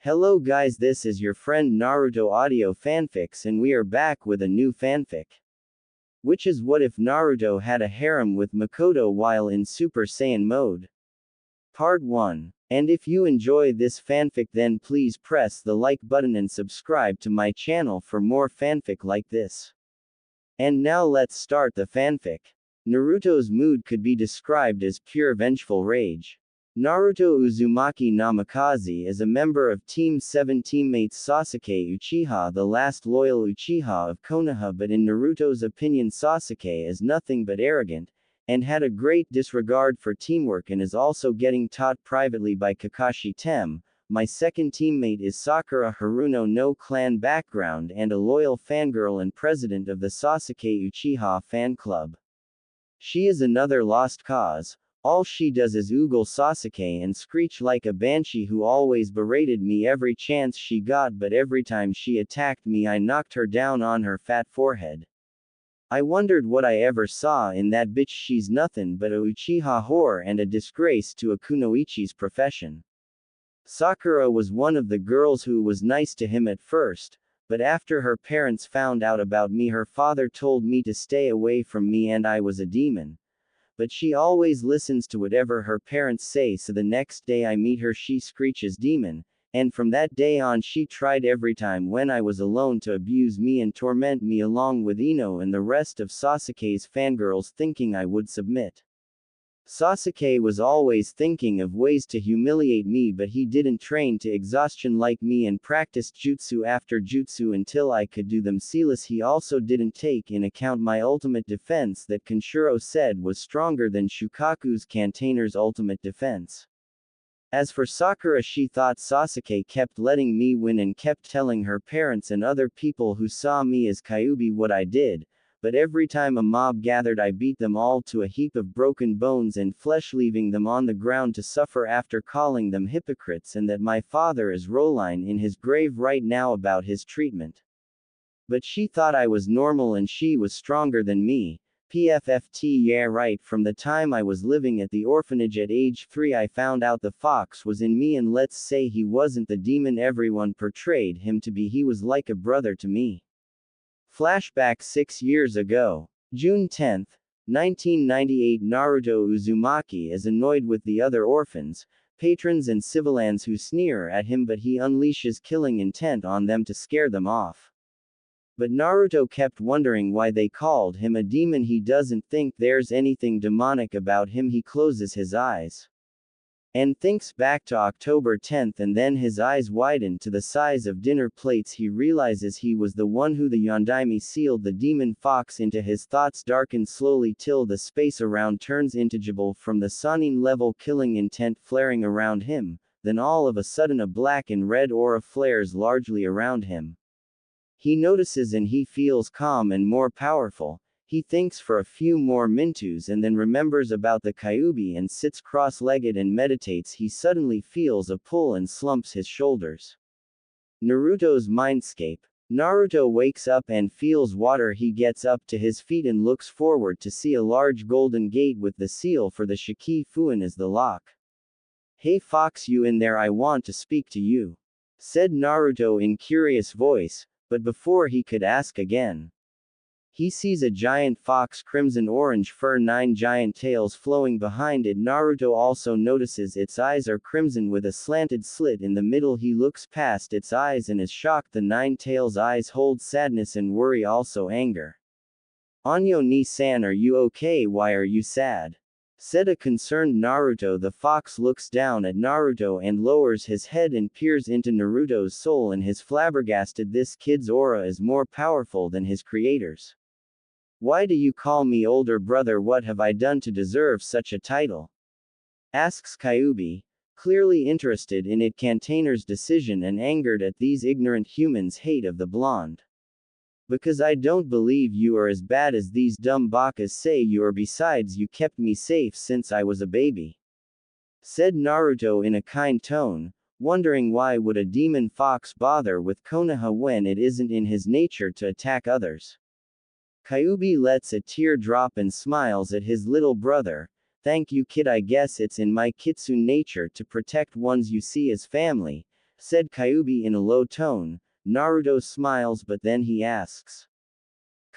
Hello guys, this is your friend Naruto Audio Fanfics and we are back with a new fanfic. Which is what if Naruto had a harem with Mikoto while in Super Saiyan mode? Part 1. And if you enjoy this fanfic then please press the like button and subscribe to my channel for more fanfic like this. And now let's start the fanfic. Naruto's mood could be described as pure vengeful rage. Naruto Uzumaki Namikaze is a member of Team 7 teammates Sasuke Uchiha, the last loyal Uchiha of Konoha, but in Naruto's opinion Sasuke is nothing but arrogant, and had a great disregard for teamwork and is also getting taught privately by Kakashi Tem. My second teammate is Sakura Haruno, no clan background and a loyal fangirl and president of the Sasuke Uchiha fan club. She is another lost cause. All she does is oogle Sasuke and screech like a banshee who always berated me every chance she got, but every time she attacked me I knocked her down on her fat forehead. I wondered what I ever saw in that bitch. She's nothing but a Uchiha whore and a disgrace to a kunoichi's profession. Sakura was one of the girls who was nice to him at first, but after her parents found out about me her father told me to stay away from me and I was a demon. But she always listens to whatever her parents say, so the next day I meet her she screeches demon, and from that day on she tried every time when I was alone to abuse me and torment me along with Ino and the rest of Sasuke's fangirls, thinking I would submit. Sasuke was always thinking of ways to humiliate me, but he didn't train to exhaustion like me and practiced jutsu after jutsu until I could do them seamless. He also didn't take in account my ultimate defense that Kenshiro said was stronger than Shukaku's Kantainer's ultimate defense. As for Sakura, she thought Sasuke kept letting me win and kept telling her parents and other people who saw me as Kyuubi what I did. But every time a mob gathered I beat them all to a heap of broken bones and flesh, leaving them on the ground to suffer after calling them hypocrites, and that my father is rolling in his grave right now about his treatment. But she thought I was normal and she was stronger than me. PFFT, yeah right. From the time I was living at the orphanage at age 3 I found out the fox was in me, and let's say he wasn't the demon everyone portrayed him to be, he was like a brother to me. Flashback 6 years ago. June 10, 1998. Naruto Uzumaki is annoyed with the other orphans, patrons and civilians who sneer at him, but he unleashes killing intent on them to scare them off. But Naruto kept wondering why they called him a demon. He doesn't think there's anything demonic about him. He closes his eyes and thinks back to October 10th, and then his eyes widen to the size of dinner plates. He realizes he was the one who the Yondaime sealed the demon fox into. His thoughts darken slowly till the space around turns intangible from the Sannin level killing intent flaring around him, then all of a sudden a black and red aura flares largely around him. He notices and he feels calm and more powerful. He thinks for a few more minutes and then remembers about the Kyuubi and sits cross-legged and meditates. He suddenly feels a pull and slumps his shoulders. Naruto's mindscape. Naruto wakes up and feels water. He gets up to his feet and looks forward to see a large golden gate with the seal for the Shiki Fuin as the lock. "Hey fox, you in there? I want to speak to you," said Naruto in curious voice, but before he could ask again, he sees a giant fox, crimson orange fur, 9 giant tails flowing behind it. Naruto also notices its eyes are crimson with a slanted slit in the middle. He looks past its eyes and is shocked. The 9 tails' eyes hold sadness and worry, also anger. "Anyo ni-san, are you okay? Why are you sad?" said a concerned Naruto. The fox looks down at Naruto and lowers his head and peers into Naruto's soul and is flabbergasted. This kid's aura is more powerful than his creator's. "Why do you call me older brother? What have I done to deserve such a title?" asks Kyuubi, clearly interested in it Kantainer's decision and angered at these ignorant humans' hate of the blonde. "Because I don't believe you are as bad as these dumb bakas say you are. Besides, you kept me safe since I was a baby," said Naruto in a kind tone, wondering why would a demon fox bother with Konoha when it isn't in his nature to attack others. Kyuubi lets a tear drop and smiles at his little brother. "Thank you kid, I guess it's in my kitsune nature to protect ones you see as family, said Kyuubi in a low tone. Naruto smiles but then he asks.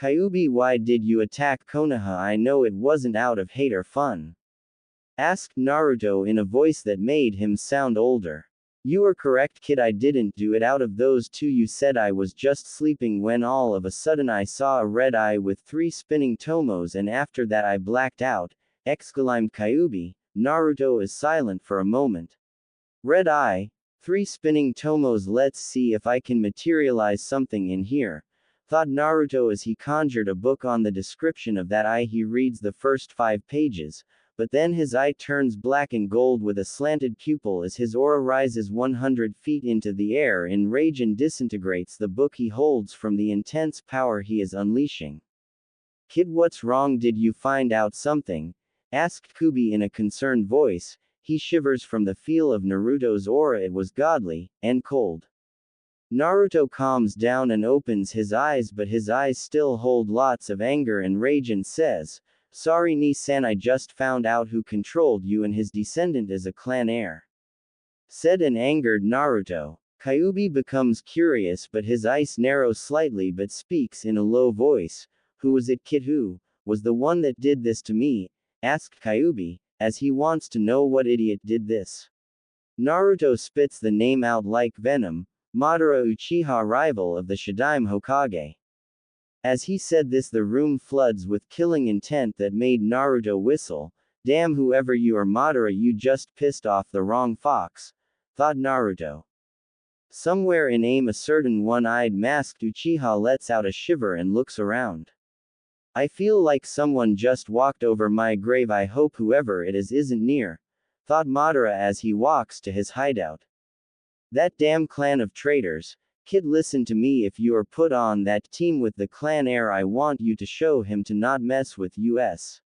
Kyuubi, why did you attack Konoha? I know it wasn't out of hate or fun. Asked Naruto in a voice that made him sound older. You are correct, kid, I didn't do it out of those two you said. I was just sleeping when all of a sudden I saw a red eye with 3 spinning tomos and after that I blacked out, exclaimed Kyuubi. Naruto is silent for a moment. Red eye, 3 spinning tomos, let's see if I can materialize something in here, thought Naruto as he conjured a book on the description of that eye. He reads the first 5 pages, but then his eye turns black and gold with a slanted pupil as his aura rises 100 feet into the air in rage and disintegrates the book he holds from the intense power he is unleashing. Kid, what's wrong? Did you find out something? Asked Kyuubi in a concerned voice. He shivers from the feel of Naruto's aura. It was godly, and cold. Naruto calms down and opens his eyes, but his eyes still hold lots of anger and rage, and says, Sorry Ni-san, I just found out who controlled you and his descendant as a clan heir. Said an angered Naruto. Kyuubi becomes curious but his eyes narrow slightly but speaks in a low voice. Who was it, kid? Who was the one that did this to me? Asked Kyuubi, as he wants to know what idiot did this. Naruto spits the name out like venom. Madara Uchiha, rival of the Shadaime Hokage. As he said this, the room floods with killing intent that made Naruto whistle. Damn, whoever you are, Madara, you just pissed off the wrong fox, thought Naruto. Somewhere in aim, a certain one-eyed masked Uchiha lets out a shiver and looks around. I feel like someone just walked over my grave. I hope whoever it is isn't near, thought Madara as he walks to his hideout. That damn clan of traitors. Kid, listen to me, if you are put on that team with the clan heir, I want you to show him to not mess with us.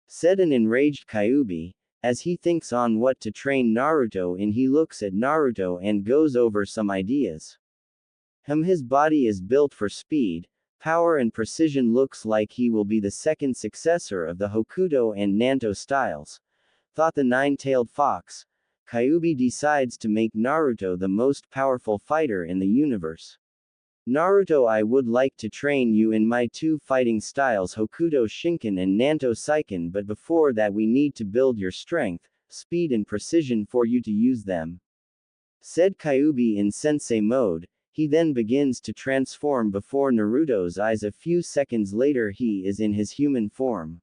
Said an enraged Kyuubi, as he thinks on what to train Naruto in. He looks at Naruto and goes over some ideas. His body is built for speed, power and precision. Looks like he will be the second successor of the Hokuto and Nanto styles, thought the nine-tailed fox. Kyuubi decides to make Naruto the most powerful fighter in the universe. Naruto, I would like to train you in my 2 fighting styles, Hokuto Shinken and Nanto Saiken, but before that we need to build your strength, speed and precision for you to use them. Said Kyuubi in sensei mode. He then begins to transform before Naruto's eyes. A few seconds later he is in his human form.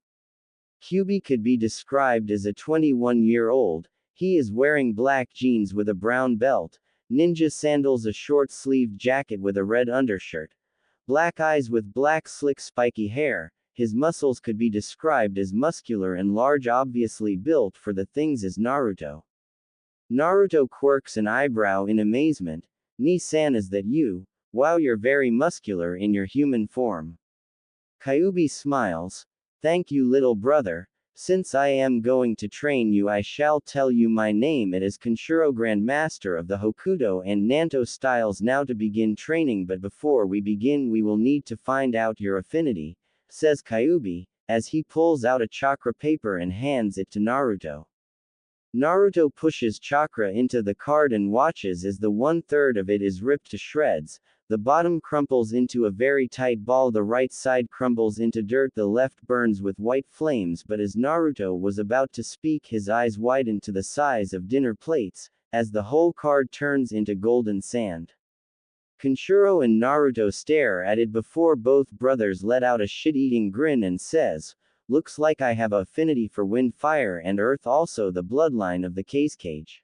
Kyuubi could be described as a 21-year-old. He is wearing black jeans with a brown belt, ninja sandals, a short-sleeved jacket with a red undershirt, black eyes with black slick spiky hair. His muscles could be described as muscular and large, obviously built for the things as Naruto. Naruto quirks an eyebrow in amazement. Ni-san, is that you? Wow, you're very muscular in your human form. Kyuubi smiles. Thank you, little brother. Since I am going to train you, I shall tell you my name. It is Kenshiro, Grand Master of the Hokuto and Nanto styles. Now to begin training, but before we begin we will need to find out your affinity, says Kyuubi, as he pulls out a chakra paper and hands it to Naruto. Naruto pushes chakra into the card and watches as the 1/3 of it is ripped to shreds. The bottom crumples into a very tight ball, the right side crumbles into dirt, the left burns with white flames. But as Naruto was about to speak, his eyes widen to the size of dinner plates, as the whole card turns into golden sand. Kenshiro and Naruto stare at it before both brothers let out a shit-eating grin and says, looks like I have affinity for wind, fire and earth, also the bloodline of the Kazekage.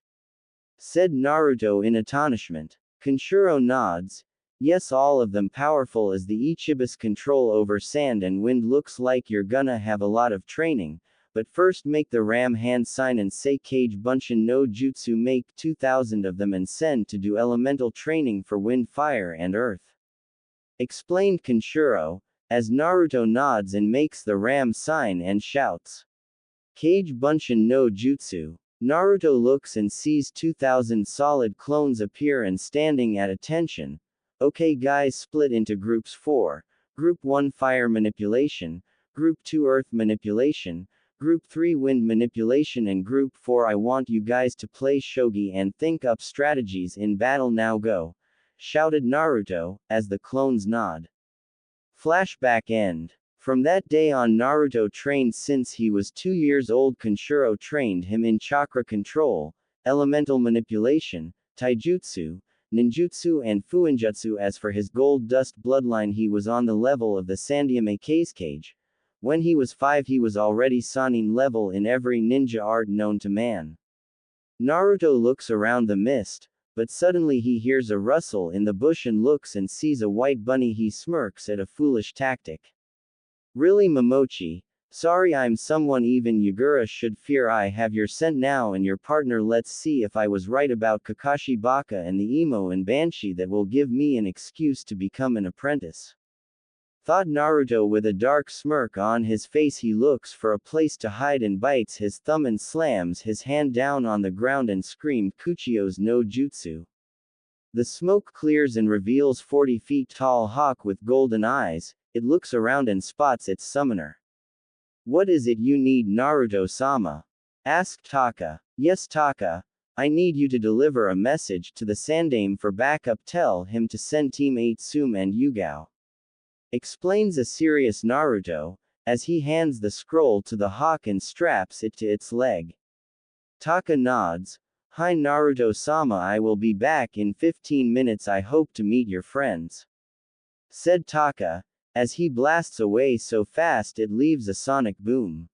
Said Naruto in astonishment. Kenshiro nods. Yes, all of them powerful as the Ichiba's control over sand and wind. Looks like you're gonna have a lot of training, but first make the ram hand sign and say Kage Bunshin no Jutsu, make 2,000 of them and send to do elemental training for wind, fire and earth. Explained Kenshiro, as Naruto nods and makes the ram sign and shouts. Kage Bunshin no Jutsu. Naruto looks and sees 2,000 solid clones appear and standing at attention. Okay guys, split into groups 4. Group 1 Fire Manipulation, Group 2 Earth Manipulation, Group 3 Wind Manipulation and Group 4 I want you guys to play shogi and think up strategies in battle now go, shouted Naruto, as the clones nod. Flashback end. From that day on Naruto trained since he was 2 years old. Kenshiro trained him in chakra control, elemental manipulation, taijutsu, ninjutsu and fuinjutsu. As for his gold dust bloodline, he was on the level of the Sandyame Kazekage. When he was 5 he was already Sannin level in every ninja art known to man. Naruto looks around the mist, but suddenly he hears a rustle in the bush and looks and sees a white bunny. He smirks at a foolish tactic. Really Momochi? Sorry, I'm someone even Yagura should fear. I have your scent now and your partner. Let's see if I was right about Kakashi Baka and the emo and Banshee. That will give me an excuse to become an apprentice, thought Naruto with a dark smirk on his face. He looks for a place to hide and bites his thumb and slams his hand down on the ground and screamed Kuchio's no jutsu. The smoke clears and reveals 40 feet tall hawk with golden eyes. It looks around and spots its summoner. What is it you need, Naruto-sama? Asked Taka. Yes, Taka. I need you to deliver a message to the Sandaime for backup. Tell him to send Team 8 Sum and Yugao, explains a serious Naruto, as he hands the scroll to the hawk and straps it to its leg. Taka nods. Hi Naruto-sama, I will be back in 15 minutes. I hope to meet your friends, said Taka, as he blasts away so fast it leaves a sonic boom.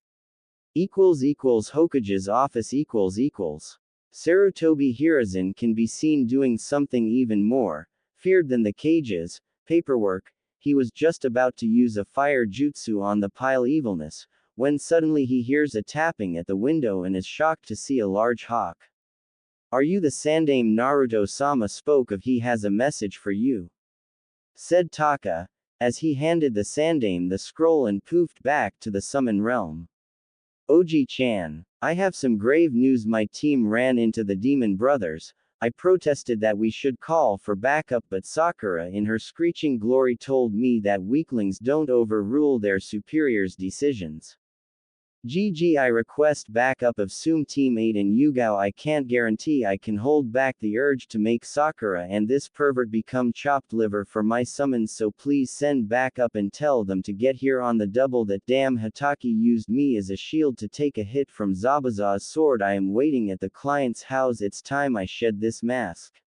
Hokage's office. Sarutobi Hiruzen can be seen doing something even more feared than the cages, paperwork. He was just about to use a fire jutsu on the pile evilness, when suddenly he hears a tapping at the window and is shocked to see a large hawk. Are you the Sandaime Naruto-sama spoke of? He has a message for you, said Taka, as he handed the Sandaime the scroll and poofed back to the summon realm. Oji-chan, I have some grave news. My team ran into the demon brothers. I protested that we should call for backup, but Sakura in her screeching glory told me that weaklings don't overrule their superiors' decisions. GG, I request backup of Sum Team 8 and Yugao. I can't guarantee I can hold back the urge to make Sakura and this pervert become chopped liver for my summons, so please send backup and tell them to get here on the double. That damn Hatake used me as a shield to take a hit from Zabuza's sword. I am waiting at the client's house. It's time I shed this mask.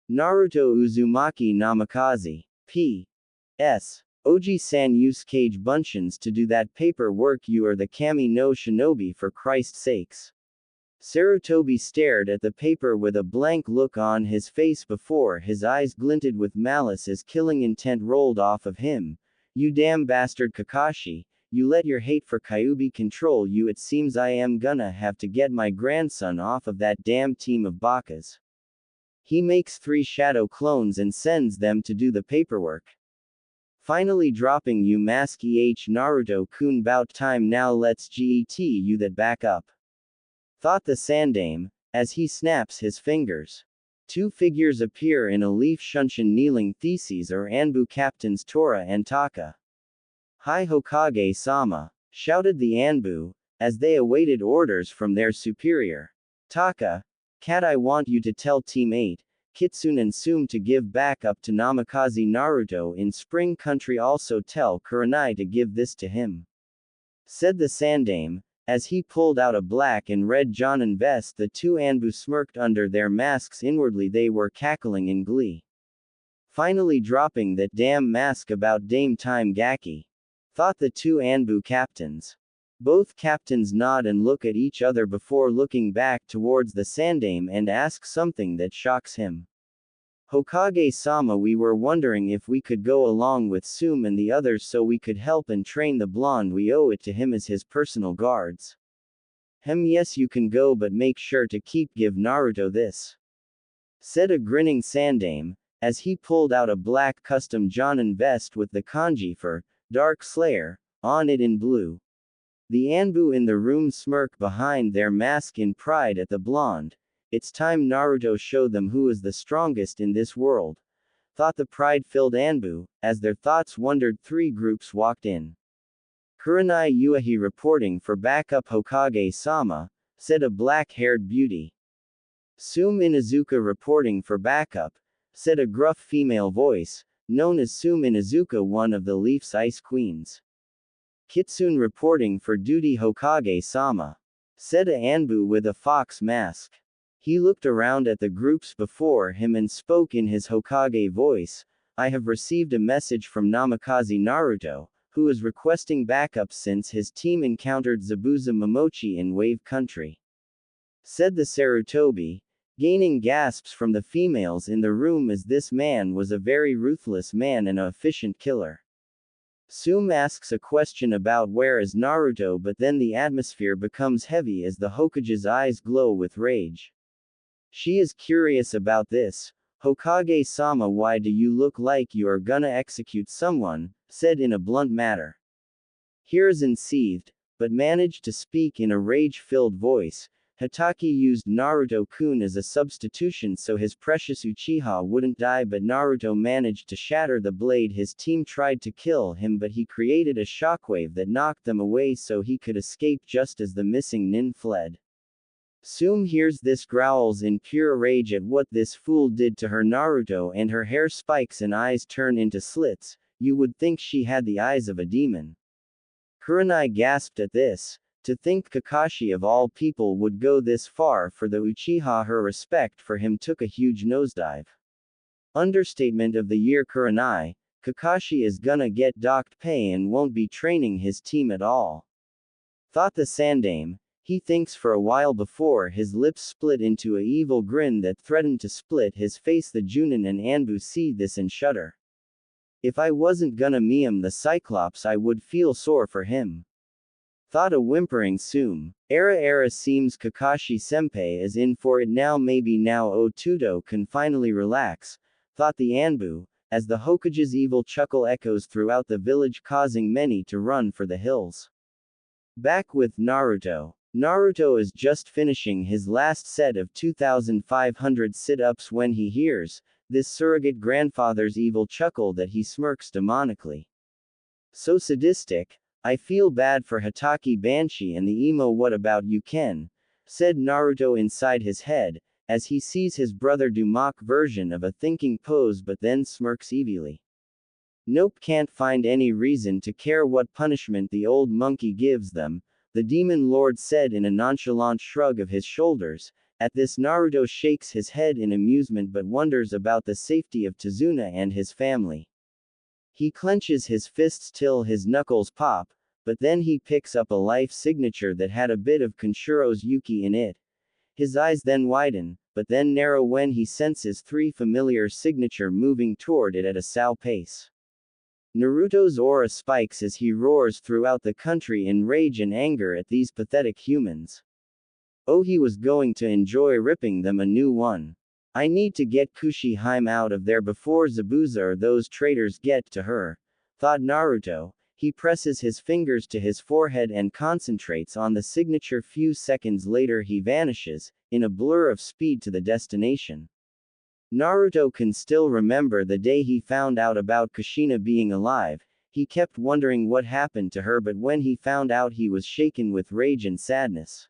Naruto Uzumaki Namikaze. P.S. Oji-san use Cage Bunchins to do that paperwork. You are the Kami no Shinobi, for Christ's sakes. Sarutobi stared at the paper with a blank look on his face before his eyes glinted with malice as killing intent rolled off of him. You damn bastard Kakashi, you let your hate for Kyuubi control you. It seems I am gonna have to get my grandson off of that damn team of bakas. He makes 3 shadow clones and sends them to do the paperwork. Finally dropping you mask Naruto-kun, bout time now, let's get you that back up, thought the Sandaime, as he snaps his fingers. 2 figures appear in a leaf shunshin kneeling. Theses are Anbu captains Tora and Taka. Hi Hokage-sama, shouted the Anbu, as they awaited orders from their superior. Taka, cat, I want you to tell Team 8, Kitsune and Sum to give backup to Namikaze Naruto in Spring Country. Also tell Kurenai to give this to him, said the Sandaime, as he pulled out a black and red Jonin vest. The 2 Anbu smirked under their masks. Inwardly they were cackling in glee. Finally dropping that damn mask about Dame Time Gaki, thought the 2 Anbu captains. Both captains nod and look at each other before looking back towards the Sandaime and ask something that shocks him. Hokage-sama, we were wondering if we could go along with Sum and the others so we could help and train the blonde. We owe it to him as his personal guards. Yes, you can go, but make sure to give Naruto this, said a grinning Sandaime, as he pulled out a black custom Jonin vest with the kanji for Dark Slayer on it in blue. The Anbu in the room smirk behind their mask in pride at the blonde. It's time Naruto showed them who is the strongest in this world, thought the pride-filled Anbu, as their thoughts wandered. 3 groups walked in. Kurenai Yuahi reporting for backup Hokage-sama, said a black-haired beauty. Sume Inazuka reporting for backup, said a gruff female voice, known as Sume Inazuka, one of the Leaf's Ice Queens. Kitsune reporting for duty Hokage-sama, said a Anbu with a fox mask. He looked around at the groups before him and spoke in his Hokage voice. I have received a message from Namikaze Naruto, who is requesting backup since his team encountered Zabuza Momochi in Wave Country. Said the Sarutobi, gaining gasps from the females in the room as this man was a very ruthless man and an efficient killer. Sume asks a question about where is Naruto, but then the atmosphere becomes heavy as the Hokage's eyes glow with rage. She is curious about this. Hokage-sama, why do you look like you are gonna execute someone? Said in a blunt manner. Hiruzen seethed, but managed to speak in a rage-filled voice. Hatake used Naruto-kun as a substitution so his precious Uchiha wouldn't die, but Naruto managed to shatter the blade. His team tried to kill him, but he created a shockwave that knocked them away so he could escape just as the missing nin fled. Sume hears this, growls in pure rage at what this fool did to her Naruto, and her hair spikes and eyes turn into slits. You would think she had the eyes of a demon. Kurenai gasped at this. To think Kakashi of all people would go this far for the Uchiha. Her respect for him took a huge nosedive. Understatement of the year. Kurenai, Kakashi is gonna get docked pay and won't be training his team at all. Thought the Sandame. He thinks for a while before his lips split into a evil grin that threatened to split his face. The Junin and Anbu see this and shudder. If I wasn't gonna meme the Cyclops, I would feel sore for him. Thought a whimpering Sume. Era seems Kakashi Senpai is in for it now. Maybe now Otudo can finally relax, thought the Anbu, as the Hokage's evil chuckle echoes throughout the village, causing many to run for the hills. Back with Naruto. Naruto is just finishing his last set of 2,500 sit-ups when he hears this surrogate grandfather's evil chuckle that he smirks demonically. So sadistic. I feel bad for Hatake Banshee and the emo. What about you, Ken? Said Naruto inside his head, as he sees his brother do mock version of a thinking pose but then smirks evilly. Nope, can't find any reason to care what punishment the old monkey gives them, the demon lord said in a nonchalant shrug of his shoulders. At this, Naruto shakes his head in amusement but wonders about the safety of Tazuna and his family. He clenches his fists till his knuckles pop, but then he picks up a life signature that had a bit of Kenshiro's Yuki in it. His eyes then widen, but then narrow when he senses three familiar signature moving toward it at a Sao pace. Naruto's aura spikes as he roars throughout the country in rage and anger at these pathetic humans. Oh, he was going to enjoy ripping them a new one. I need to get Kushi-hime out of there before Zabuza or those traitors get to her, thought Naruto. He presses his fingers to his forehead and concentrates on the signature. Few seconds later he vanishes, in a blur of speed to the destination. Naruto can still remember the day he found out about Kushina being alive. He kept wondering what happened to her, but when he found out he was shaken with rage and sadness.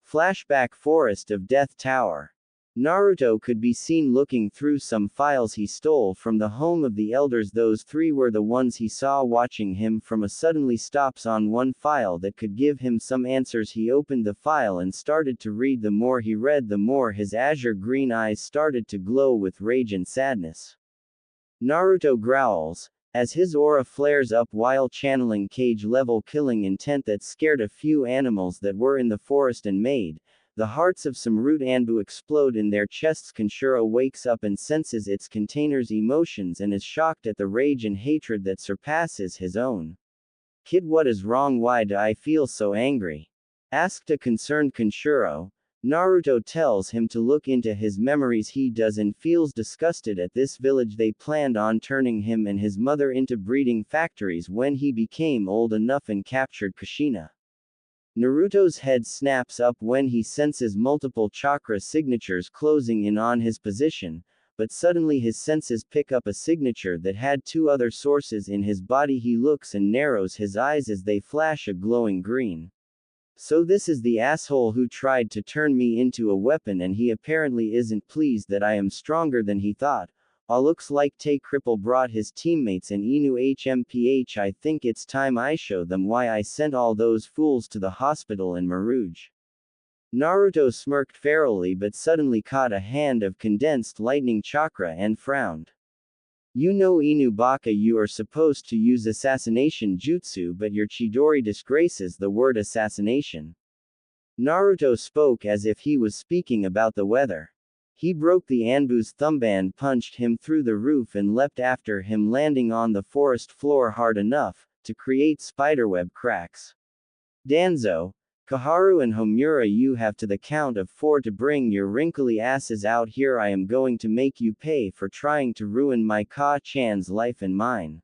Flashback Forest of Death Tower. Naruto could be seen looking through some files he stole from the home of the elders. Those three were the ones he saw watching him from a suddenly stops on one file that could give him some answers. He opened the file and started to read. The more he read, the more his azure green eyes started to glow with rage and sadness. Naruto growls, as his aura flares up while channeling cage-level killing intent that scared a few animals that were in the forest and made the hearts of some root Anbu explode in their chests. Kenshiro wakes up and senses its container's emotions and is shocked at the rage and hatred that surpasses his own. Kid, what is wrong? Why do I feel so angry? Asked a concerned Kenshiro. Naruto tells him to look into his memories. He does and feels disgusted at this village. They planned on turning him and his mother into breeding factories when he became old enough and captured Kushina. Naruto's head snaps up when he senses multiple chakra signatures closing in on his position, but suddenly his senses pick up a signature that had two other sources in his body. He looks and narrows his eyes as they flash a glowing green. So this is the asshole who tried to turn me into a weapon, and he apparently isn't pleased that I am stronger than he thought. Looks like Tay Cripple brought his teammates and Inu HMPH. I think it's time I show them why I sent all those fools to the hospital in Maruj. Naruto smirked ferally but suddenly caught a hand of condensed lightning chakra and frowned. You know Inu Baka, you are supposed to use assassination jutsu, but your Chidori disgraces the word assassination. Naruto spoke as if he was speaking about the weather. He broke the Anbu's thumband, punched him through the roof and leapt after him, landing on the forest floor hard enough to create spiderweb cracks. Danzo, Kaharu and Homura, you have to the count of 4 to bring your wrinkly asses out here. I am going to make you pay for trying to ruin my Ka-chan's life and mine.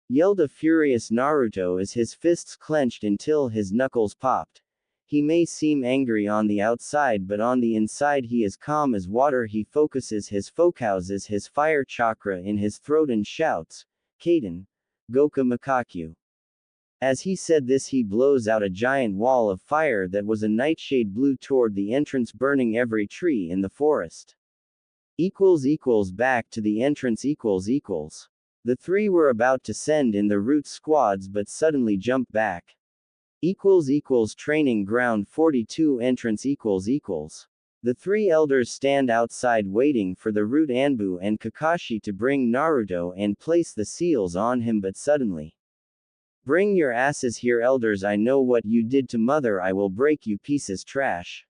Yelled a furious Naruto as his fists clenched until his knuckles popped. He may seem angry on the outside, but on the inside he is calm as water. He focuses his fire chakra in his throat and shouts, Kaden, Goku Makaku. As he said this, he blows out a giant wall of fire that was a nightshade blue toward the entrance, burning every tree in the forest. Back to the entrance. The three were about to send in the root squads but suddenly jump back. Training ground 42 entrance. The three elders stand outside waiting for the root Anbu and Kakashi to bring Naruto and place the seals on him, but suddenly. Bring your asses here, elders. I know what you did to mother. I will break you pieces trash.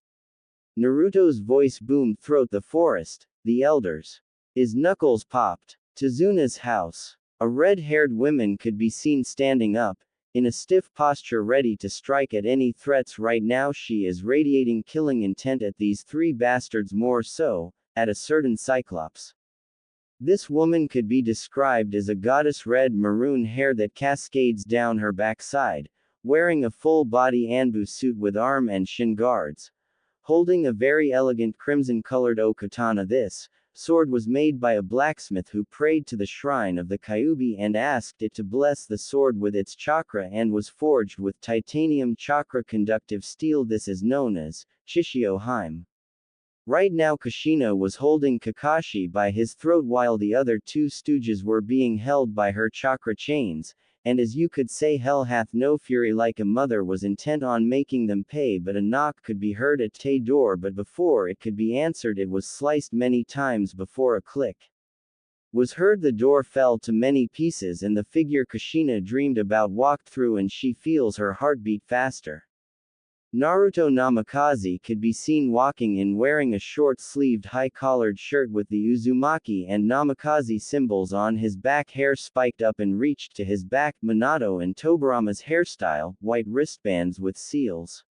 Naruto's voice boomed throughout the forest. The elders. His knuckles popped. Tazuna's house. A red-haired woman could be seen standing up, in a stiff posture ready to strike at any threats. Right now she is radiating killing intent at these three bastards, more so, at a certain Cyclops. This woman could be described as a goddess, red maroon hair that cascades down her backside, wearing a full-body Anbu suit with arm and shin guards, holding a very elegant crimson-colored O-katana. This sword was made by a blacksmith who prayed to the shrine of the Kyuubi and asked it to bless the sword with its chakra, and was forged with titanium chakra conductive steel. This is known as Shishio Harem. Right now Kushina was holding Kakashi by his throat while the other two stooges were being held by her chakra chains, and as you could say, hell hath no fury. Like a mother was intent on making them pay, but a knock could be heard at Tay door, but before it could be answered it was sliced many times before a click was heard. The door fell to many pieces and the figure Kushina dreamed about walked through, and she feels her heartbeat faster. Naruto Namikaze could be seen walking in, wearing a short-sleeved high-collared shirt with the Uzumaki and Namikaze symbols on his back, hair spiked up and reached to his back. Minato and Tobirama's hairstyle, white wristbands with seals.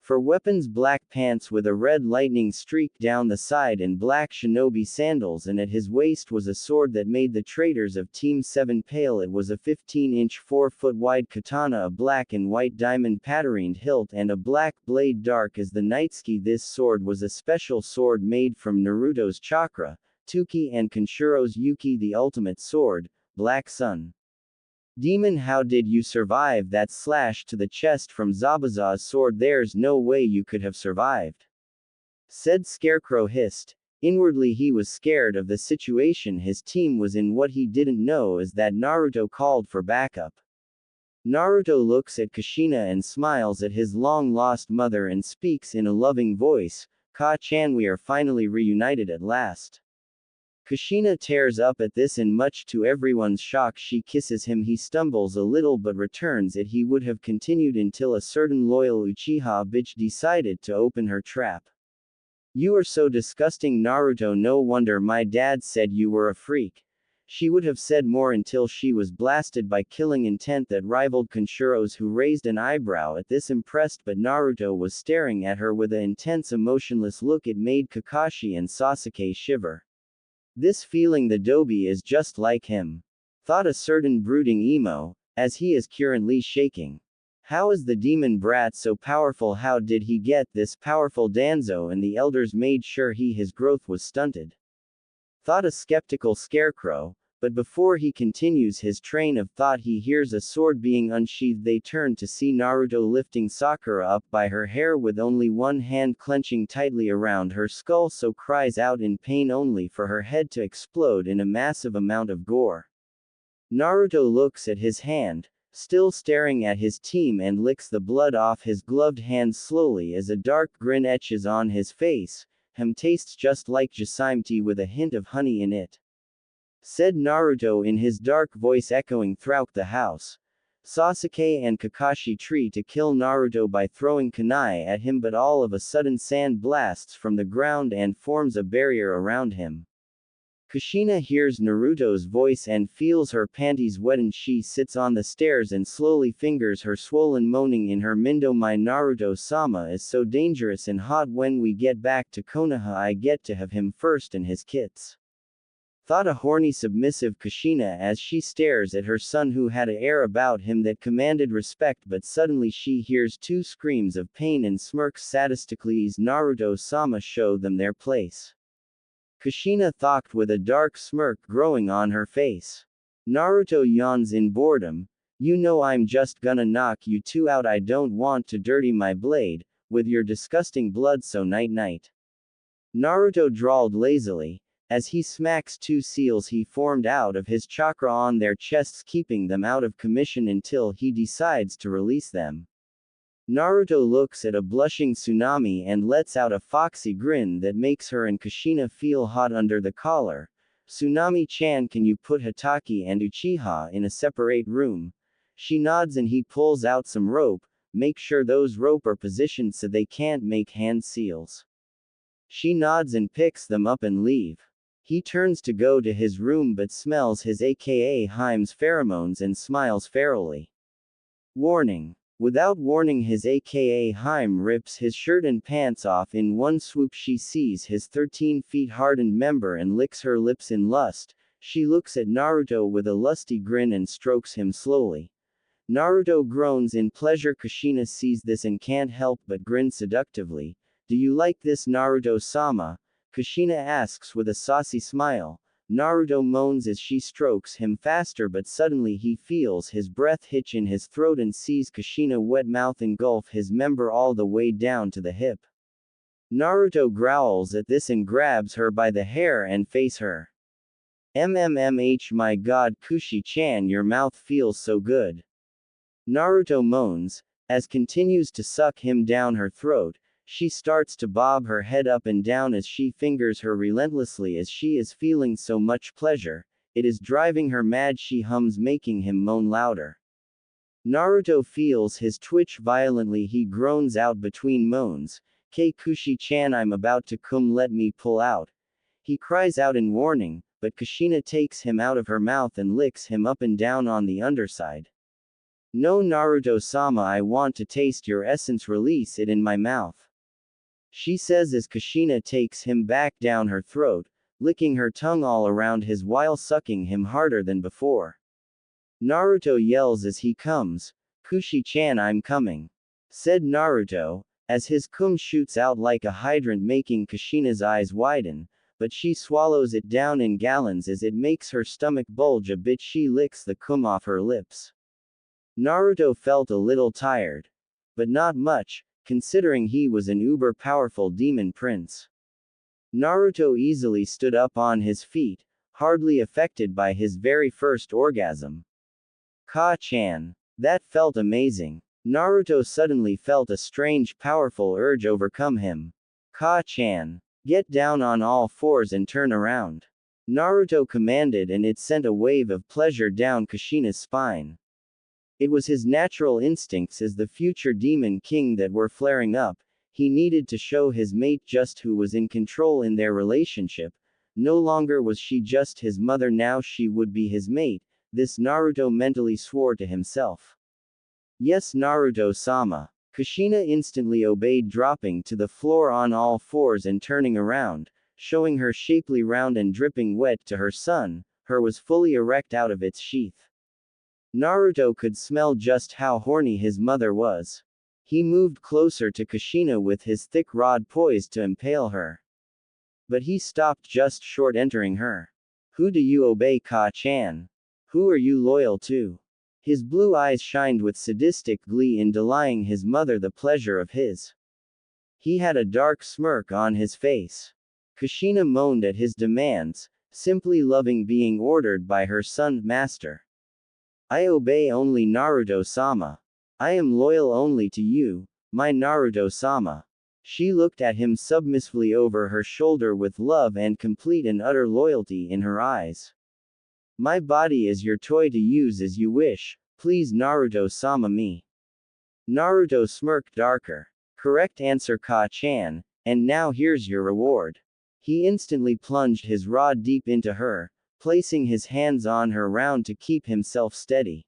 For weapons, black pants with a red lightning streak down the side and black shinobi sandals, and at his waist was a sword that made the traitors of Team 7 pale. It was a 15-inch 4-foot wide katana, a black and white diamond patterned hilt and a black blade dark as the nightski. This sword was a special sword made from Naruto's chakra, Tuki, and Kenshiro's Yuki, the ultimate sword, Black Sun. Demon, how did you survive that slash to the chest from Zabuza's sword? There's no way you could have survived. Said Scarecrow hissed. Inwardly he was scared of the situation his team was in. What he didn't know is that Naruto called for backup. Naruto looks at Kushina and smiles at his long-lost mother and speaks in a loving voice, Ka-chan, we are finally reunited at last. Kushina tears up at this, and much to everyone's shock she kisses him. He stumbles a little but returns it. He would have continued until a certain loyal Uchiha bitch decided to open her trap. You are so disgusting, Naruto. No wonder my dad said you were a freak. She would have said more until she was blasted by killing intent that rivaled Kenshiro's, who raised an eyebrow at this, impressed, but Naruto was staring at her with an intense emotionless look. It made Kakashi and Sasuke shiver. This feeling, the Dobi is just like him. Thought a certain brooding emo, as he is currently shaking. How is the demon brat so powerful? How did he get this powerful? Danzo and the elders made sure his growth was stunted. thought a skeptical Scarecrow, but before he continues his train of thought he hears a sword being unsheathed. They turn to see Naruto lifting Sakura up by her hair with only one hand clenching tightly around her skull, so cries out in pain only for her head to explode in a massive amount of gore. Naruto looks at his hand, still staring at his team, and licks the blood off his gloved hand slowly as a dark grin etches on his face. Tastes just like Jasime tea with a hint of honey in it," said Naruto in his dark voice, echoing throughout the house. Sasuke and Kakashi try to kill Naruto by throwing kunai at him, but all of a sudden sand blasts from the ground and forms a barrier around him. Kushina hears Naruto's voice and feels her panties wet, and she sits on the stairs and slowly fingers her swollen, moaning in her Mindo. "My Naruto-sama is so dangerous and hot. When we get back to Konoha I get to have him first and his kits," thought a horny, submissive Kushina as she stares at her son, who had an air about him that commanded respect. But suddenly she hears two screams of pain and smirks sadistically as Naruto-sama show them their place. Kushina thought with a dark smirk growing on her face. Naruto yawns in boredom. "You know I'm just gonna knock you two out. I don't want to dirty my blade with your disgusting blood, so night-night," Naruto drawled lazily, as he smacks two seals he formed out of his chakra on their chests, keeping them out of commission until he decides to release them. Naruto looks at a blushing Tsunami and lets out a foxy grin that makes her and Kushina feel hot under the collar. "Tsunami-chan, can you put Hatake and Uchiha in a separate room?" She nods and he pulls out some rope. "Make sure those rope are positioned so they can't make hand seals." She nods and picks them up and leave. He turns to go to his room but smells his aka Haim's pheromones and smiles ferally. Warning. Without warning, his aka Haim rips his shirt and pants off in one swoop. She sees his 13 feet hardened member and licks her lips in lust. She looks at Naruto with a lusty grin and strokes him slowly. Naruto groans in pleasure. Kushina sees this and can't help but grin seductively. "Do you like this, Naruto-sama?" Kushina asks with a saucy smile. Naruto moans as she strokes him faster, but suddenly he feels his breath hitch in his throat and sees Kushina wet mouth engulf his member all the way down to the hip. Naruto growls at this and grabs her by the hair and face her. "MMMH, my god, Kushi-chan, your mouth feels so good," Naruto moans, as continues to suck him down her throat. She starts to bob her head up and down as she fingers her relentlessly, as she is feeling so much pleasure. It is driving her mad. She hums, making him moan louder. Naruto feels his twitch violently. He groans out between moans. "K Kushi-chan, I'm about to come, let me pull out." He cries out in warning, but Kushina takes him out of her mouth and licks him up and down on the underside. "No, Naruto-sama, I want to taste your essence, release it in my mouth," she says as Kushina takes him back down her throat, licking her tongue all around his while sucking him harder than before. Naruto yells as he comes. "Kushi-chan, I'm coming," said Naruto, as his cum shoots out like a hydrant, making Kushina's eyes widen, but she swallows it down in gallons as it makes her stomach bulge a bit. She licks the cum off her lips. Naruto felt a little tired. But not much, considering he was an uber-powerful demon prince. Naruto easily stood up on his feet, hardly affected by his very first orgasm. "Ka-chan. That felt amazing." Naruto suddenly felt a strange, powerful urge overcome him. "Ka-chan. Get down on all fours and turn around," Naruto commanded, and it sent a wave of pleasure down Kushina's spine. It was his natural instincts as the future demon king that were flaring up. He needed to show his mate just who was in control in their relationship. No longer was she just his mother, now she would be his mate. This Naruto mentally swore to himself. "Yes, Naruto-sama." Kushina instantly obeyed, dropping to the floor on all fours and turning around, showing her shapely, round and dripping wet to her son. Her was fully erect out of its sheath. Naruto could smell just how horny his mother was. He moved closer to Kushina with his thick rod poised to impale her. But he stopped just short entering her. Who do you obey, Ka-chan? Who are you loyal to? His blue eyes shined with sadistic glee in denying his mother the pleasure of his. He had a dark smirk on his face. Kushina moaned at his demands, simply loving being ordered by her son, master. I obey only Naruto-sama. I am loyal only to you, my Naruto-sama. She looked at him submissively over her shoulder with love and complete and utter loyalty in her eyes. My body is your toy to use as you wish, please Naruto-sama me. Naruto smirked darker. Correct answer, Ka-chan, and now here's your reward. He instantly plunged his rod deep into her, placing his hands on her round to keep himself steady.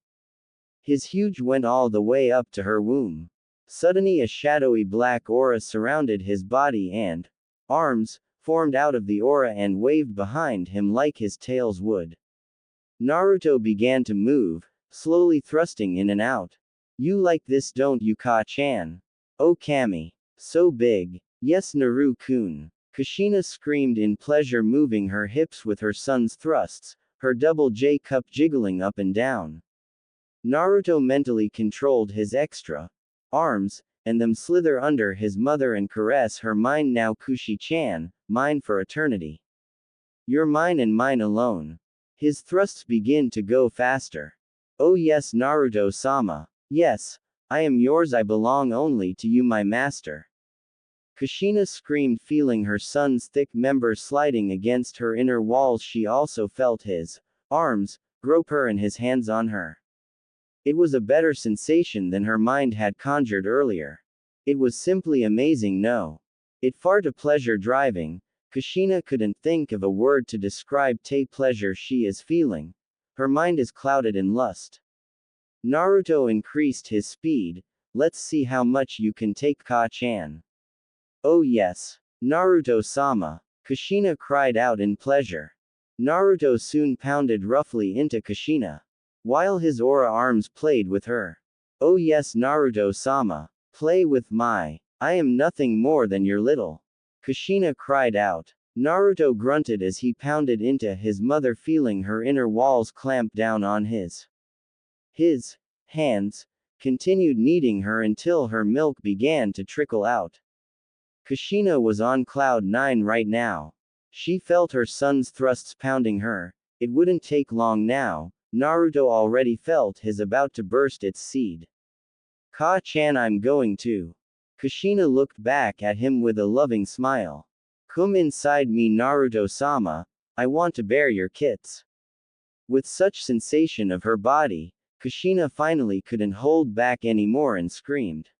His huge went all the way up to her womb. Suddenly a shadowy black aura surrounded his body and arms formed out of the aura and waved behind him like his tails would. Naruto began to move, slowly thrusting in and out. You like this, don't you, Ka-chan? Oh Kami. So big. Yes, Naru-kun. Kushina screamed in pleasure, moving her hips with her son's thrusts, her double J cup jiggling up and down. Naruto mentally controlled his extra arms, and them slither under his mother and caress her mind. Now Kushi-chan, mine for eternity. You're mine and mine alone. His thrusts begin to go faster. Oh yes, Naruto-sama. Yes, I am yours, I belong only to you, my master. Kushina screamed, feeling her son's thick members sliding against her inner walls. She also felt his arms grope her and his hands on her. It was a better sensation than her mind had conjured earlier. It was simply amazing. No. It far to pleasure driving. Kushina couldn't think of a word to describe the pleasure she is feeling. Her mind is clouded in lust. Naruto increased his speed. Let's see how much you can take, Ka-chan. Oh yes. Naruto-sama. Kushina cried out in pleasure. Naruto soon pounded roughly into Kushina, while his aura arms played with her. Oh yes, Naruto-sama. Play with my. I am nothing more than your little. Kushina cried out. Naruto grunted as he pounded into his mother, feeling her inner walls clamp down on his. His hands continued kneading her until her milk began to trickle out. Kushina was on cloud 9 right now. She felt her son's thrusts pounding her. It wouldn't take long now. Naruto already felt his about to burst its seed. Ka-chan, I'm going to. Kushina looked back at him with a loving smile. Come inside me, Naruto-sama. I want to bear your kits. With such sensation of her body, Kushina finally couldn't hold back anymore and screamed.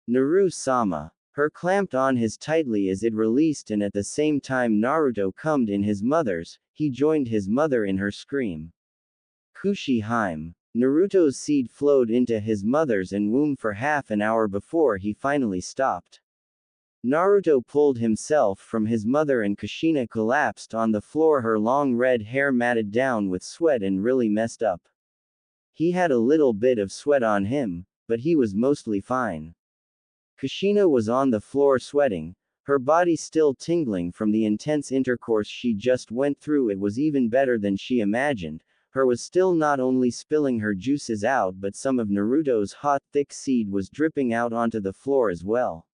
Naru-sama. Her clamped on his tightly as it released, and at the same time Naruto cummed in his mother's. He joined his mother in her scream. Kushi-hime. Naruto's seed flowed into his mother's and womb for half an hour before he finally stopped. Naruto pulled himself from his mother and Kushina collapsed on the floor, her long red hair matted down with sweat and really messed up. He had a little bit of sweat on him, but he was mostly fine. Kushina was on the floor sweating, her body still tingling from the intense intercourse she just went through. It was even better than she imagined. Her was still not only spilling her juices out, but some of Naruto's hot thick seed was dripping out onto the floor as well.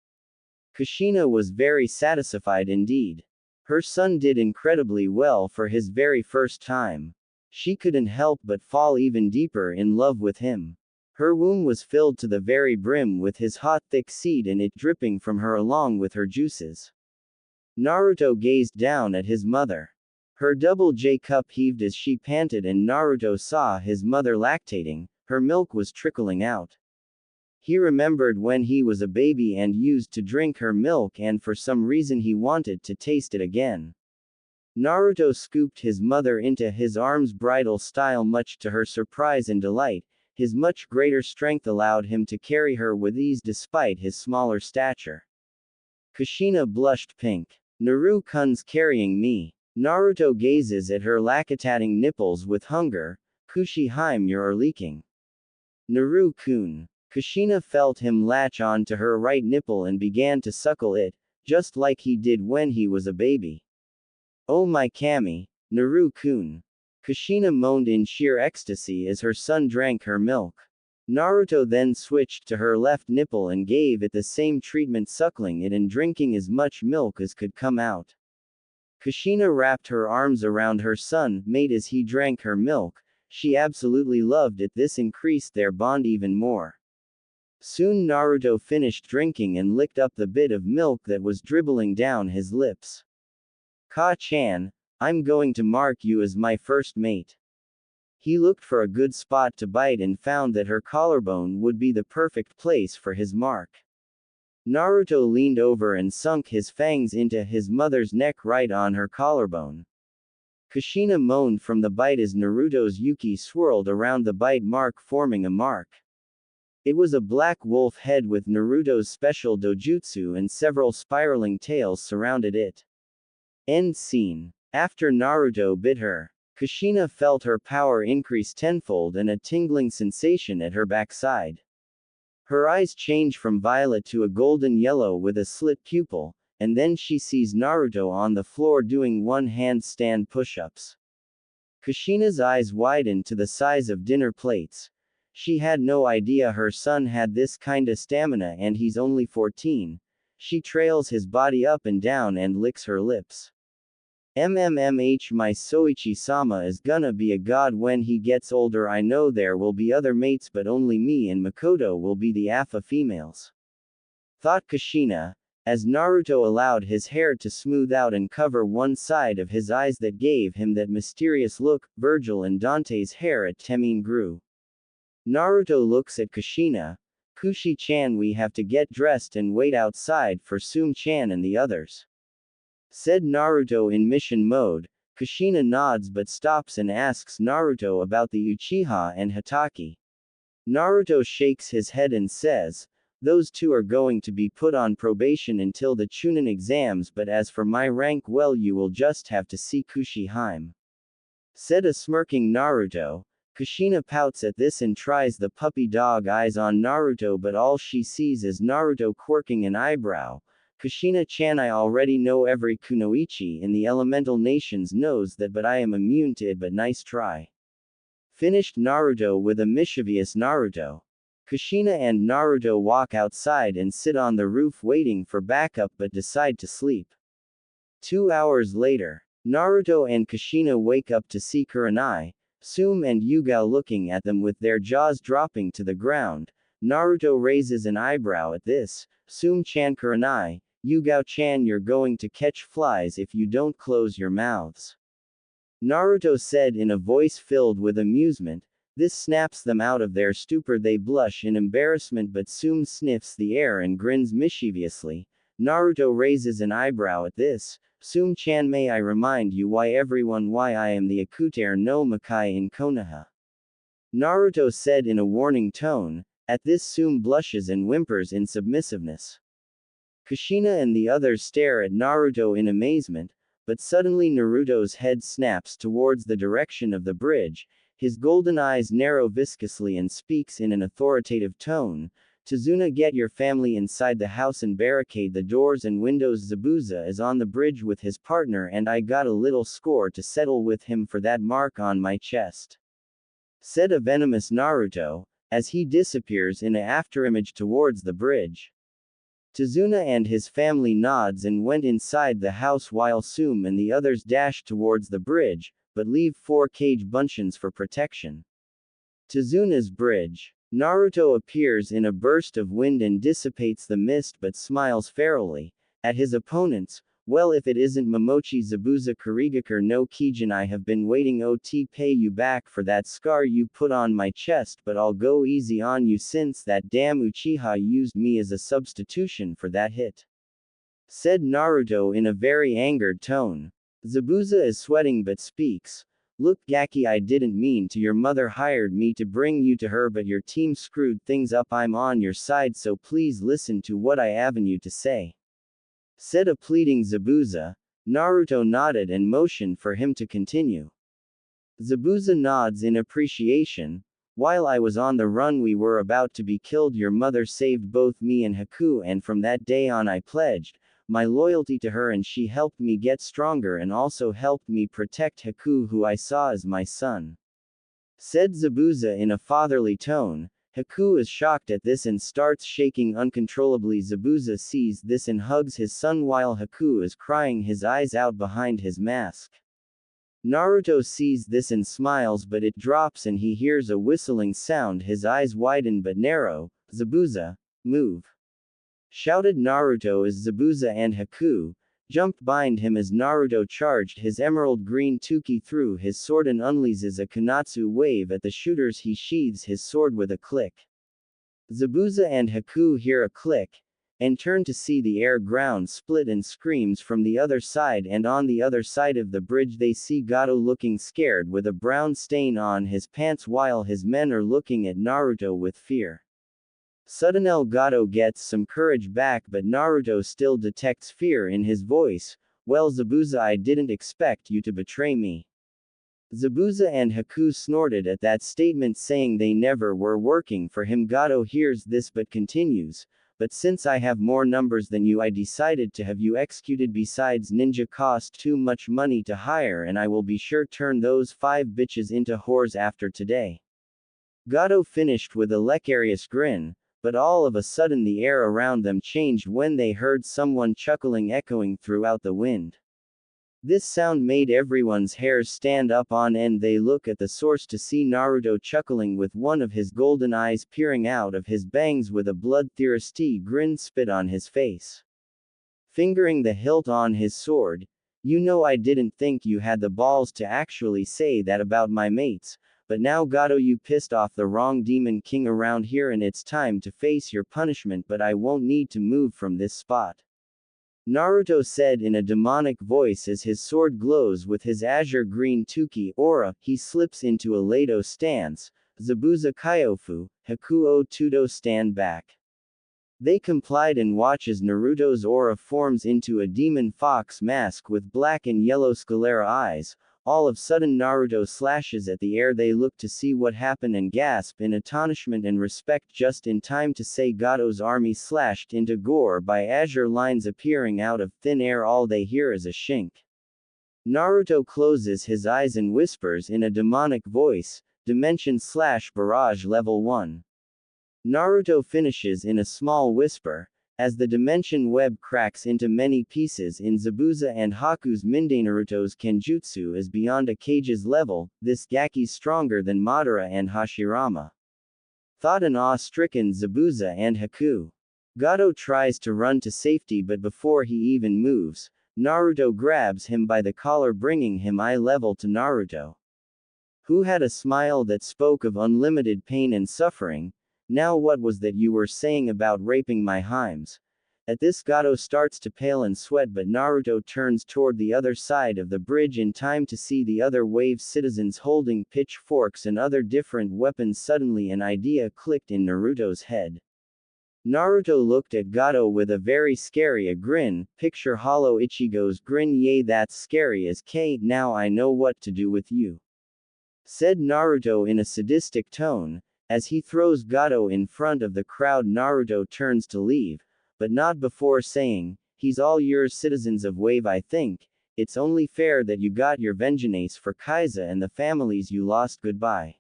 Kushina was very satisfied indeed. Her son did incredibly well for his very first time. She couldn't help but fall even deeper in love with him. Her womb was filled to the very brim with his hot thick seed and it dripping from her along with her juices. Naruto gazed down at his mother. Her double J cup heaved as she panted, and Naruto saw his mother lactating. Her milk was trickling out. He remembered when he was a baby and used to drink her milk, and for some reason he wanted to taste it again. Naruto scooped his mother into his arms bridal style, much to her surprise and delight. His much greater strength allowed him to carry her with ease despite his smaller stature. Kushina blushed pink. Naru-kun's carrying me. Naruto gazes at her lactating nipples with hunger. Kushi-hime, you're leaking. Naru-kun. Kushina felt him latch on to her right nipple and began to suckle it, just like he did when he was a baby. Oh my kami, Naru-kun. Kushina moaned in sheer ecstasy as her son drank her milk. Naruto then switched to her left nipple and gave it the same treatment, suckling it and drinking as much milk as could come out. Kushina wrapped her arms around her son, mate, as he drank her milk. She absolutely loved it. This increased their bond even more. Soon Naruto finished drinking and licked up the bit of milk that was dribbling down his lips. Ka-chan, I'm going to mark you as my first mate. He looked for a good spot to bite and found that her collarbone would be the perfect place for his mark. Naruto leaned over and sunk his fangs into his mother's neck right on her collarbone. Kushina moaned from the bite as Naruto's Yuki swirled around the bite mark, forming a mark. It was a black wolf head with Naruto's special dojutsu, and several spiraling tails surrounded it. End scene. After Naruto bit her, Kushina felt her power increase tenfold and a tingling sensation at her backside. Her eyes change from violet to a golden yellow with a slit pupil, and then she sees Naruto on the floor doing one-hand push-ups. Kushina's eyes widened to the size of dinner plates. She had no idea her son had this kinda stamina, and he's only 14. She trails his body up and down and licks her lips. My Soichi-sama is gonna be a god when he gets older. I know there will be other mates, but only me and Mikoto will be the alpha females. Thought Kushina, as Naruto allowed his hair to smooth out and cover one side of his eyes that gave him that mysterious look. Virgil and Dante's hair at Temmin grew. Naruto looks at Kushina. Kushi-chan, we have to get dressed and wait outside for Sum-chan and the others, said Naruto in mission mode. Kushina nods but stops and asks Naruto about the Uchiha and Hatake. Naruto shakes his head and says, those two are going to be put on probation until the Chunin exams, but as for my rank, well, you will just have to see Kushi-hime, said a smirking Naruto. Kushina pouts at this and tries the puppy dog eyes on Naruto, but all she sees is Naruto quirking an eyebrow. Kushina-chan, I already know every kunoichi in the elemental nations knows that, but I am immune to it, but nice try, finished Naruto with a mischievous Naruto. Kushina and Naruto walk outside and sit on the roof waiting for backup but decide to sleep. 2 hours later, Naruto and Kushina wake up to see Kurenai, Sum and Yugao looking at them with their jaws dropping to the ground. Naruto raises an eyebrow at this. Sum-chan, Kurenai, Yugao-chan, you're going to catch flies if you don't close your mouths, Naruto said in a voice filled with amusement. This snaps them out of their stupor. They blush in embarrassment, but Sum sniffs the air and grins mischievously. Naruto raises an eyebrow at this. Sum-chan, may I remind you why I am the Akutare no Makai in Konoha, Naruto said in a warning tone. At this, Sum blushes and whimpers in submissiveness. Kushina and the others stare at Naruto in amazement, but suddenly Naruto's head snaps towards the direction of the bridge. His golden eyes narrow viscously and speaks in an authoritative tone. Tazuna, get your family inside the house and barricade the doors and windows. Zabuza is on the bridge with his partner, and I got a little score to settle with him for that mark on my chest, said a venomous Naruto, as he disappears in an afterimage towards the bridge. Tazuna and his family nods and went inside the house while Sum and the others dashed towards the bridge, but leave 4 cage buncheons for protection. Tazuna's bridge. Naruto appears in a burst of wind and dissipates the mist but smiles ferally at his opponents. Well, if it isn't Momochi Zabuza Kurigakure no Kijin, I have been waiting to pay you back for that scar you put on my chest, but I'll go easy on you since that damn Uchiha used me as a substitution for that hit, said Naruto in a very angered tone. Zabuza is sweating but speaks. Look, Gaki, I didn't mean to. Your mother hired me to bring you to her, but your team screwed things up. I'm on your side, so please listen to what I have to say, said a pleading Zabuza. Naruto nodded and motioned for him to continue. Zabuza nods in appreciation. While I was on the run, we were about to be killed. Your mother saved both me and Haku, and from that day on I pledged my loyalty to her, and she helped me get stronger and also helped me protect Haku, who I saw as my son," said Zabuza in a fatherly tone. Haku is shocked at this and starts shaking uncontrollably. Zabuza sees this and hugs his son while Haku is crying his eyes out behind his mask. Naruto sees this and smiles, but it drops and he hears a whistling sound. His eyes widen but narrow. "Zabuza, move!" shouted Naruto as Zabuza and Haku jumped behind him as Naruto charged his emerald green Tuki through his sword and unleashes a Konatsu wave at the shooters. He sheathes his sword with a click. Zabuza and Haku hear a click and turn to see the air ground split and screams from the other side, and on the other side of the bridge they see Gato looking scared with a brown stain on his pants while his men are looking at Naruto with fear. Suddenly Gato gets some courage back, but Naruto still detects fear in his voice. "Well, Zabuza, I didn't expect you to betray me." Zabuza and Haku snorted at that statement, saying they never were working for him. Gato hears this but continues, "But since I have more numbers than you, I decided to have you executed. Besides, ninja cost too much money to hire, and I will be sure turn those 5 bitches into whores after today." Gato finished with a lecarious grin, but all of a sudden the air around them changed when they heard someone chuckling echoing throughout the wind. This sound made everyone's hairs stand up on end. They look at the source to see Naruto chuckling with one of his golden eyes peering out of his bangs with a bloodthirsty grin spit on his face. Fingering the hilt on his sword, "You know, I didn't think you had the balls to actually say that about my mates. But now, Gato, you pissed off the wrong demon king around here and it's time to face your punishment, but I won't need to move from this spot," Naruto said in a demonic voice as his sword glows with his azure green Tuki aura. He slips into a Lado stance. "Zabuza Kyofu, Haku o Tudo, stand back." They complied and watch as Naruto's aura forms into a demon fox mask with black and yellow sclera eyes. All of a sudden Naruto slashes at the air. They look to see what happened and gasp in astonishment and respect just in time to say Gato's army slashed into gore by azure lines appearing out of thin air. All they hear is a shink. Naruto closes his eyes and whispers in a demonic voice, "Dimension/Barrage Level 1. Naruto finishes in a small whisper, as the dimension web cracks into many pieces in Zabuza and Haku's Minde. Naruto's Kenjutsu is beyond a Kage's level. This Gaki's stronger than Madara and Hashirama, thought an awe-stricken Zabuza and Haku. Gato tries to run to safety, but before he even moves, Naruto grabs him by the collar, bringing him eye level to Naruto, who had a smile that spoke of unlimited pain and suffering. "Now what was that you were saying about raping my Himes?" At this Gato starts to pale and sweat, but Naruto turns toward the other side of the bridge in time to see the other wave citizens holding pitchforks and other different weapons. Suddenly an idea clicked in Naruto's head. Naruto looked at Gato with a very scary grin. Picture Hollow Ichigo's grin. "Yay, that's scary as K. Now I know what to do with you," said Naruto in a sadistic tone. As he throws Gato in front of the crowd, Naruto turns to leave, but not before saying, "He's all yours, citizens of Wave. I think it's only fair that you got your vengeance for Kaiza and the families you lost. Goodbye."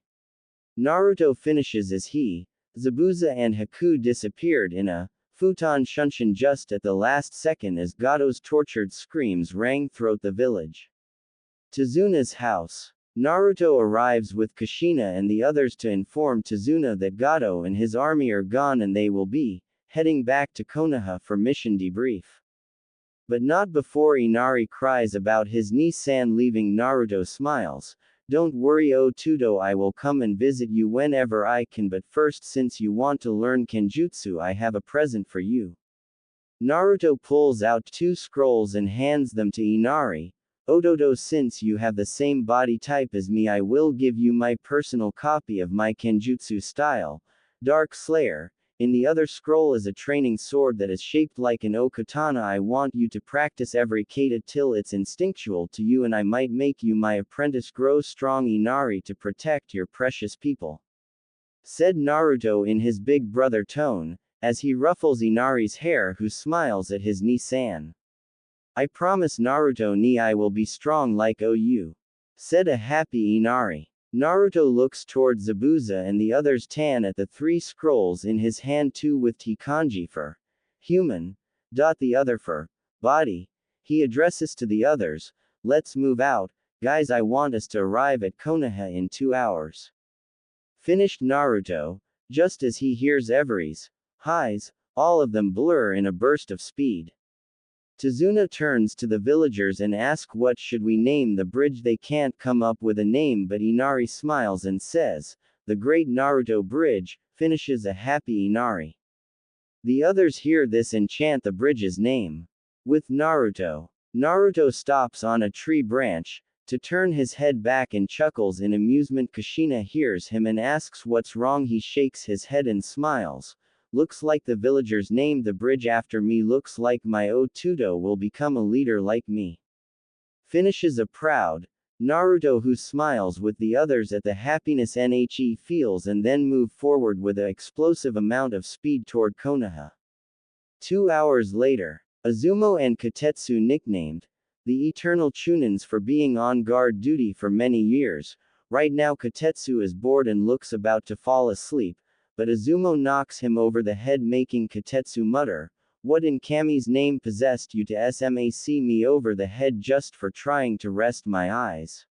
Naruto finishes as he, Zabuza and Haku disappeared in a futon shunshin just at the last second as Gato's tortured screams rang throughout the village. Tazuna's house. Naruto arrives with Kushina and the others to inform Tazuna that Gato and his army are gone and they will be heading back to Konoha for mission debrief. But not before Inari cries about his niece-san leaving. Naruto smiles. "Don't worry, O Tudo, I will come and visit you whenever I can, but first, since you want to learn Kenjutsu, I have a present for you." Naruto pulls out 2 scrolls and hands them to Inari. "Ototo, since you have the same body type as me, I will give you my personal copy of my Kenjutsu style, Dark Slayer. In the other scroll is a training sword that is shaped like an okatana. I want you to practice every kata till it's instinctual to you, and I might make you my apprentice. Grow strong, Inari, to protect your precious people," said Naruto in his big brother tone, as he ruffles Inari's hair, who smiles at his niece-san. I promise Naruto ni I will be strong like OU. Said a happy Inari. Naruto looks towards Zabuza and the others tan at the 3 scrolls in his hand, 2 with T kanji for human. The other for body. He addresses to the others, let's move out, guys, I want us to arrive at Konoha in 2 hours. Finished Naruto, just as he hears Every's highs, all of them blur in a burst of speed. Tazuna turns to the villagers and asks what should we name the bridge. They can't come up with a name, but Inari smiles and says, the Great Naruto Bridge, finishes a happy Inari. The others hear this and chant the bridge's name. With Naruto. Naruto stops on a tree branch, to turn his head back and chuckles in amusement. Kushina hears him and asks what's wrong. He shakes his head and smiles. Looks like the villagers named the bridge after me. Looks like my Otudo will become a leader like me. Finishes a proud Naruto who smiles with the others at the happiness he feels and then move forward with an explosive amount of speed toward Konoha. 2 hours later, Azumo and Kotetsu, nicknamed the Eternal Chunins for being on guard duty for many years. Right now Kotetsu is bored and looks about to fall asleep, but Azumo knocks him over the head, making Kotetsu mutter, what in Kami's name possessed you to smack me over the head just for trying to rest my eyes?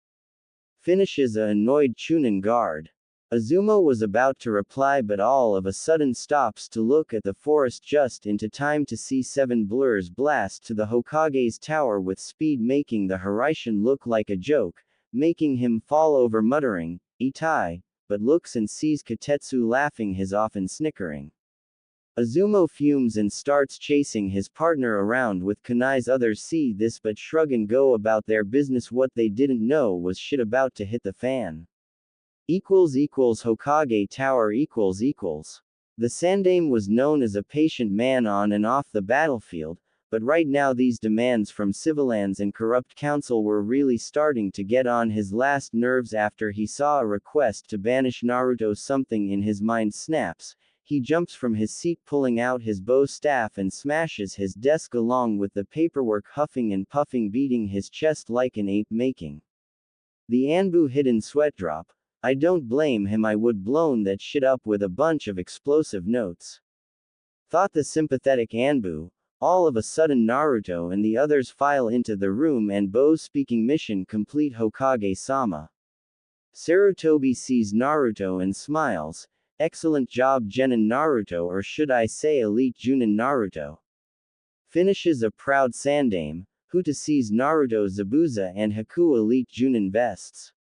Finishes a annoyed Chunin guard. Azumo was about to reply but all of a sudden stops to look at the forest just into time to see 7 blurs blast to the Hokage's tower with speed, making the Hiraishin look like a joke, making him fall over muttering, Itai, but looks and sees Kotetsu laughing his off and snickering. Azumo fumes and starts chasing his partner around with kunai's. Others see this but shrug and go about their business. What they didn't know was shit about to hit the fan. Hokage Tower . The Sandaime was known as a patient man on and off the battlefield, but right now these demands from civilians and corrupt council were really starting to get on his last nerves. After he saw a request to banish Naruto, something in his mind snaps. He jumps from his seat, pulling out his bow staff and smashes his desk along with the paperwork, huffing and puffing, beating his chest like an ape, making the Anbu hidden sweat drop. I don't blame him, I would blown that shit up with a bunch of explosive notes. Thought the sympathetic Anbu. All of a sudden Naruto and the others file into the room and bows speaking, mission complete Hokage-sama. Sarutobi sees Naruto and smiles. Excellent job Genin Naruto, or should I say elite Junin Naruto. Finishes a proud Sandaime, Huta sees Naruto, Zabuza and Haku elite Junin vests.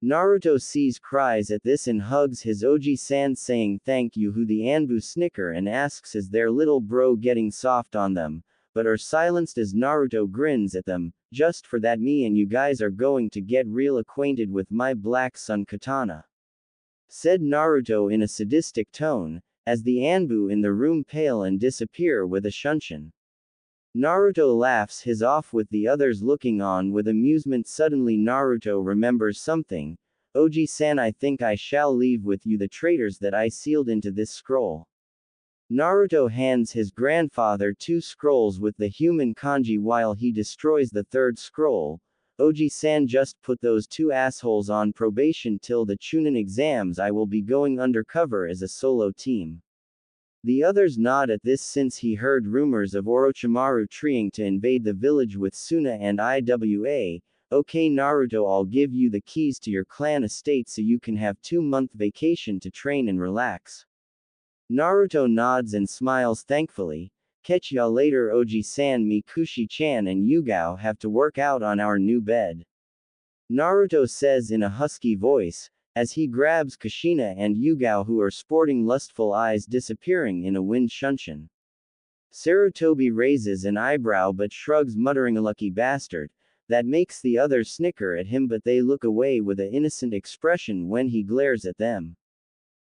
Naruto sees, cries at this and hugs his Oji-san saying thank you. Who the Anbu snicker and asks is their little bro getting soft on them, but are silenced as Naruto grins at them, just for that me and you guys are going to get real acquainted with my black sun katana. Said Naruto in a sadistic tone, as the Anbu in the room pale and disappear with a shunshin. Naruto laughs his off with the others looking on with amusement. Suddenly Naruto remembers something. Oji-san, I think I shall leave with you the traitors that I sealed into this scroll. Naruto hands his grandfather 2 scrolls with the human kanji while he destroys the 3rd scroll. Oji-san, just put those 2 assholes on probation till the Chunin exams. I will be going undercover as a solo team. The others nod at this since he heard rumors of Orochimaru trying to invade the village with Suna and Iwa. Okay Naruto, I'll give you the keys to your clan estate so you can have 2-month vacation to train and relax. Naruto nods and smiles thankfully. Catch ya later Oji-san. Me, Kushi-chan and Yugao have to work out on our new bed. Naruto says in a husky voice, as he grabs Kushina and Yugao who are sporting lustful eyes, disappearing in a wind shunshin. Sarutobi raises an eyebrow but shrugs, muttering a lucky bastard. That makes the others snicker at him but they look away with an innocent expression when he glares at them.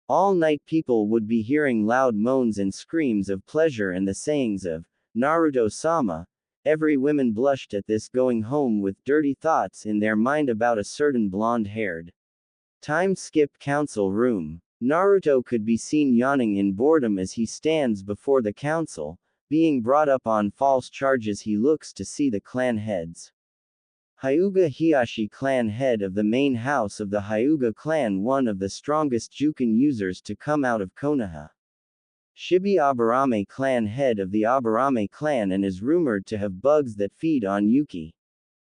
All night people would be hearing loud moans and screams of pleasure and the sayings of Naruto-sama. Every woman blushed at this, going home with dirty thoughts in their mind about a certain blonde-haired. Time skip council room. Naruto could be seen yawning in boredom as he stands before the council, being brought up on false charges. He looks to see the clan heads. Hyuga Hiyashi clan, head of the main house of the Hyuga clan, one of the strongest Juken users to come out of Konoha. Shibi Aburame clan, head of the Aburame clan, and is rumored to have bugs that feed on Yuki.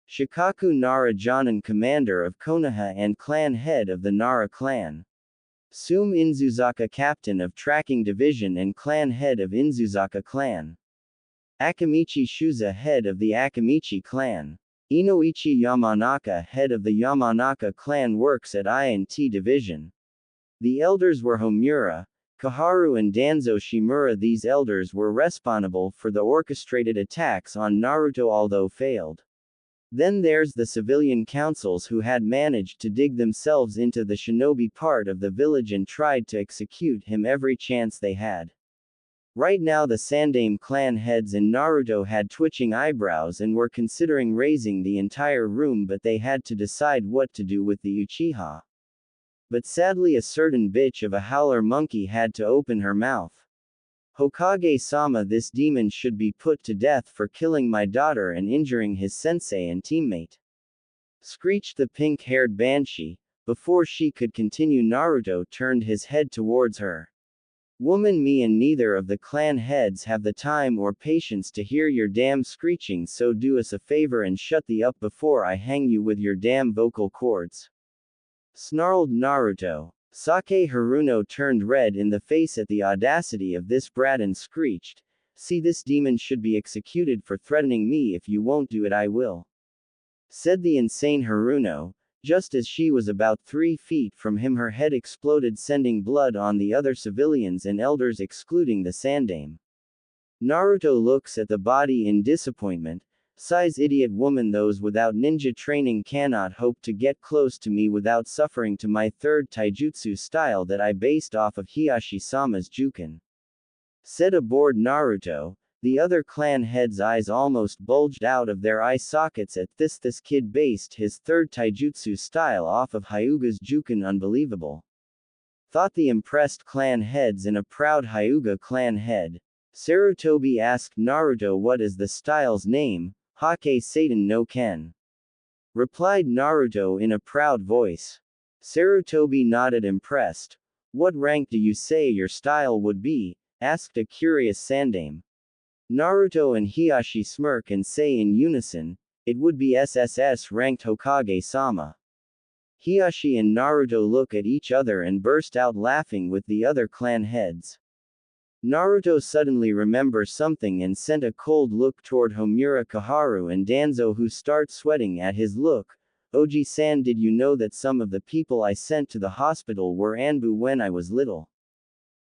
Shikaku Nara Jonin, commander of Konoha and clan, head of the Nara clan. Sume Inzuzaka, captain of tracking division and clan, head of Inzuzaka clan. Akamichi Shuza, head of the Akamichi clan. Inoichi Yamanaka, head of the Yamanaka clan, works at INT division. The elders were Homura, Kaharu and Danzo Shimura. These elders were responsible for the orchestrated attacks on Naruto, although failed. Then there's the civilian councils who had managed to dig themselves into the shinobi part of the village and tried to execute him every chance they had. Right now the Sandame clan heads in Naruto had twitching eyebrows and were considering razing the entire room, but they had to decide what to do with the Uchiha. But sadly a certain bitch of a howler monkey had to open her mouth. Hokage-sama, this demon should be put to death for killing my daughter and injuring his sensei and teammate. Screeched the pink-haired banshee. Before she could continue, Naruto turned his head towards her. Woman, me and neither of the clan heads have the time or patience to hear your damn screeching, so do us a favor and shut the up before I hang you with your damn vocal cords. Snarled Naruto. Sake Haruno turned red in the face at the audacity of this brat and screeched, "See, this demon should be executed for threatening me. If you won't do it, I will," said the insane Haruno. Just as she was about 3 feet from him, her head exploded, sending blood on the other civilians and elders, excluding the Sandame. Naruto looks at the body in disappointment. Sighs, idiot woman, those without ninja training cannot hope to get close to me without suffering to my third taijutsu style that I based off of Hiyashi-sama's Juken. Said aboard Naruto. The other clan heads' eyes almost bulged out of their eye sockets at this. This kid based his third taijutsu style off of Hyuga's Juken. Unbelievable, thought the impressed clan heads and a proud Hyuga clan head. Sarutobi asked Naruto, what is the style's name? Hake Satan no Ken, replied Naruto in a proud voice. Sarutobi nodded, impressed. What rank do you say your style would be? Asked a curious Sandame. Naruto and Hiyashi smirk and say in unison, it would be SSS ranked, Hokage-sama. Hiyashi and Naruto look at each other and burst out laughing with the other clan heads. Naruto suddenly remembers something and sent a cold look toward Homura, Kaharu and Danzo, who start sweating at his look. Oji-san, did you know that some of the people I sent to the hospital were Anbu when I was little?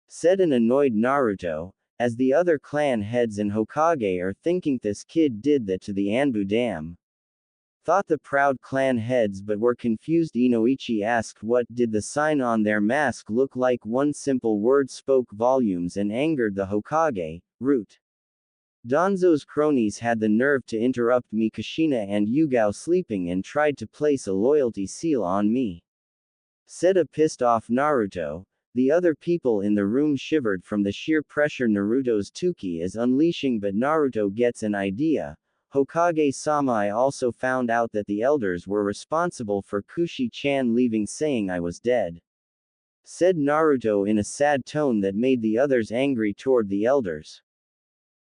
Said an annoyed Naruto, as the other clan heads and Hokage are thinking this kid did that to the Anbu dam. Thought the proud clan heads, but were confused. Inoichi asked what did the sign on their mask look like. One simple word spoke volumes and angered the Hokage, root. Danzo's cronies had the nerve to interrupt me, Kushina and Yugao sleeping, and tried to place a loyalty seal on me. Said a pissed off Naruto. The other people in the room shivered from the sheer pressure Naruto's Tuki is unleashing, but Naruto gets an idea. Hokage-sama, I also found out that the elders were responsible for Kushi-chan leaving, saying I was dead. Said Naruto in a sad tone that made the others angry toward the elders.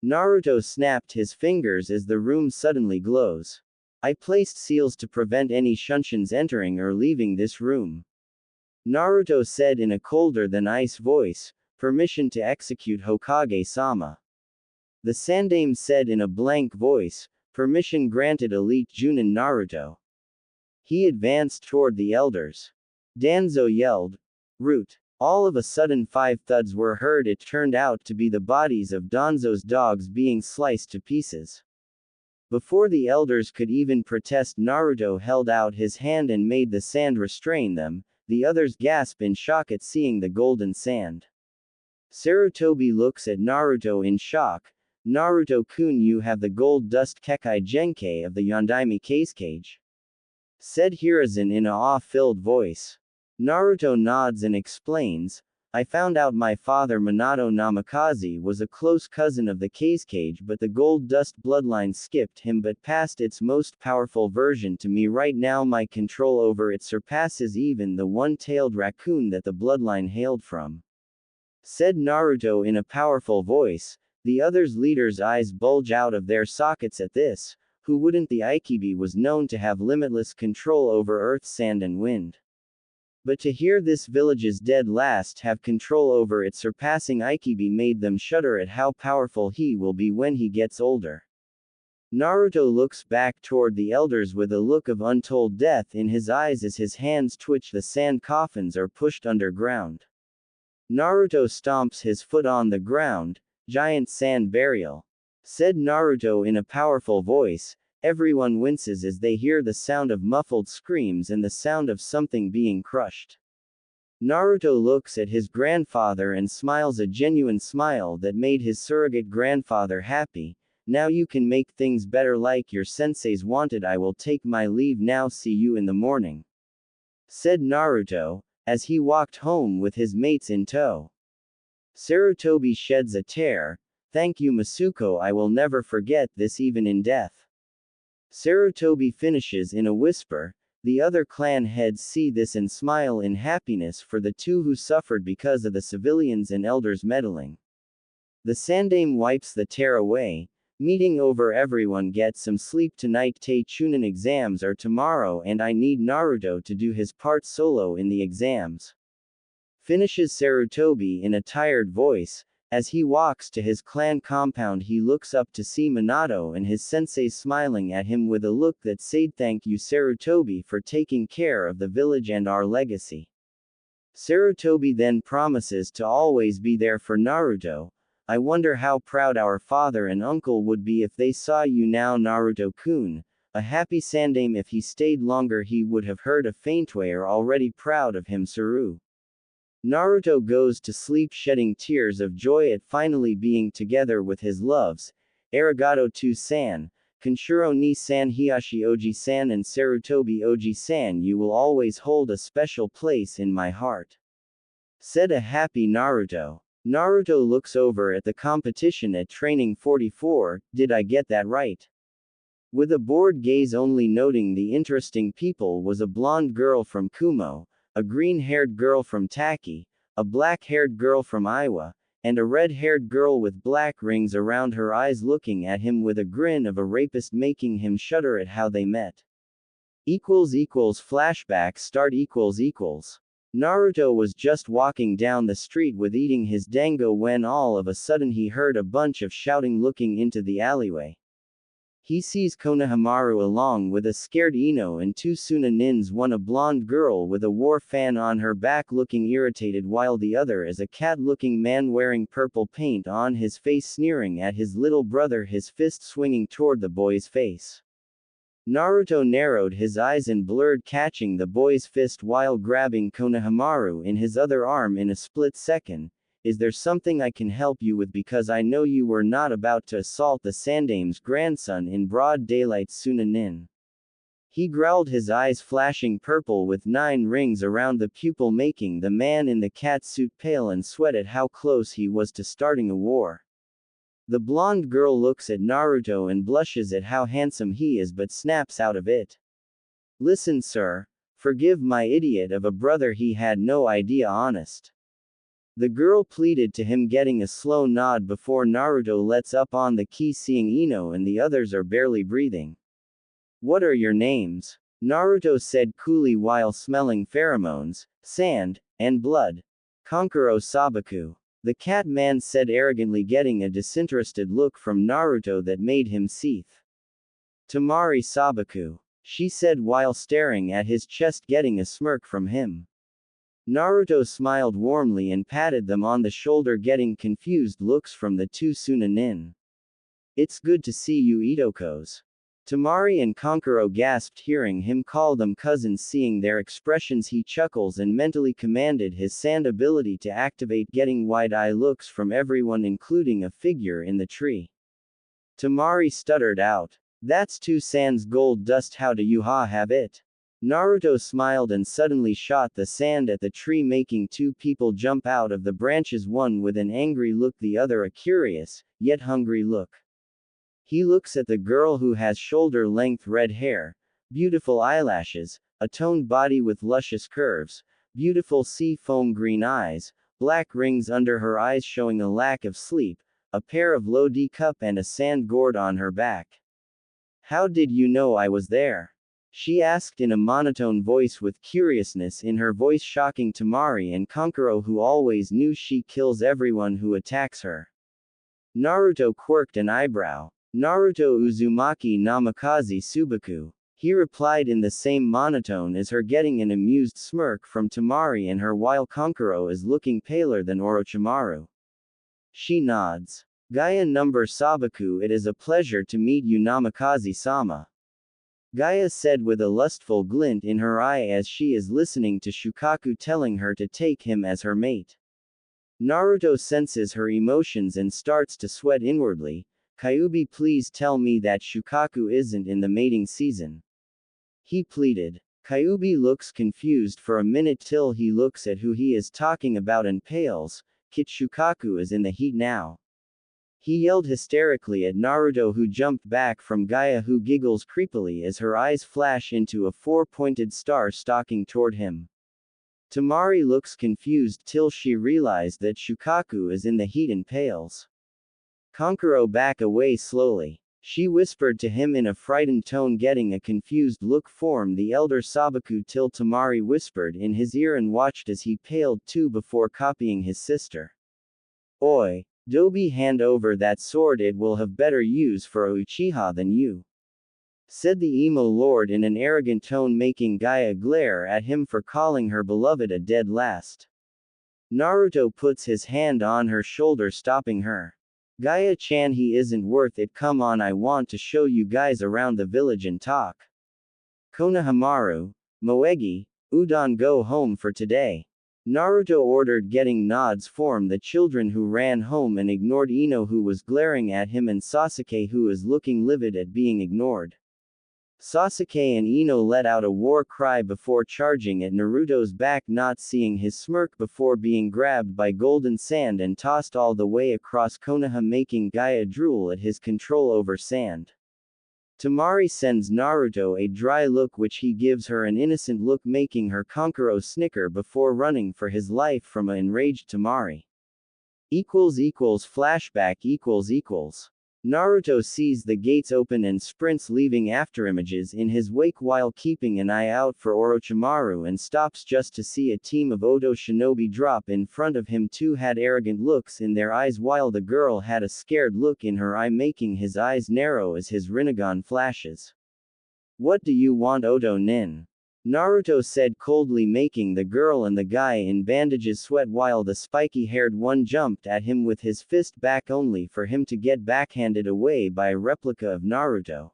Naruto snapped his fingers as the room suddenly glows. I placed seals to prevent any Shunshins entering or leaving this room. Naruto said in a colder than ice voice, permission to execute, Hokage-sama. The Sandame said in a blank voice, permission granted, Elite Junin Naruto. He advanced toward the elders. Danzo yelled, root. All of a sudden 5 thuds were heard. It turned out to be the bodies of Danzo's dogs being sliced to pieces. Before the elders could even protest, Naruto held out his hand and made the sand restrain them. The others gasp in shock at seeing the golden sand. Sarutobi looks at Naruto in shock. Naruto-kun, you have the gold dust Kekai Genkei of the Yondaime Cage, said Hiruzen in a awe-filled voice. Naruto nods and explains, I found out my father Minato Namikaze was a close cousin of the Kazekage, but the gold dust bloodline skipped him but passed its most powerful version to me. Right now my control over it surpasses even the one-tailed raccoon that the bloodline hailed from," said Naruto in a powerful voice. The others' leaders' eyes bulge out of their sockets at this. Who wouldn't? The Aikibi was known to have limitless control over earth, sand and wind. But to hear this village's dead last have control over it surpassing Aikibi made them shudder at how powerful he will be when he gets older. Naruto looks back toward the elders with a look of untold death in his eyes as his hands twitch. The sand coffins are pushed underground. Naruto stomps his foot on the ground. "Giant sand burial," said Naruto in a powerful voice. Everyone winces as they hear the sound of muffled screams and the sound of something being crushed. Naruto looks at his grandfather and smiles a genuine smile that made his surrogate grandfather happy. "Now you can make things better like your senseis wanted. I will take my leave now. See you in the morning," said Naruto, as he walked home with his mates in tow. Sarutobi sheds a tear. "Thank you Masuko, I will never forget this even in death." Sarutobi finishes in a whisper. The other clan heads see this and smile in happiness for the two who suffered because of the civilians and elders meddling. The Sandaime wipes the tear away. "Meeting over, everyone get some sleep tonight. Tei Chunin exams are tomorrow and I need Naruto to do his part solo in the exams," finishes Sarutobi in a tired voice. As he walks to his clan compound he looks up to see Minato and his sensei smiling at him with a look that said, "Thank you Sarutobi for taking care of the village and our legacy." Sarutobi then promises to always be there for Naruto. "I wonder how proud our father and uncle would be if they saw you now Naruto-kun." A happy Sandaime. If he stayed longer he would have heard a faint "We are already proud of him Saru." Naruto goes to sleep shedding tears of joy at finally being together with his loves. "Arigato to San, Kenshiro ni San, Hiyashi Oji San and Sarutobi Oji San, you will always hold a special place in my heart," said a happy Naruto. Naruto looks over at the competition at Training 44, "Did I get that right?" With a bored gaze only noting the interesting people was a blonde girl from Kumo, a green-haired girl from Taki, a black-haired girl from Iowa, and a red-haired girl with black rings around her eyes looking at him with a grin of a rapist making him shudder at how they met. Flashback start. Naruto was just walking down the street with eating his dango when all of a sudden he heard a bunch of shouting looking into the alleyway. He sees Konohamaru along with a scared Ino and two Sunanins, one a blonde girl with a war fan on her back looking irritated while the other is a cat-looking man wearing purple paint on his face sneering at his little brother, his fist swinging toward the boy's face. Naruto narrowed his eyes and blurred, catching the boy's fist while grabbing Konohamaru in his other arm in a split second. "Is there something I can help you with, because I know you were not about to assault the Sandaime's grandson in broad daylight?" Sunanin. He growled, his eyes flashing purple with 9 rings around the pupil, making the man in the cat suit pale and sweat at how close he was to starting a war. The blonde girl looks at Naruto and blushes at how handsome he is but snaps out of it. "Listen sir. Forgive my idiot of a brother, he had no idea, honest." The girl pleaded to him, getting a slow nod before Naruto lets up on the key, seeing Ino and the others are barely breathing. "What are your names?" Naruto said coolly while smelling pheromones, sand, and blood. "Kankuro Sabaku." The cat man said arrogantly, getting a disinterested look from Naruto that made him seethe. "Tamari Sabaku," she said while staring at his chest, getting a smirk from him. Naruto smiled warmly and patted them on the shoulder, getting confused looks from the two Sunanin. "It's good to see you Itokos." Tamari and Kankuro gasped hearing him call them cousins. Seeing their expressions he chuckles and mentally commanded his sand ability to activate, getting wide-eye looks from everyone including a figure in the tree. Tamari stuttered out, "That's 2 Sans gold dust, how do you have it?" Naruto smiled and suddenly shot the sand at the tree, making two people jump out of the branches, one with an angry look, the other a curious, yet hungry look. He looks at the girl who has shoulder-length red hair, beautiful eyelashes, a toned body with luscious curves, beautiful sea foam green eyes, black rings under her eyes showing a lack of sleep, a pair of low D cup and a sand gourd on her back. How did you know I was there? She asked in a monotone voice with curiousness in her voice, shocking Temari and Kankuro, who always knew she kills everyone who attacks her. Naruto quirked an eyebrow. Naruto Uzumaki namakaze Subaku. He replied in the same monotone as her, getting an amused smirk from Temari and her, while Kankuro is looking paler than Orochimaru. She nods. Gaia number Sabaku, it is a pleasure to meet you, Namikaze-sama. Gaia said with a lustful glint in her eye as she is listening to Shukaku telling her to take him as her mate. Naruto senses her emotions and starts to sweat inwardly. Kyuubi, please tell me that Shukaku isn't in the mating season. He pleaded. Kyuubi looks confused for a minute till he looks at who he is talking about and pales. Kit, Shukaku is in the heat now. He yelled hysterically at Naruto, who jumped back from Gaia, who giggles creepily as her eyes flash into a four-pointed star stalking toward him. Temari looks confused till she realized that Shukaku is in the heat and pales. Kankuro back away slowly. She whispered to him in a frightened tone, getting a confused look from the elder Sabaku till Temari whispered in his ear and watched as he paled too before copying his sister. Oi, Dobi, hand over that sword, it will have better use for a Uchiha than you, said the emo lord in an arrogant tone, making Gaia glare at him for calling her beloved a dead last. Naruto puts his hand on her shoulder, stopping her. Gaia-chan, he isn't worth it, come on, I want to show you guys around the village and talk. Konohamaru, Moegi, Udon, go home for today. Naruto ordered, getting nods from the children, who ran home and ignored Ino, who was glaring at him, and Sasuke, who is looking livid at being ignored. Sasuke and Ino let out a war cry before charging at Naruto's back, not seeing his smirk before being grabbed by golden sand and tossed all the way across Konoha, making Gaia drool at his control over sand. Temari sends Naruto a dry look, which he gives her an innocent look, making her Kankuro snicker before running for his life from an enraged Temari. Flashback. Naruto sees the gates open and sprints, leaving afterimages in his wake while keeping an eye out for Orochimaru, and stops just to see a team of Odo shinobi drop in front of him. Two had arrogant looks in their eyes, while the girl had a scared look in her eye, making his eyes narrow as his Rinnegan flashes. What do you want, Odo nin? Naruto said coldly, making the girl and the guy in bandages sweat, while the spiky-haired one jumped at him with his fist back, only for him to get backhanded away by a replica of Naruto.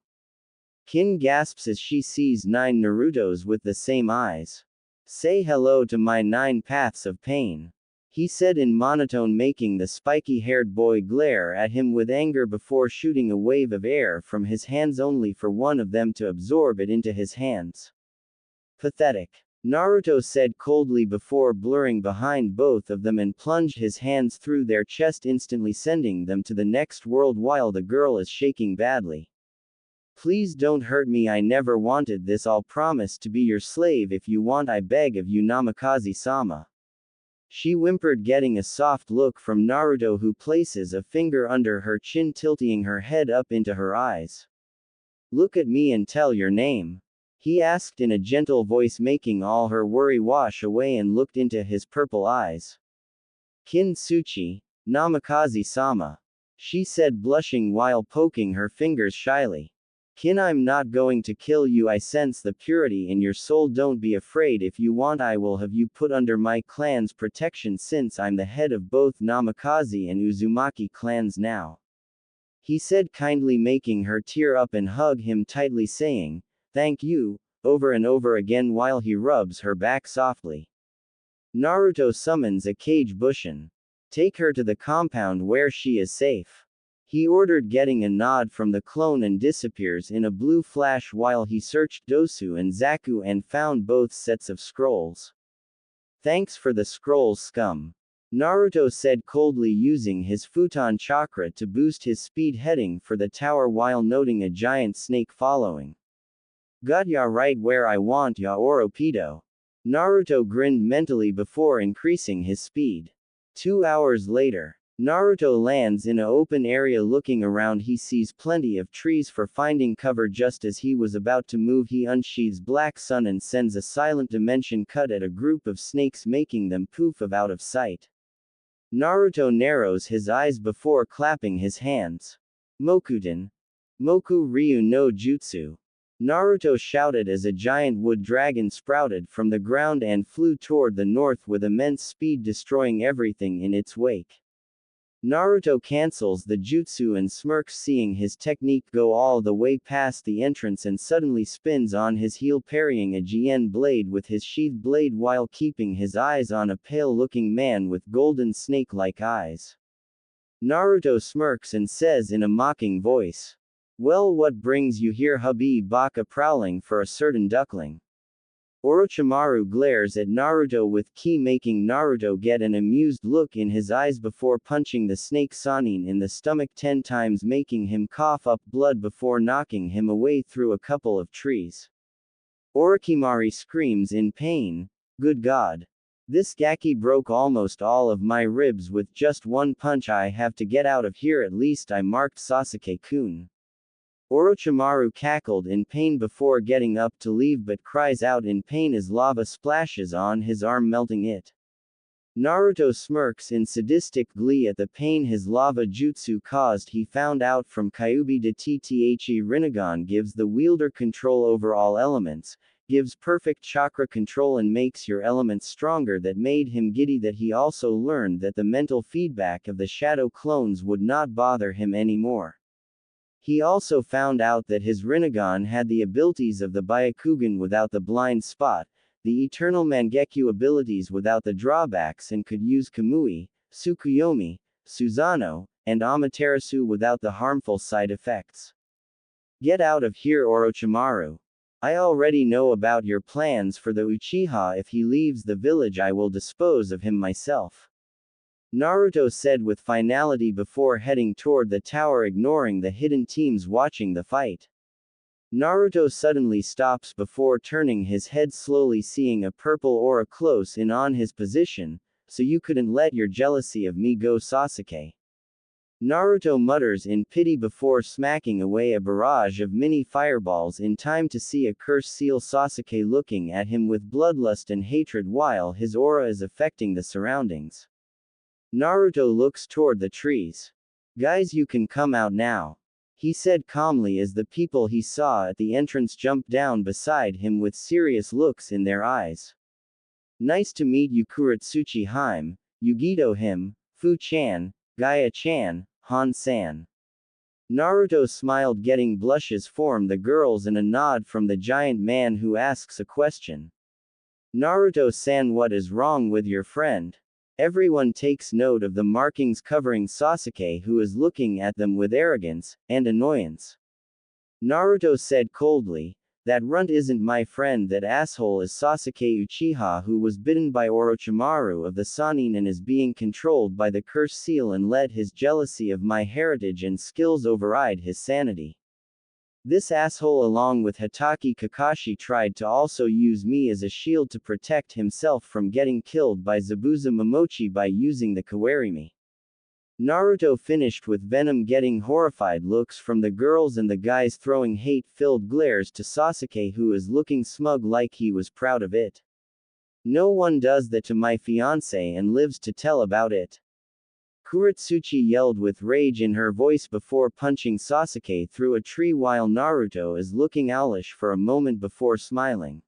Kin gasps as she sees 9 Narutos with the same eyes. Say hello to my 9 paths of pain, he said in monotone, making the spiky-haired boy glare at him with anger before shooting a wave of air from his hands, only for one of them to absorb it into his hands. Pathetic, Naruto said coldly before blurring behind both of them and plunged his hands through their chest, instantly sending them to the next world, while the girl is shaking badly. Please don't hurt me, I never wanted this, I'll promise to be your slave if you want, I beg of you, Namikaze-sama. She whimpered, getting a soft look from Naruto, who places a finger under her chin, tilting her head up into her eyes. Look at me and tell your name, he asked in a gentle voice, making all her worry wash away, and looked into his purple eyes. Kin Tsuchi, Namikaze-sama, she said, blushing while poking her fingers shyly. Kin, I'm not going to kill you, I sense the purity in your soul, don't be afraid, if you want I will have you put under my clan's protection, since I'm the head of both Namikaze and Uzumaki clans now, he said kindly, making her tear up and hug him tightly, saying, thank you, over and over again while he rubs her back softly. Naruto summons a Kage Bushin. Take her to the compound where she is safe. He ordered, getting a nod from the clone, and disappears in a blue flash while he searched Dosu and Zaku and found both sets of scrolls. Thanks for the scrolls, scum. Naruto said coldly, using his futon chakra to boost his speed, heading for the tower while noting a giant snake following. Got ya right where I want ya, Oropedo. Naruto grinned mentally before increasing his speed. 2 hours later, Naruto lands in an open area. Looking around, he sees plenty of trees for finding cover. Just as he was about to move, he unsheathes Black Sun and sends a silent dimension cut at a group of snakes, making them poof out of sight. Naruto narrows his eyes before clapping his hands. Mokuten. Moku Ryu no Jutsu. Naruto shouted as a giant wood dragon sprouted from the ground and flew toward the north with immense speed, destroying everything in its wake. Naruto cancels the jutsu and smirks, seeing his technique go all the way past the entrance, and suddenly spins on his heel, parrying a Gien blade with his sheathed blade while keeping his eyes on a pale-looking man with golden snake-like eyes. Naruto smirks and says in a mocking voice, "Well, what brings you here, hubby baka, prowling for a certain duckling?" Orochimaru glares at Naruto with ki, making Naruto get an amused look in his eyes before punching the snake Sannin in the stomach 10 times, making him cough up blood before knocking him away through a couple of trees. Orochimaru screams in pain, "Good God! This gaki broke almost all of my ribs with just one punch. I have to get out of here, at least I marked Sasuke-kun." Orochimaru cackled in pain before getting up to leave, but cries out in pain as lava splashes on his arm, melting it. Naruto smirks in sadistic glee at the pain his lava jutsu caused. He found out from Kyuubi de Tthe Rinnegan gives the wielder control over all elements, gives perfect chakra control, and makes your elements stronger. That made him giddy. That he also learned that the mental feedback of the shadow clones would not bother him anymore. He also found out that his Rinnegan had the abilities of the Byakugan without the blind spot, the eternal Mangekyo abilities without the drawbacks, and could use Kamui, Tsukuyomi, Susanoo, and Amaterasu without the harmful side effects. Get out of here, Orochimaru. I already know about your plans for the Uchiha. If he leaves the village, I will dispose of him myself. Naruto said with finality before heading toward the tower, ignoring the hidden teams watching the fight. Naruto suddenly stops before turning his head slowly, seeing a purple aura close in on his position. "So you couldn't let your jealousy of me go, Sasuke?" Naruto mutters in pity before smacking away a barrage of mini fireballs in time to see a curse seal Sasuke looking at him with bloodlust and hatred while his aura is affecting the surroundings. Naruto looks toward the trees. "Guys, you can come out now," he said calmly as the people he saw at the entrance jumped down beside him with serious looks in their eyes. "Nice to meet you, Kuratsuchi Haim, Yugito him, Fu-chan, Gaia-chan, Han-san." Naruto smiled, getting blushes from the girls and a nod from the giant man, who asks a question. "Naruto-san, what is wrong with your friend?" Everyone takes note of the markings covering Sasuke, who is looking at them with arrogance and annoyance. Naruto said coldly, "That runt isn't my friend. That asshole is Sasuke Uchiha, who was bitten by Orochimaru of the Sannin and is being controlled by the curse seal and let his jealousy of my heritage and skills override his sanity. This asshole, along with Hatake Kakashi, tried to also use me as a shield to protect himself from getting killed by Zabuza Momochi by using the Kawarimi." Naruto finished with venom, getting horrified looks from the girls and the guys, throwing hate-filled glares to Sasuke, who is looking smug like he was proud of it. "No one does that to my fiancé and lives to tell about it." Kuratsuchi yelled with rage in her voice before punching Sasuke through a tree while Naruto is looking owlish for a moment before smiling.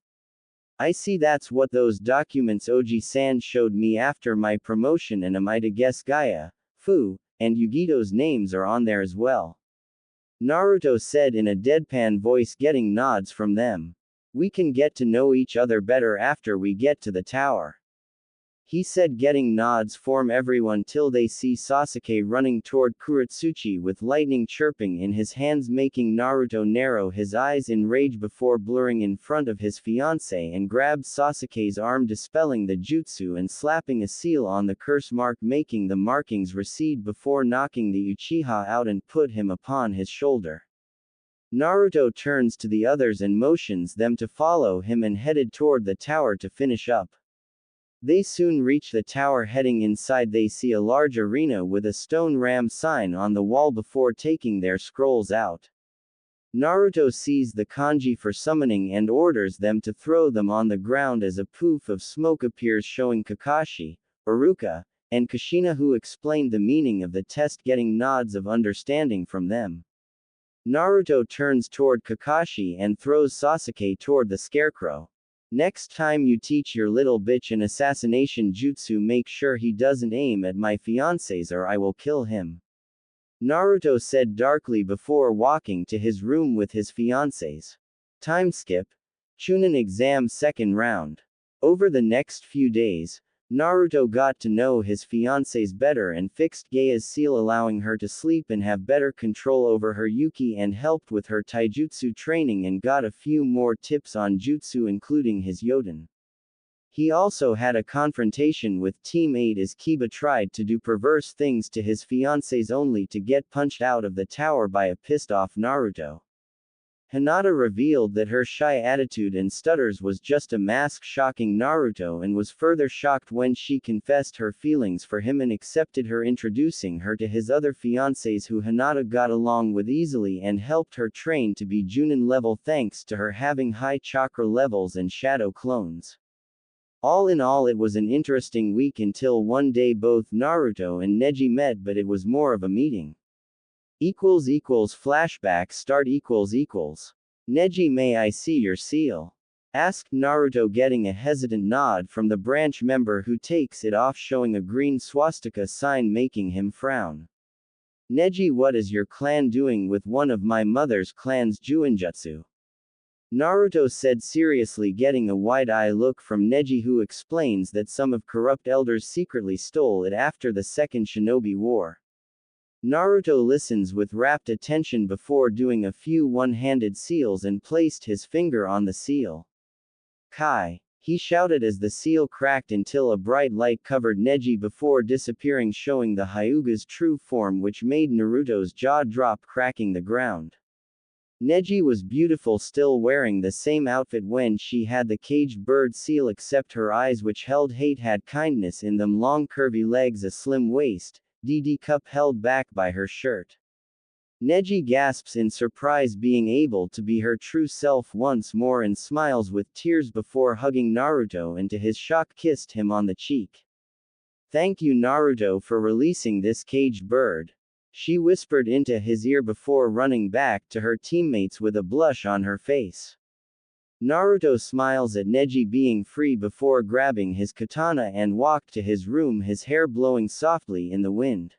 "I see, that's what those documents Oji-san showed me after my promotion, and am I to guess Gaia, Fu, and Yugito's names are on there as well?" Naruto said in a deadpan voice, getting nods from them. "We can get to know each other better after we get to the tower." He said, getting nods from everyone till they see Sasuke running toward Kuretsuchi with lightning chirping in his hands, making Naruto narrow his eyes in rage before blurring in front of his fiancée and grabbed Sasuke's arm, dispelling the jutsu and slapping a seal on the curse mark, making the markings recede before knocking the Uchiha out and put him upon his shoulder. Naruto turns to the others and motions them to follow him and headed toward the tower to finish up. They soon reach the tower. Heading inside, they see a large arena with a stone ram sign on the wall before taking their scrolls out. Naruto sees the kanji for summoning and orders them to throw them on the ground as a poof of smoke appears, showing Kakashi, Iruka, and Kushina, who explained the meaning of the test, getting nods of understanding from them. Naruto turns toward Kakashi and throws Sasuke toward the scarecrow. Next time you teach your little bitch an assassination jutsu, make sure he doesn't aim at my fiancés or I will kill him. Naruto said darkly before walking to his room with his fiancés. Time skip. Chunin exam second round. Over the next few days, Naruto got to know his fiancés better and fixed Gaia's seal, allowing her to sleep and have better control over her Yuki, and helped with her taijutsu training and got a few more tips on jutsu, including his Yoden. He also had a confrontation with Team 8 as Kiba tried to do perverse things to his fiancés only to get punched out of the tower by a pissed-off Naruto. Hinata revealed that her shy attitude and stutters was just a mask, shocking Naruto, and was further shocked when she confessed her feelings for him and accepted her, introducing her to his other fiancés who Hinata got along with easily and helped her train to be Junin level thanks to her having high chakra levels and shadow clones. All in all, it was an interesting week until one day both Naruto and Neji met, but it was more of a meeting. Flashback start. Neji, may I see your seal? Asked Naruto, getting a hesitant nod from the branch member who takes it off, showing a green swastika sign, making him frown. Neji, what is your clan doing with one of my mother's clan's Juinjutsu? Naruto said seriously, getting a wide-eye look from Neji, who explains that some of corrupt elders secretly stole it after the Second Shinobi War. Naruto listens with rapt attention before doing a few one-handed seals and placed his finger on the seal. Kai! He shouted as the seal cracked until a bright light covered Neji before disappearing, showing the Hyuga's true form, which made Naruto's jaw drop, cracking the ground. Neji was beautiful, still wearing the same outfit when she had the caged bird seal, except her eyes, which held hate, had kindness in them, long curvy legs, a slim waist, DD cup held back by her shirt. Neji gasps in surprise, being able to be her true self once more, and smiles with tears before hugging Naruto, and to his shock kissed him on the cheek. Thank you, Naruto, for releasing this caged bird, she whispered into his ear before running back to her teammates with a blush on her face. Naruto smiles at Neji being free before grabbing his katana and walked to his room, his hair blowing softly in the wind.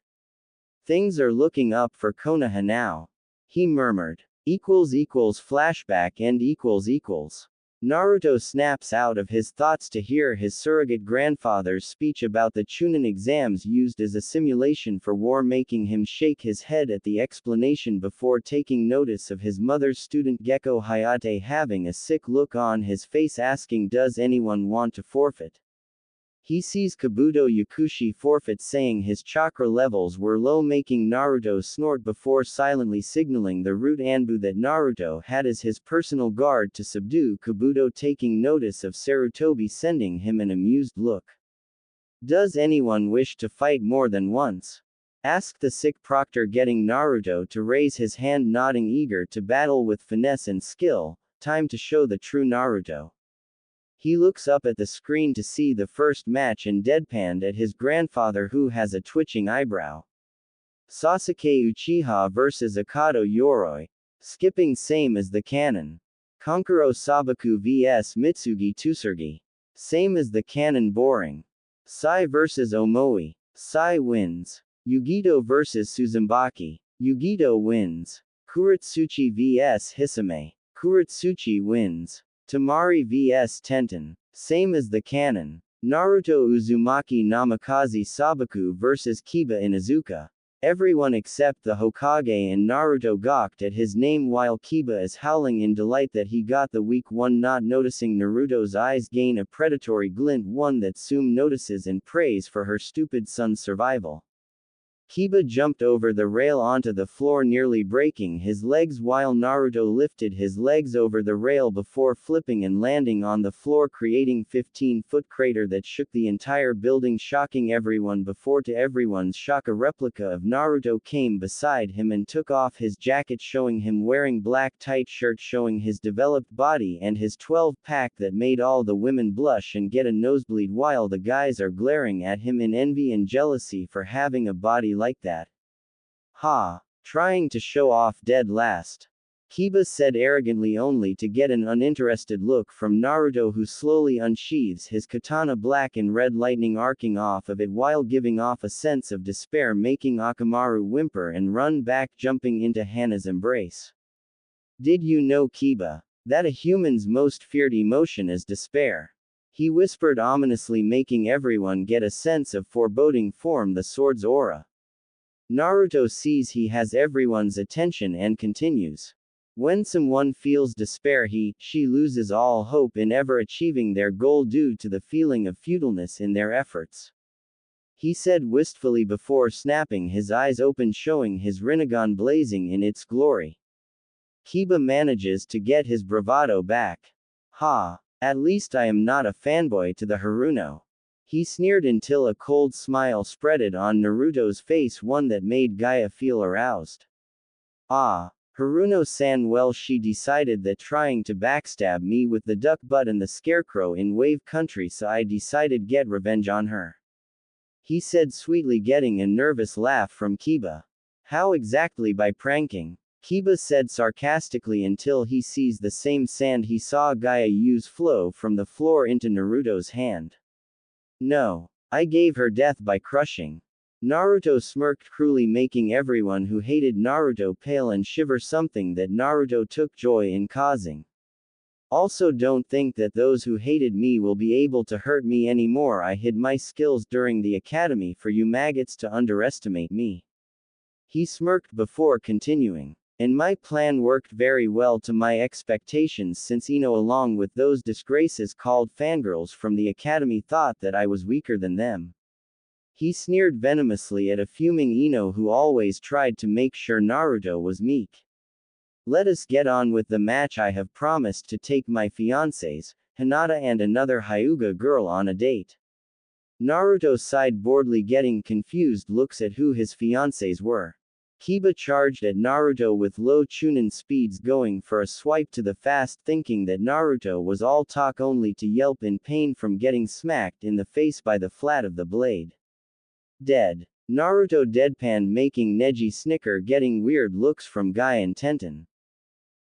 Things are looking up for Konoha now, he murmured. Flashback end. Naruto snaps out of his thoughts to hear his surrogate grandfather's speech about the Chunin exams used as a simulation for war, making him shake his head at the explanation before taking notice of his mother's student Gekko Hayate having a sick look on his face, asking, does anyone want to forfeit? He sees Kabuto Yakushi forfeit, saying his chakra levels were low, making Naruto snort before silently signaling the root Anbu that Naruto had as his personal guard to subdue Kabuto, taking notice of Sarutobi, sending him an amused look. Does anyone wish to fight more than once? Asked the sick proctor, getting Naruto to raise his hand, nodding, eager to battle with finesse and skill. Time to show the true Naruto. He looks up at the screen to see the first match and deadpanned at his grandfather, who has a twitching eyebrow. Sasuke Uchiha vs Akado Yoroi. Skipping same as the canon. Konkuro Sabaku vs Mitsugi Tsurugi. Same as the canon, boring. Sai vs Omoi. Sai wins. Yugito vs Suzumaki. Yugito wins. Kuretsuchi vs Hisame. Kuretsuchi wins. Tamari vs Tenten. Same as the canon. Naruto Uzumaki Namikaze Sabaku vs Kiba Inuzuka. Everyone except the Hokage and Naruto gawked at his name while Kiba is howling in delight that he got the weak one, not noticing Naruto's eyes gain a predatory glint, one that Tsume notices and prays for her stupid son's survival. Kiba jumped over the rail onto the floor, nearly breaking his legs, while Naruto lifted his legs over the rail before flipping and landing on the floor, creating 15-foot crater that shook the entire building, shocking everyone. Before, to everyone's shock, a replica of Naruto came beside him and took off his jacket, showing him wearing black tight shirt, showing his developed body and his 12-pack that made all the women blush and get a nosebleed, while the guys are glaring at him in envy and jealousy for having a body like that. Ha! Trying to show off dead last. Kiba said arrogantly, only to get an uninterested look from Naruto, who slowly unsheathes his katana, black and red lightning arcing off of it while giving off a sense of despair, making Akamaru whimper and run back, jumping into Hana's embrace. Did you know, Kiba, that a human's most feared emotion is despair? He whispered ominously, making everyone get a sense of foreboding form the sword's aura. Naruto sees he has everyone's attention and continues. When someone feels despair, she loses all hope in ever achieving their goal due to the feeling of futileness in their efforts. He said wistfully before snapping his eyes open, showing his Rinnegan blazing in its glory. Kiba manages to get his bravado back. Ha! At least I am not a fanboy to the Haruno. He sneered until a cold smile spreaded on Naruto's face, one that made Gaia feel aroused. Ah, Haruno-san, well, she decided that trying to backstab me with the duck butt and the scarecrow in Wave Country, so I decided get revenge on her. He said sweetly, getting a nervous laugh from Kiba. How exactly by pranking? Kiba said sarcastically, until he sees the same sand he saw Gaia use flow from the floor into Naruto's hand. No. I gave her death by crushing. Naruto smirked cruelly, making everyone who hated Naruto pale and shiver, something that Naruto took joy in causing. Also, don't think that those who hated me will be able to hurt me anymore. I hid my skills during the academy for you maggots to underestimate me. He smirked before continuing. And my plan worked very well to my expectations, since Ino, along with those disgraces called fangirls from the academy, thought that I was weaker than them. He sneered venomously at a fuming Ino, who always tried to make sure Naruto was meek. Let us get on with the match. I have promised to take my fiancés, Hinata and another Hyuga girl, on a date. Naruto sighed boredly, getting confused looks at who his fiancés were. Kiba charged at Naruto with low Chunin speeds, going for a swipe to the fast, thinking that Naruto was all talk, only to yelp in pain from getting smacked in the face by the flat of the blade. Dead. Naruto deadpanned, making Neji snicker, getting weird looks from Guy and Tenten.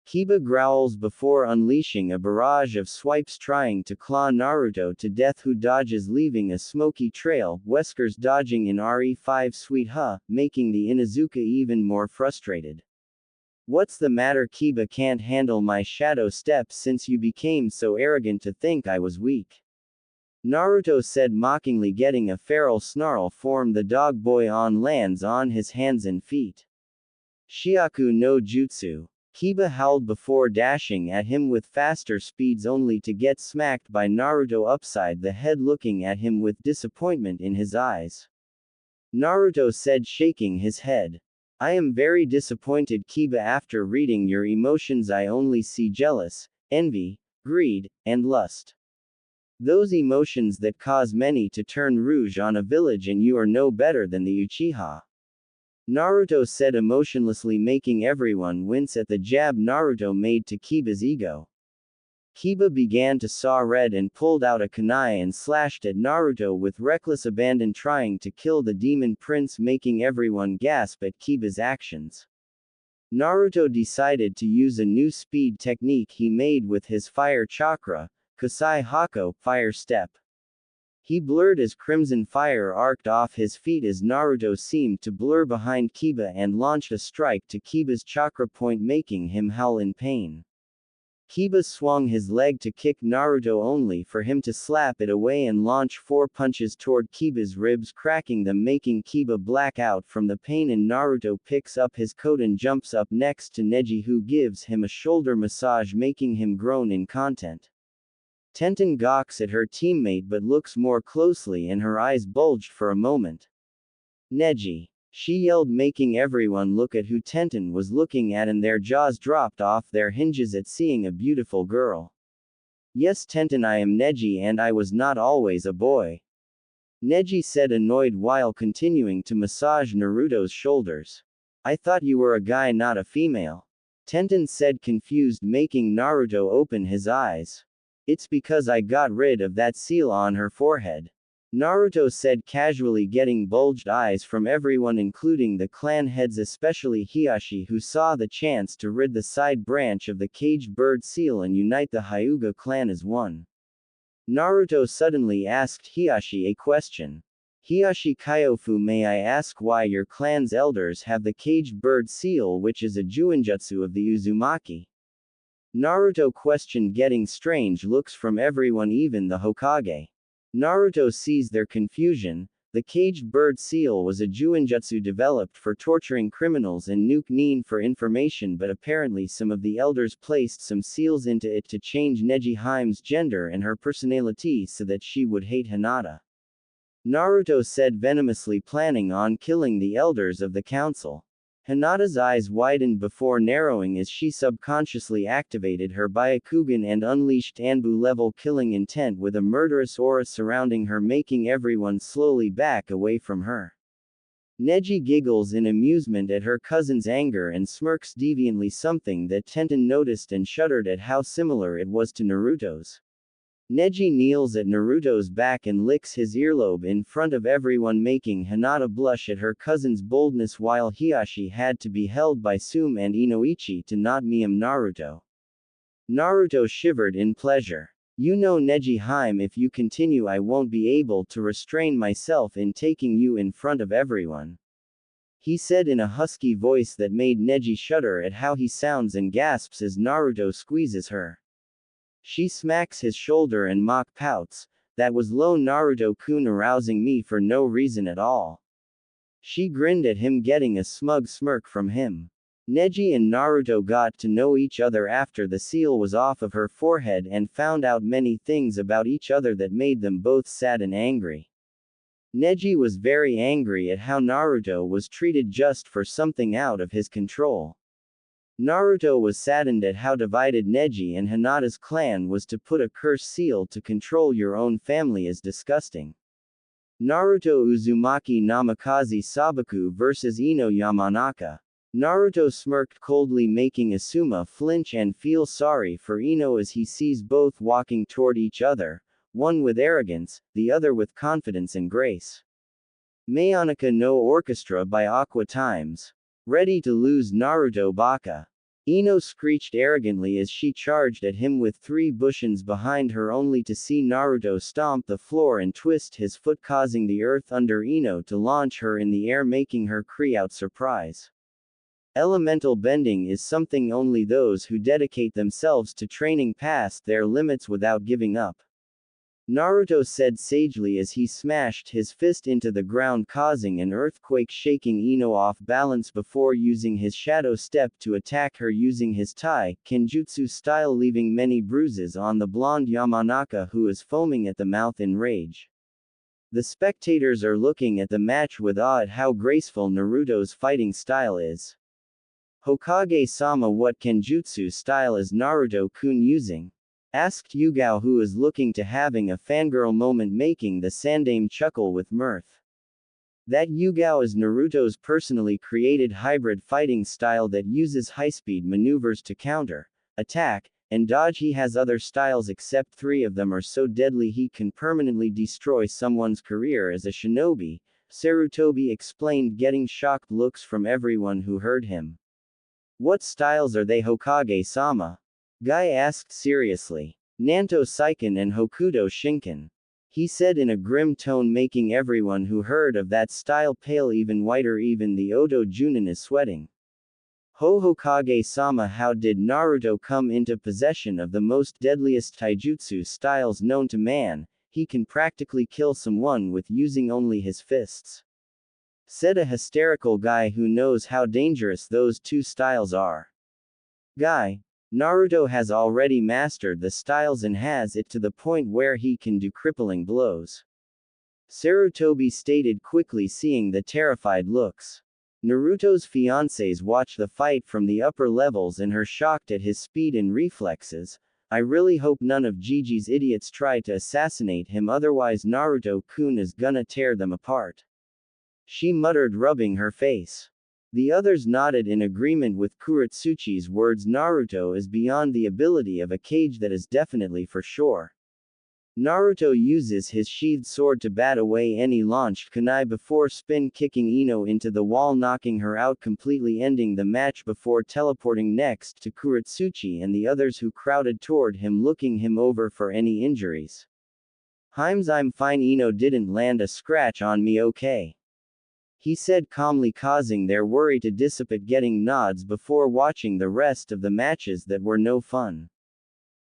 Kiba growls before unleashing a barrage of swipes, trying to claw Naruto to death, who dodges, leaving a smoky trail, Wesker's dodging in RE5 sweet making the Inuzuka even more frustrated. What's the matter? Kiba can't handle my shadow steps since you became so arrogant to think I was weak. Naruto said mockingly, getting a feral snarl form. The dog boy on lands on his hands and feet. Shiaku no Jutsu. Kiba howled before dashing at him with faster speeds, only to get smacked by Naruto upside the head, looking at him with disappointment in his eyes. Naruto said, shaking his head. I am very disappointed, Kiba. After reading your emotions, I only see jealous, envy, greed, and lust. Those emotions that cause many to turn rouge on a village, and you are no better than the Uchiha. Naruto said emotionlessly, making everyone wince at the jab Naruto made to Kiba's ego. Kiba began to saw red and pulled out a kunai and slashed at Naruto with reckless abandon, trying to kill the demon prince, making everyone gasp at Kiba's actions. Naruto decided to use a new speed technique he made with his fire chakra, Kusai Hako, fire step. He blurred as crimson fire arced off his feet as Naruto seemed to blur behind Kiba and launched a strike to Kiba's chakra point, making him howl in pain. Kiba swung his leg to kick Naruto only for him to slap it away and launch 4 punches toward Kiba's ribs, cracking them, making Kiba black out from the pain, and Naruto picks up his coat and jumps up next to Neji, who gives him a shoulder massage, making him groan in content. Tenten gawks at her teammate but looks more closely and her eyes bulged for a moment. Neji! She yelled, making everyone look at who Tenten was looking at, and their jaws dropped off their hinges at seeing a beautiful girl. Yes, Tenten, I am Neji and I was not always a boy. Neji said, annoyed while continuing to massage Naruto's shoulders. I thought you were a guy, not a female. Tenten said, confused, making Naruto open his eyes. It's because I got rid of that seal on her forehead. Naruto said, casually, getting bulged eyes from everyone, including the clan heads, especially Hiashi, who saw the chance to rid the side branch of the caged bird seal and unite the Hyuga clan as one. Naruto suddenly asked Hiashi a question. Hiashi Kyofu, may I ask why your clan's elders have the caged bird seal, which is a Juinjutsu of the Uzumaki? Naruto questioned, getting strange looks from everyone, even the Hokage. Naruto sees their confusion. The caged bird seal was a Juinjutsu developed for torturing criminals and Nuke Nin for information, but apparently some of the elders placed some seals into it to change Neji Haime's gender and her personality so that she would hate Hinata. Naruto said, venomously planning on killing the elders of the council. Hinata's eyes widened before narrowing as she subconsciously activated her Byakugan and unleashed Anbu-level killing intent with a murderous aura surrounding her, making everyone slowly back away from her. Neji giggles in amusement at her cousin's anger and smirks deviantly, something that Tenten noticed and shuddered at how similar it was to Naruto's. Neji kneels at Naruto's back and licks his earlobe in front of everyone, making Hinata blush at her cousin's boldness, while Hiashi had to be held by Sume and Inoichi to not meme Naruto. Naruto shivered in pleasure. You know, Neji Haime, if you continue I won't be able to restrain myself in taking you in front of everyone. He said in a husky voice that made Neji shudder at how he sounds and gasps as Naruto squeezes her. She smacks his shoulder and mock pouts, that was low, Naruto-kun, arousing me for no reason at all. She grinned at him, getting a smug smirk from him. Neji and Naruto got to know each other after the seal was off of her forehead and found out many things about each other that made them both sad and angry. Neji was very angry at how Naruto was treated just for something out of his control. Naruto was saddened at how divided Neji and Hinata's clan was. To put a curse seal to control your own family is disgusting. Naruto Uzumaki Namikaze Sabaku vs Ino Yamanaka. Naruto smirked coldly, making Asuma flinch and feel sorry for Ino as he sees both walking toward each other, one with arrogance, the other with confidence and grace. Mayonaka no Orchestra by Aqua Times. Ready to lose, Naruto Baka. Ino screeched arrogantly as she charged at him with 3 bushins behind her, only to see Naruto stomp the floor and twist his foot, causing the earth under Ino to launch her in the air, making her cry out surprise. Elemental bending is something only those who dedicate themselves to training past their limits without giving up. Naruto said sagely as he smashed his fist into the ground, causing an earthquake, shaking Ino off balance before using his shadow step to attack her using his Tai Kenjutsu style, leaving many bruises on the blonde Yamanaka, who is foaming at the mouth in rage. The spectators are looking at the match with awe at how graceful Naruto's fighting style is. Hokage-sama, what Kenjutsu style is Naruto-kun using? Asked Yugao, who is looking to having a fangirl moment, making the Sandame chuckle with mirth. That Yugao is Naruto's personally created hybrid fighting style that uses high-speed maneuvers to counter, attack, and dodge. He has other styles, except 3 of them are so deadly he can permanently destroy someone's career as a shinobi, Sarutobi explained, getting shocked looks from everyone who heard him. What styles are they, Hokage-sama? Guy asked seriously. Nanto Saiken and Hokuto Shinken. He said in a grim tone, making everyone who heard of that style pale even whiter. Even the Oto Junin is sweating. Hokage-sama, how did Naruto come into possession of the most deadliest taijutsu styles known to man? He can practically kill someone with using only his fists," said a hysterical guy who knows how dangerous those two styles are. Guy, Naruto has already mastered the styles and has it to the point where he can do crippling blows, Sarutobi stated quickly, seeing the terrified looks. Naruto's fiancées watch the fight from the upper levels and are shocked at his speed and reflexes. "I really hope none of Gigi's idiots try to assassinate him, otherwise Naruto-kun is gonna tear them apart," she muttered, rubbing her face. The others nodded in agreement with Kuretsuchi's words. Naruto is beyond the ability of a cage, that is definitely for sure. Naruto uses his sheathed sword to bat away any launched kunai before spin-kicking Ino into the wall, knocking her out completely, ending the match before teleporting next to Kuretsuchi and the others who crowded toward him, looking him over for any injuries. "Himes, I'm fine. Ino didn't land a scratch on me, okay?" he said calmly, causing their worry to dissipate, getting nods before watching the rest of the matches that were no fun.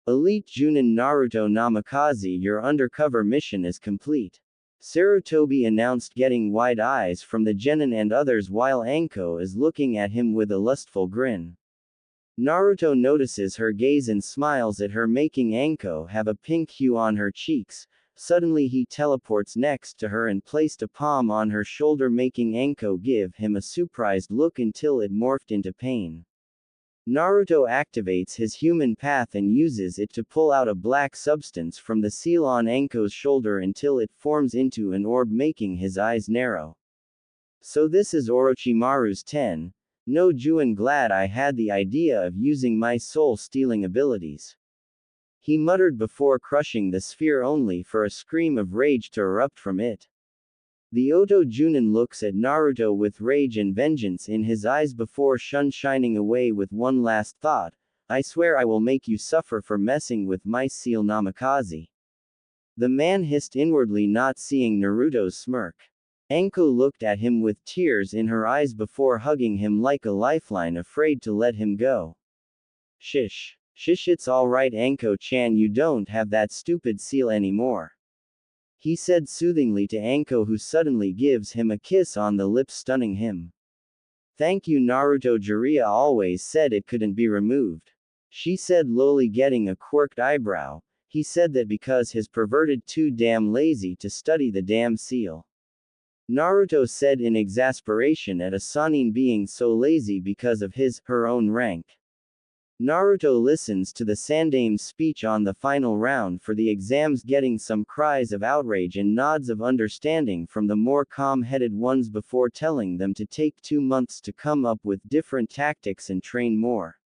"Elite Junin Naruto Namikaze, your undercover mission is complete," Sarutobi announced, getting wide eyes from the genin and others while Anko is looking at him with a lustful grin. Naruto notices her gaze and smiles at her, making Anko have a pink hue on her cheeks. Suddenly he teleports next to her and placed a palm on her shoulder, making Anko give him a surprised look until it morphed into pain. Naruto activates his human path and uses it to pull out a black substance from the seal on Anko's shoulder until it forms into an orb, making his eyes narrow. "So this is Orochimaru's 10. No Juin, glad I had the idea of using my soul-stealing abilities," he muttered before crushing the sphere, only for a scream of rage to erupt from it. The Oto Junin looks at Naruto with rage and vengeance in his eyes before shining away with one last thought: "I swear I will make you suffer for messing with my seal Namikaze." The man hissed inwardly, not seeing Naruto's smirk. Anko looked at him with tears in her eyes before hugging him like a lifeline, afraid to let him go. Shish, it's alright Anko-chan, you don't have that stupid seal anymore," he said soothingly to Anko, who suddenly gives him a kiss on the lips, stunning him. "Thank you Naruto, Jiraiya always said it couldn't be removed," she said lowly, getting a quirked eyebrow. "He said that because he's perverted, too damn lazy to study the damn seal," Naruto said in exasperation at a Sannin being so lazy because of her own rank. Naruto listens to the Sandame's speech on the final round for the exams, getting some cries of outrage and nods of understanding from the more calm-headed ones before telling them to take 2 months to come up with different tactics and train more.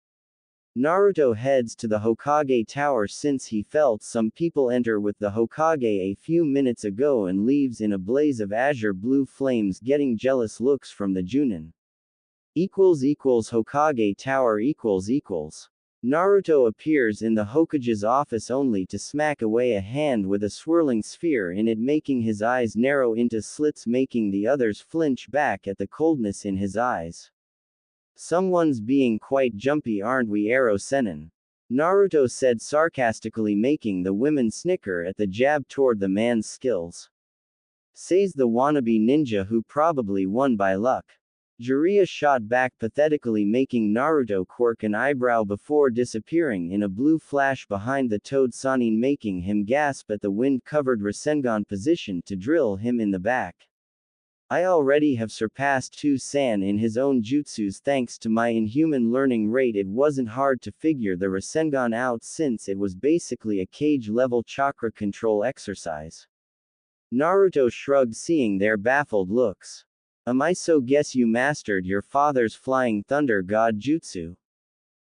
Naruto heads to the Hokage Tower since he felt some people enter with the Hokage a few minutes ago, and leaves in a blaze of azure blue flames, getting jealous looks from the Junin. Hokage Tower . Naruto appears in the Hokage's office only to smack away a hand with a swirling sphere in it, making his eyes narrow into slits, making the others flinch back at the coldness in his eyes. "Someone's being quite jumpy, aren't we, Ero Sennin?" Naruto said sarcastically, making the women snicker at the jab toward the man's skills. Says the wannabe ninja who probably won by luck. Jiraiya shot back pathetically, making Naruto quirk an eyebrow before disappearing in a blue flash behind the Toad Sannin, making him gasp at the wind-covered Rasengan position to drill him in the back. "I already have surpassed 2 San in his own jutsus thanks to my inhuman learning rate. It wasn't hard to figure the Rasengan out since it was basically a cage-level chakra control exercise." Naruto shrugged, seeing their baffled looks. "Am I so guess you mastered your father's flying thunder god jutsu?"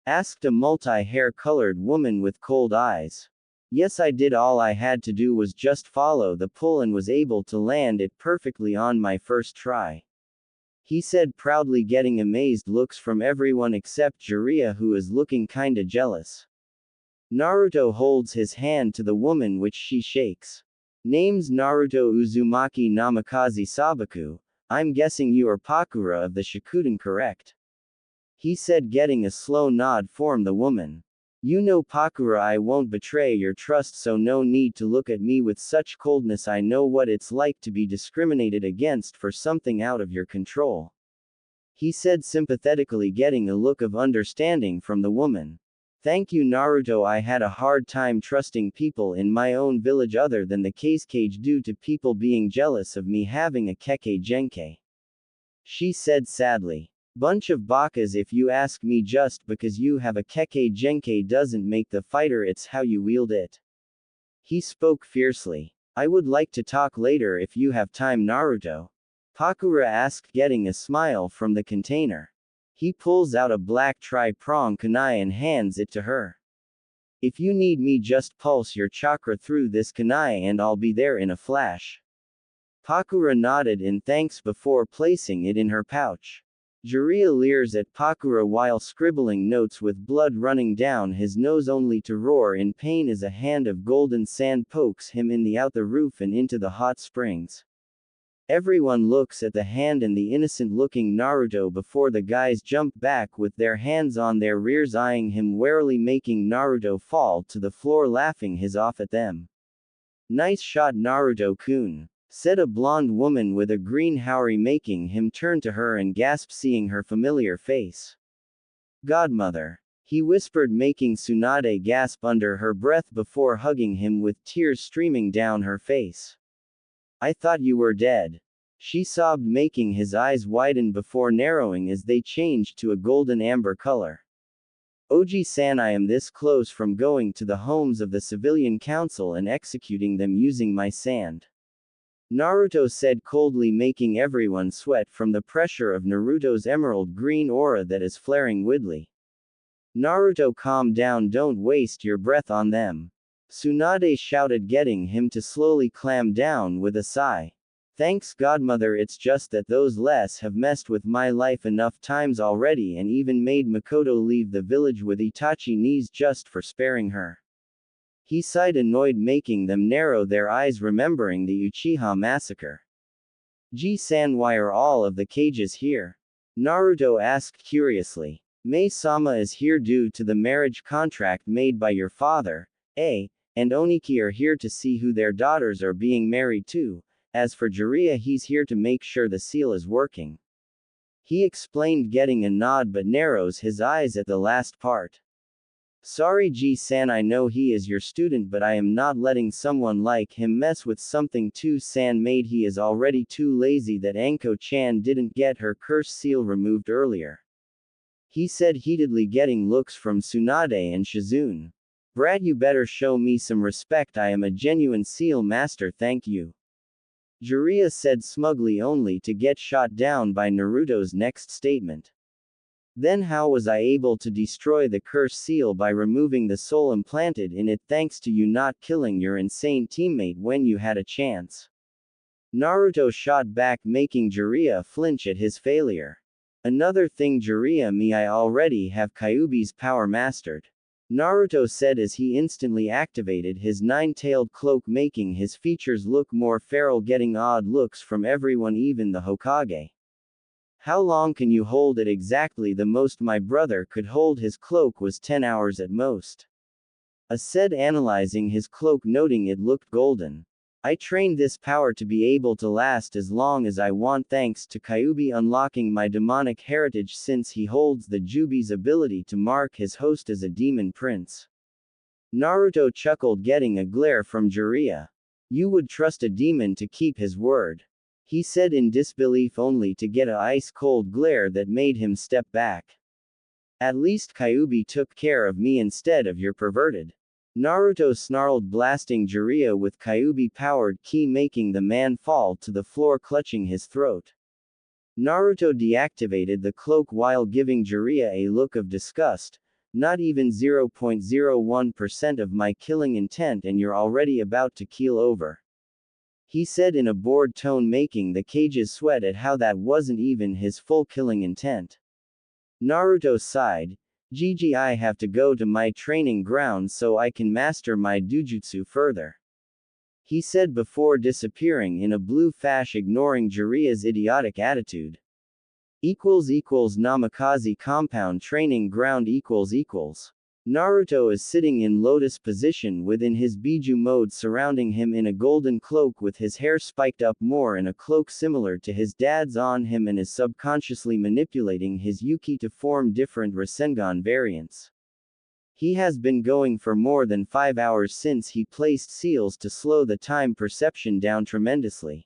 asked a multi-hair-colored woman with cold eyes. "Yes, I did. All I had to do was just follow the pull and was able to land it perfectly on my first try," he said proudly, getting amazed looks from everyone except Jiraiya, who is looking kinda jealous. Naruto holds his hand to the woman, which she shakes. "Name's Naruto Uzumaki Namikaze Sabaku. I'm guessing you are Pakura of the Shikuden, correct?" he said, getting a slow nod from the woman. You know, Pakura, I won't betray your trust, so no need to look at me with such coldness. I know what it's like to be discriminated against for something out of your control, he said sympathetically, getting a look of understanding from the woman. Thank you, Naruto. I had a hard time trusting people in my own village other than the cage due to people being jealous of me having a Kekkei Genkai, she said sadly. Bunch of bakas if you ask me. Just because you have a Kekkei Genkai doesn't make the fighter, it's how you wield it, he spoke fiercely. I would like to talk later if you have time, Naruto, Pakura asked, getting a smile from the container. He pulls out a black tri-prong kunai and hands it to her. If you need me, just pulse your chakra through this kunai and I'll be there in a flash. Pakura nodded in thanks before placing it in her pouch. Jiraiya leers at Pakura while scribbling notes with blood running down his nose, only to roar in pain as a hand of golden sand pokes him in the out the roof and into the hot springs. Everyone looks at the hand and the innocent-looking Naruto before the guys jump back with their hands on their rears, eyeing him warily, making Naruto fall to the floor, laughing his off at them. Nice shot, Naruto-kun, said a blonde woman with a green haori, making him turn to her and gasp, seeing her familiar face. Godmother, he whispered, making Tsunade gasp under her breath before hugging him with tears streaming down her face. I thought you were dead, she sobbed, making his eyes widen before narrowing as they changed to a golden amber color. Oji-san, I am this close from going to the homes of the civilian council and executing them using my sand, Naruto said coldly, making everyone sweat from the pressure of Naruto's emerald green aura that is flaring widely. Naruto, calm down, don't waste your breath on them, Tsunade shouted, getting him to slowly clam down with a sigh. Thanks, Godmother, it's just that those less have messed with my life enough times already and even made Mikoto leave the village with Itachi knees just for sparing her. He sighed, annoyed, making them narrow their eyes, remembering the Uchiha massacre. Ji-san, why are all of the cages here? Naruto asked curiously. Mai-sama is here due to the marriage contract made by your father, and Oniki are here to see who their daughters are being married to. As for Jiraiya, he's here to make sure the seal is working, he explained, getting a nod but narrows his eyes at the last part. Sorry, Ji-san, I know he is your student, but I am not letting someone like him mess with something too made. He is already too lazy that Anko-chan didn't get her curse seal removed earlier, he said heatedly, getting looks from Tsunade and Shizune. Brat, you better show me some respect. I am a genuine seal master, thank you, Jiraiya said smugly, only to get shot down by Naruto's next statement. Then how was I able to destroy the curse seal by removing the soul implanted in it, thanks to you not killing your insane teammate when you had a chance? Naruto shot back, making Jiraiya flinch at his failure. Another thing, Jiraiya, me, I already have Kyuubi's power mastered, Naruto said as he instantly activated his nine-tailed cloak, making his features look more feral, getting odd looks from everyone, even the Hokage. How long can you hold it exactly? The most my brother could hold his cloak was 10 hours at most, said, analyzing his cloak, noting it looked golden. I trained this power to be able to last as long as I want, thanks to Kyuubi unlocking my demonic heritage, since he holds the Jubi's ability to mark his host as a demon prince. Naruto chuckled, getting a glare from Jiraiya. You would trust a demon to keep his word, he said in disbelief, only to get a ice-cold glare that made him step back. At least Kyuubi took care of me instead of your perverted. Naruto snarled, blasting Jiraiya with Kyuubi-powered ki, making the man fall to the floor, clutching his throat. Naruto deactivated the cloak while giving Jiraiya a look of disgust. Not even 0.01% of my killing intent and you're already about to keel over, he said in a bored tone, making the cages sweat at how that wasn't even his full killing intent. Naruto sighed. Gigi, I have to go to my training grounds so I can master my dujutsu further, he said before disappearing in a blue flash, ignoring Jiraiya's idiotic attitude. Namikaze compound training ground equals. Naruto is sitting in lotus position within his Biju mode, surrounding him in a golden cloak with his hair spiked up more in a cloak similar to his dad's on him, and is subconsciously manipulating his Yuki to form different Rasengan variants. He has been going for more than 5 hours since he placed seals to slow the time perception down tremendously.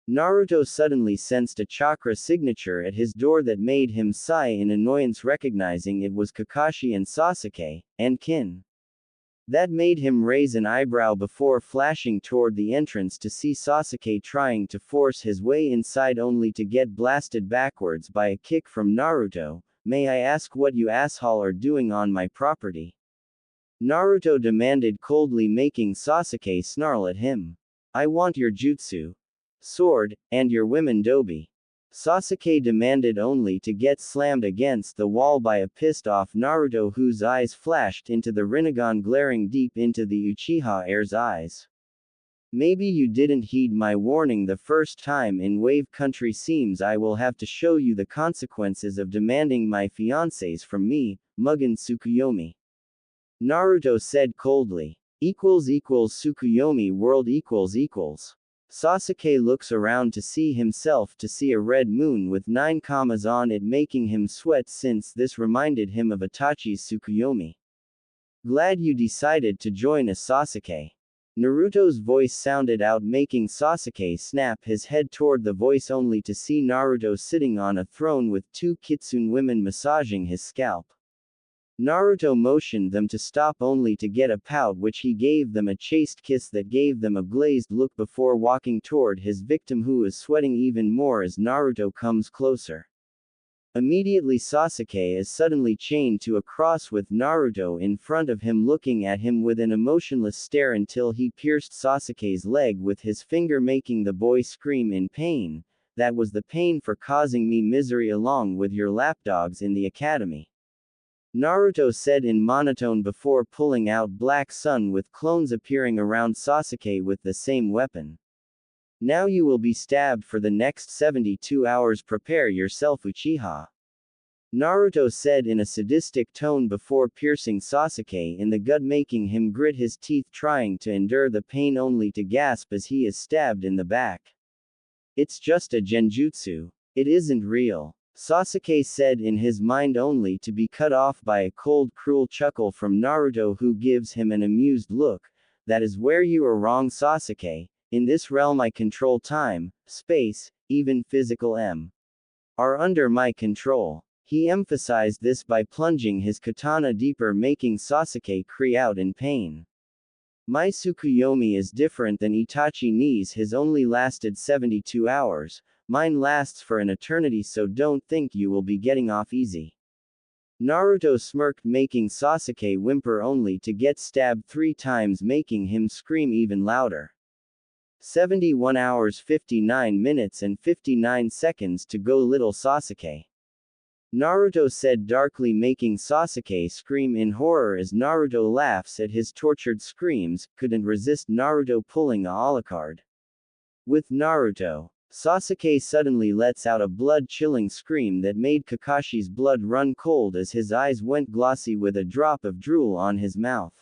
Naruto suddenly sensed a chakra signature at his door that made him sigh in annoyance, recognizing it was Kakashi and Sasuke, and Kin. That made him raise an eyebrow before flashing toward the entrance to see Sasuke trying to force his way inside, only to get blasted backwards by a kick from Naruto. "May I ask what you asshole are doing on my property?" Naruto demanded coldly, making Sasuke snarl at him. "I want your jutsu sword, and your women dobi." Sasuke demanded, only to get slammed against the wall by a pissed-off Naruto whose eyes flashed into the Rinnegan, glaring deep into the Uchiha heir's eyes. "Maybe you didn't heed my warning the first time in Wave Country. Seems I will have to show you the consequences of demanding my fiancés from me, Mugen Tsukuyomi," Naruto said coldly. Tsukuyomi world . Sasuke looks around to see a red moon with 9 commas on it, making him sweat since this reminded him of Itachi's Tsukuyomi. "Glad you decided to join us, Sasuke." Naruto's voice sounded out, making Sasuke snap his head toward the voice, only to see Naruto sitting on a throne with 2 kitsune women massaging his scalp. Naruto motioned them to stop, only to get a pout, which he gave them a chaste kiss that gave them a glazed look before walking toward his victim, who is sweating even more as Naruto comes closer. Immediately Sasuke is suddenly chained to a cross with Naruto in front of him, looking at him with an emotionless stare until he pierced Sasuke's leg with his finger, making the boy scream in pain. "That was the pain for causing me misery along with your lapdogs in the academy," Naruto said in monotone before pulling out Black Sun, with clones appearing around Sasuke with the same weapon. "Now you will be stabbed for the next 72 hours. Prepare yourself, Uchiha," Naruto said in a sadistic tone before piercing Sasuke in the gut, making him grit his teeth trying to endure the pain, only to gasp as he is stabbed in the back. "It's just a genjutsu. It isn't real," Sasuke said in his mind, only to be cut off by a cold, cruel chuckle from Naruto, who gives him an amused look. "That is where you are wrong, Sasuke. In this realm I control time, space, even physical are under my control." He emphasized this by plunging his katana deeper, making Sasuke cry out in pain. "My Tsukuyomi is different than Itachi ni's. His only lasted 72 hours. Mine lasts for an eternity, so don't think you will be getting off easy." Naruto smirked, making Sasuke whimper, only to get stabbed 3 times, making him scream even louder. 71 hours 59 minutes and 59 seconds to go, little Sasuke, Naruto said darkly, making Sasuke scream in horror as Naruto laughs at his tortured screams. Couldn't resist Naruto pulling a Alucard with Naruto. Sasuke suddenly lets out a blood-chilling scream that made Kakashi's blood run cold as his eyes went glossy with a drop of drool on his mouth.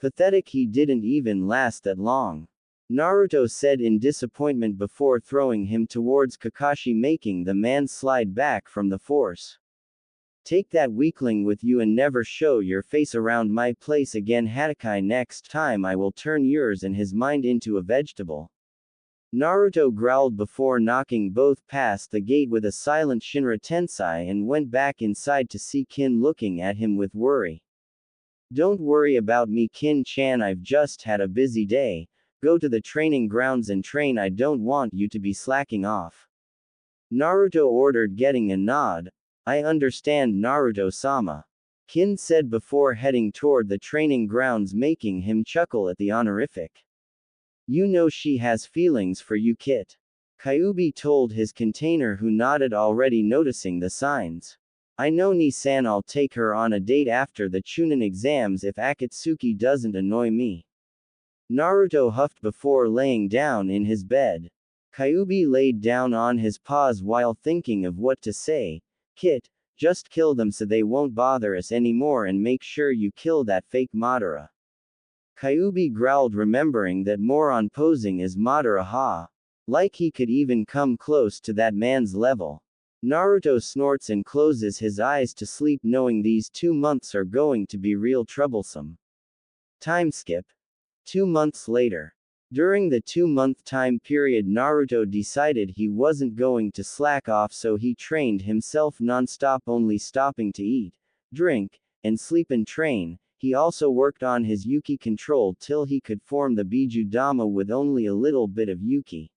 "Pathetic, he didn't even last that long," Naruto said in disappointment before throwing him towards Kakashi, making the man slide back from the force. "Take that weakling with you and never show your face around my place again, Hatakai. Next time I will turn yours and his mind into a vegetable," Naruto growled before knocking both past the gate with a silent Shinra Tensei, and went back inside to see Kin looking at him with worry. "Don't worry about me, Kin-chan, I've just had a busy day. Go to the training grounds and train. I don't want you to be slacking off," Naruto ordered, getting a nod. "I understand, Naruto-sama," Kin said before heading toward the training grounds, making him chuckle at the honorific. "You know she has feelings for you, Kit," Kyuubi told his container, who nodded, already noticing the signs. "I know, Ni-san. I'll take her on a date after the Chunin exams if Akatsuki doesn't annoy me," Naruto huffed before laying down in his bed. Kyuubi laid down on his paws while thinking of what to say. Kit, just kill them so they won't bother us anymore and make sure you kill that fake Madara. Kyuubi growled, remembering that Moron posing as Madara ha. Like he could even come close to that man's level. Naruto snorts and closes his eyes to sleep, knowing these 2 months are going to be real troublesome. Time skip. 2 months later. During the 2-month time period, Naruto decided he wasn't going to slack off, so he trained himself non-stop, only stopping to eat, drink, and sleep and train. He also worked on his Yuki control till he could form the Biju Dama with only a little bit of Yuki.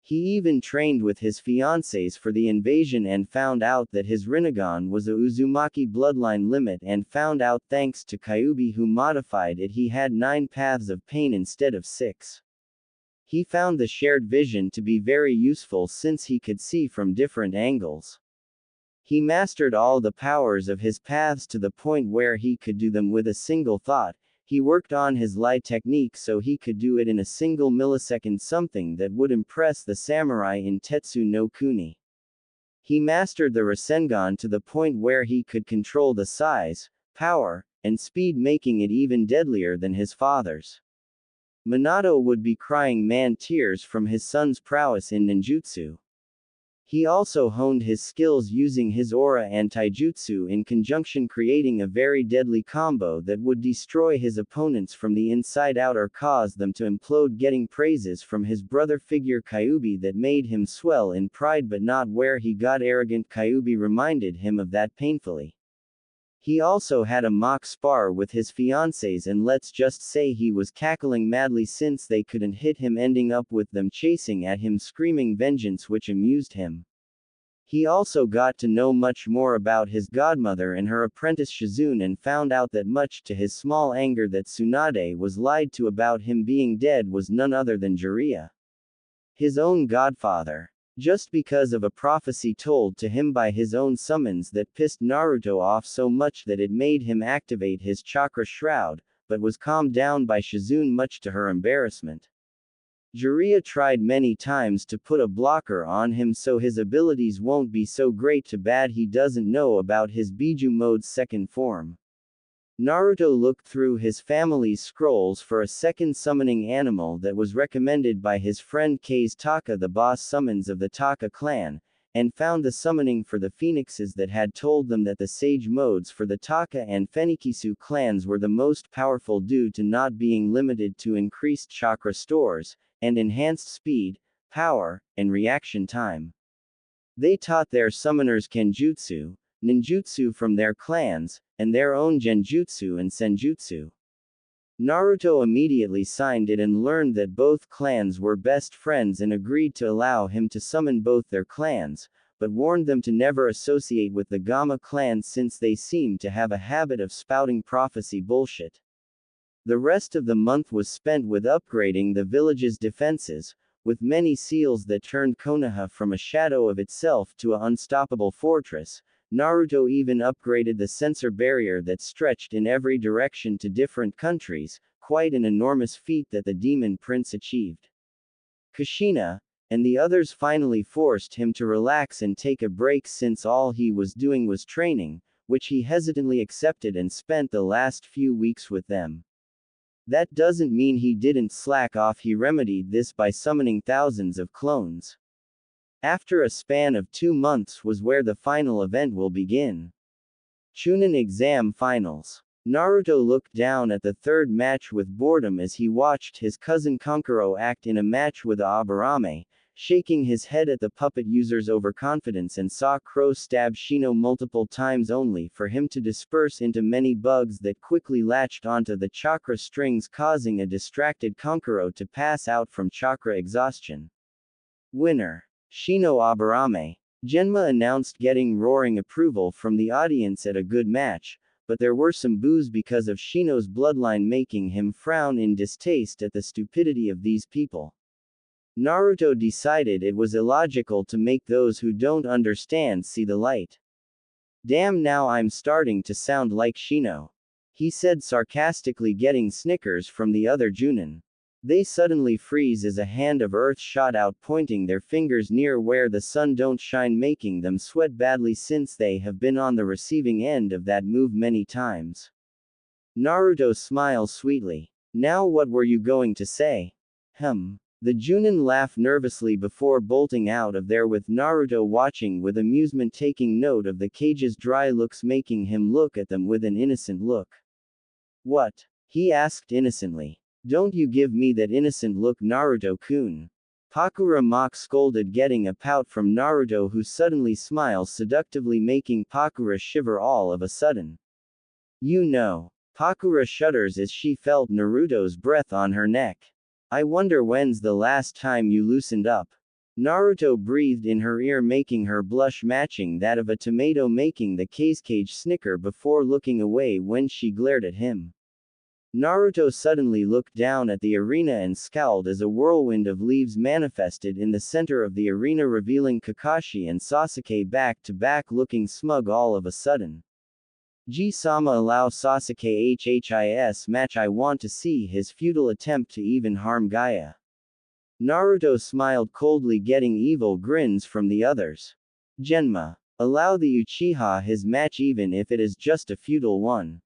He even trained with his fiancés for the invasion and found out that his Rinnegan was a Uzumaki bloodline limit, and found out thanks to Kyuubi, who modified it, he had 9 paths of pain instead of 6. He found the shared vision to be very useful since he could see from different angles. He mastered all the powers of his paths to the point where he could do them with a single thought. He worked on his Lie technique so he could do it in a single millisecond, something that would impress the samurai in Tetsu no Kuni. He mastered the Rasengan to the point where he could control the size, power, and speed, making it even deadlier than his father's. Minato would be crying man tears from his son's prowess in ninjutsu. He also honed his skills using his aura and taijutsu in conjunction, creating a very deadly combo that would destroy his opponents from the inside out or cause them to implode, getting praises from his brother figure Kyuubi that made him swell in pride, but not where he got arrogant. Kyuubi reminded him of that painfully. He also had a mock spar with his fiancés, and let's just say he was cackling madly since they couldn't hit him, ending up with them chasing at him screaming vengeance, which amused him. He also got to know much more about his godmother and her apprentice Shizune, and found out that, much to his small anger, that Tsunade was lied to about him being dead was none other than Jiraiya, his own godfather. Just because of a prophecy told to him by his own summons that pissed Naruto off so much that it made him activate his chakra shroud, but was calmed down by Shizune much to her embarrassment. Jiraiya tried many times to put a blocker on him so his abilities won't be so great, too bad he doesn't know about his Biju mode's second form. Naruto looked through his family's scrolls for a second summoning animal that was recommended by his friend Kase Taka, the boss summons of the Taka clan, and found the summoning for the phoenixes that had told them that the sage modes for the Taka and Fenikisu clans were the most powerful due to not being limited to increased chakra stores, and enhanced speed, power, and reaction time. They taught their summoners Kenjutsu, ninjutsu from their clans, and their own genjutsu and senjutsu. Naruto immediately signed it and learned that both clans were best friends and agreed to allow him to summon both their clans, but warned them to never associate with the Gamma clan since they seemed to have a habit of spouting prophecy bullshit. The rest of the month was spent with upgrading the village's defenses, with many seals that turned Konoha from a shadow of itself to an unstoppable fortress. Naruto even upgraded the sensor barrier that stretched in every direction to different countries, quite an enormous feat that the demon prince achieved. Kushina and the others finally forced him to relax and take a break since all he was doing was training, which he hesitantly accepted and spent the last few weeks with them. That doesn't mean he didn't slack off. He remedied this by summoning thousands of clones. After a span of 2 months was where the final event will begin. Chunin Exam Finals. Naruto looked down at the third match with boredom as he watched his cousin Kankuro act in a match with Aburame, shaking his head at the puppet user's overconfidence, and saw Crow stab Shino multiple times only for him to disperse into many bugs that quickly latched onto the chakra strings, causing a distracted Kankuro to pass out from chakra exhaustion. Winner: Shino Aburame. Genma announced, getting roaring approval from the audience at a good match, but there were some boos because of Shino's bloodline, making him frown in distaste at the stupidity of these people. Naruto decided it was illogical to make those who don't understand see the light. Damn, now I'm starting to sound like Shino, he said sarcastically, getting snickers from the other Junin. They suddenly freeze as a hand of earth shot out, pointing their fingers near where the sun don't shine, making them sweat badly since they have been on the receiving end of that move many times. Naruto smiles sweetly. Now what were you going to say? The Junin laugh nervously before bolting out of there, with Naruto watching with amusement, taking note of the cage's dry looks, making him look at them with an innocent look. What? He asked innocently. Don't you give me that innocent look, Naruto-kun. Pakura mock scolded, getting a pout from Naruto, who suddenly smiles seductively, making Pakura shiver all of a sudden. You know. Pakura shudders as she felt Naruto's breath on her neck. I wonder when's the last time you loosened up. Naruto breathed in her ear, making her blush, matching that of a tomato, making the cage snicker before looking away when she glared at him. Naruto suddenly looked down at the arena and scowled as a whirlwind of leaves manifested in the center of the arena, revealing Kakashi and Sasuke back to back, looking smug all of a sudden. G-sama, allow Sasuke his match. I want to see his futile attempt to even harm Gaia. Naruto smiled coldly, getting evil grins from the others. Genma, allow the Uchiha his match, even if it is just a futile one.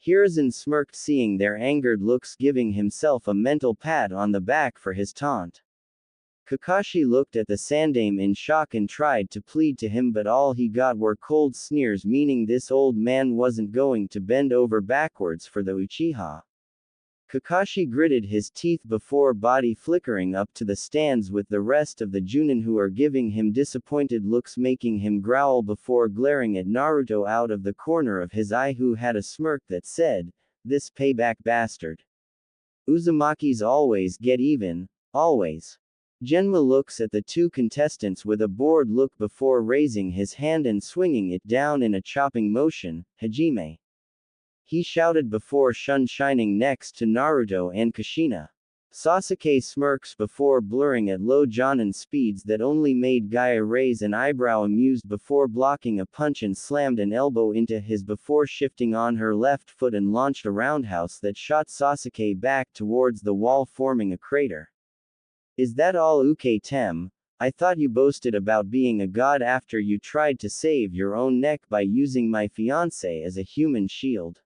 Hiruzen smirked, seeing their angered looks, giving himself a mental pat on the back for his taunt. Kakashi looked at the Sandaime in shock and tried to plead to him, but all he got were cold sneers, meaning this old man wasn't going to bend over backwards for the Uchiha. Kakashi gritted his teeth before body flickering up to the stands with the rest of the Junin, who are giving him disappointed looks, making him growl before glaring at Naruto out of the corner of his eye, who had a smirk that said, "This payback bastard. Uzumaki's always get even, always." Genma looks at the two contestants with a bored look before raising his hand and swinging it down in a chopping motion. Hajime. He shouted before shining next to Naruto and Kushina. Sasuke smirks before blurring at low Jonin speeds that only made Gaia raise an eyebrow, amused, before blocking a punch and slammed an elbow into his before shifting on her left foot and launched a roundhouse that shot Sasuke back towards the wall, forming a crater. Is that all, Uke-tem? I thought you boasted about being a god after you tried to save your own neck by using my fiancé as a human shield.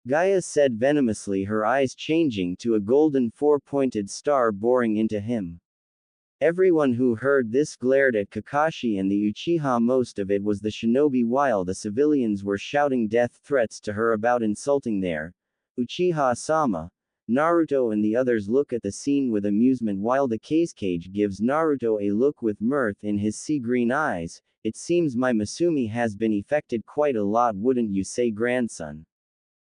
Gaia said venomously, her eyes changing to a golden four-pointed star boring into him. Everyone who heard this glared at Kakashi and the Uchiha. Most of it was the shinobi, while the civilians were shouting death threats to her about insulting their Uchiha-sama. Naruto and the others look at the scene with amusement, while the cage gives Naruto a look with mirth in his sea green eyes. It seems my Masumi has been affected quite a lot, wouldn't you say, grandson?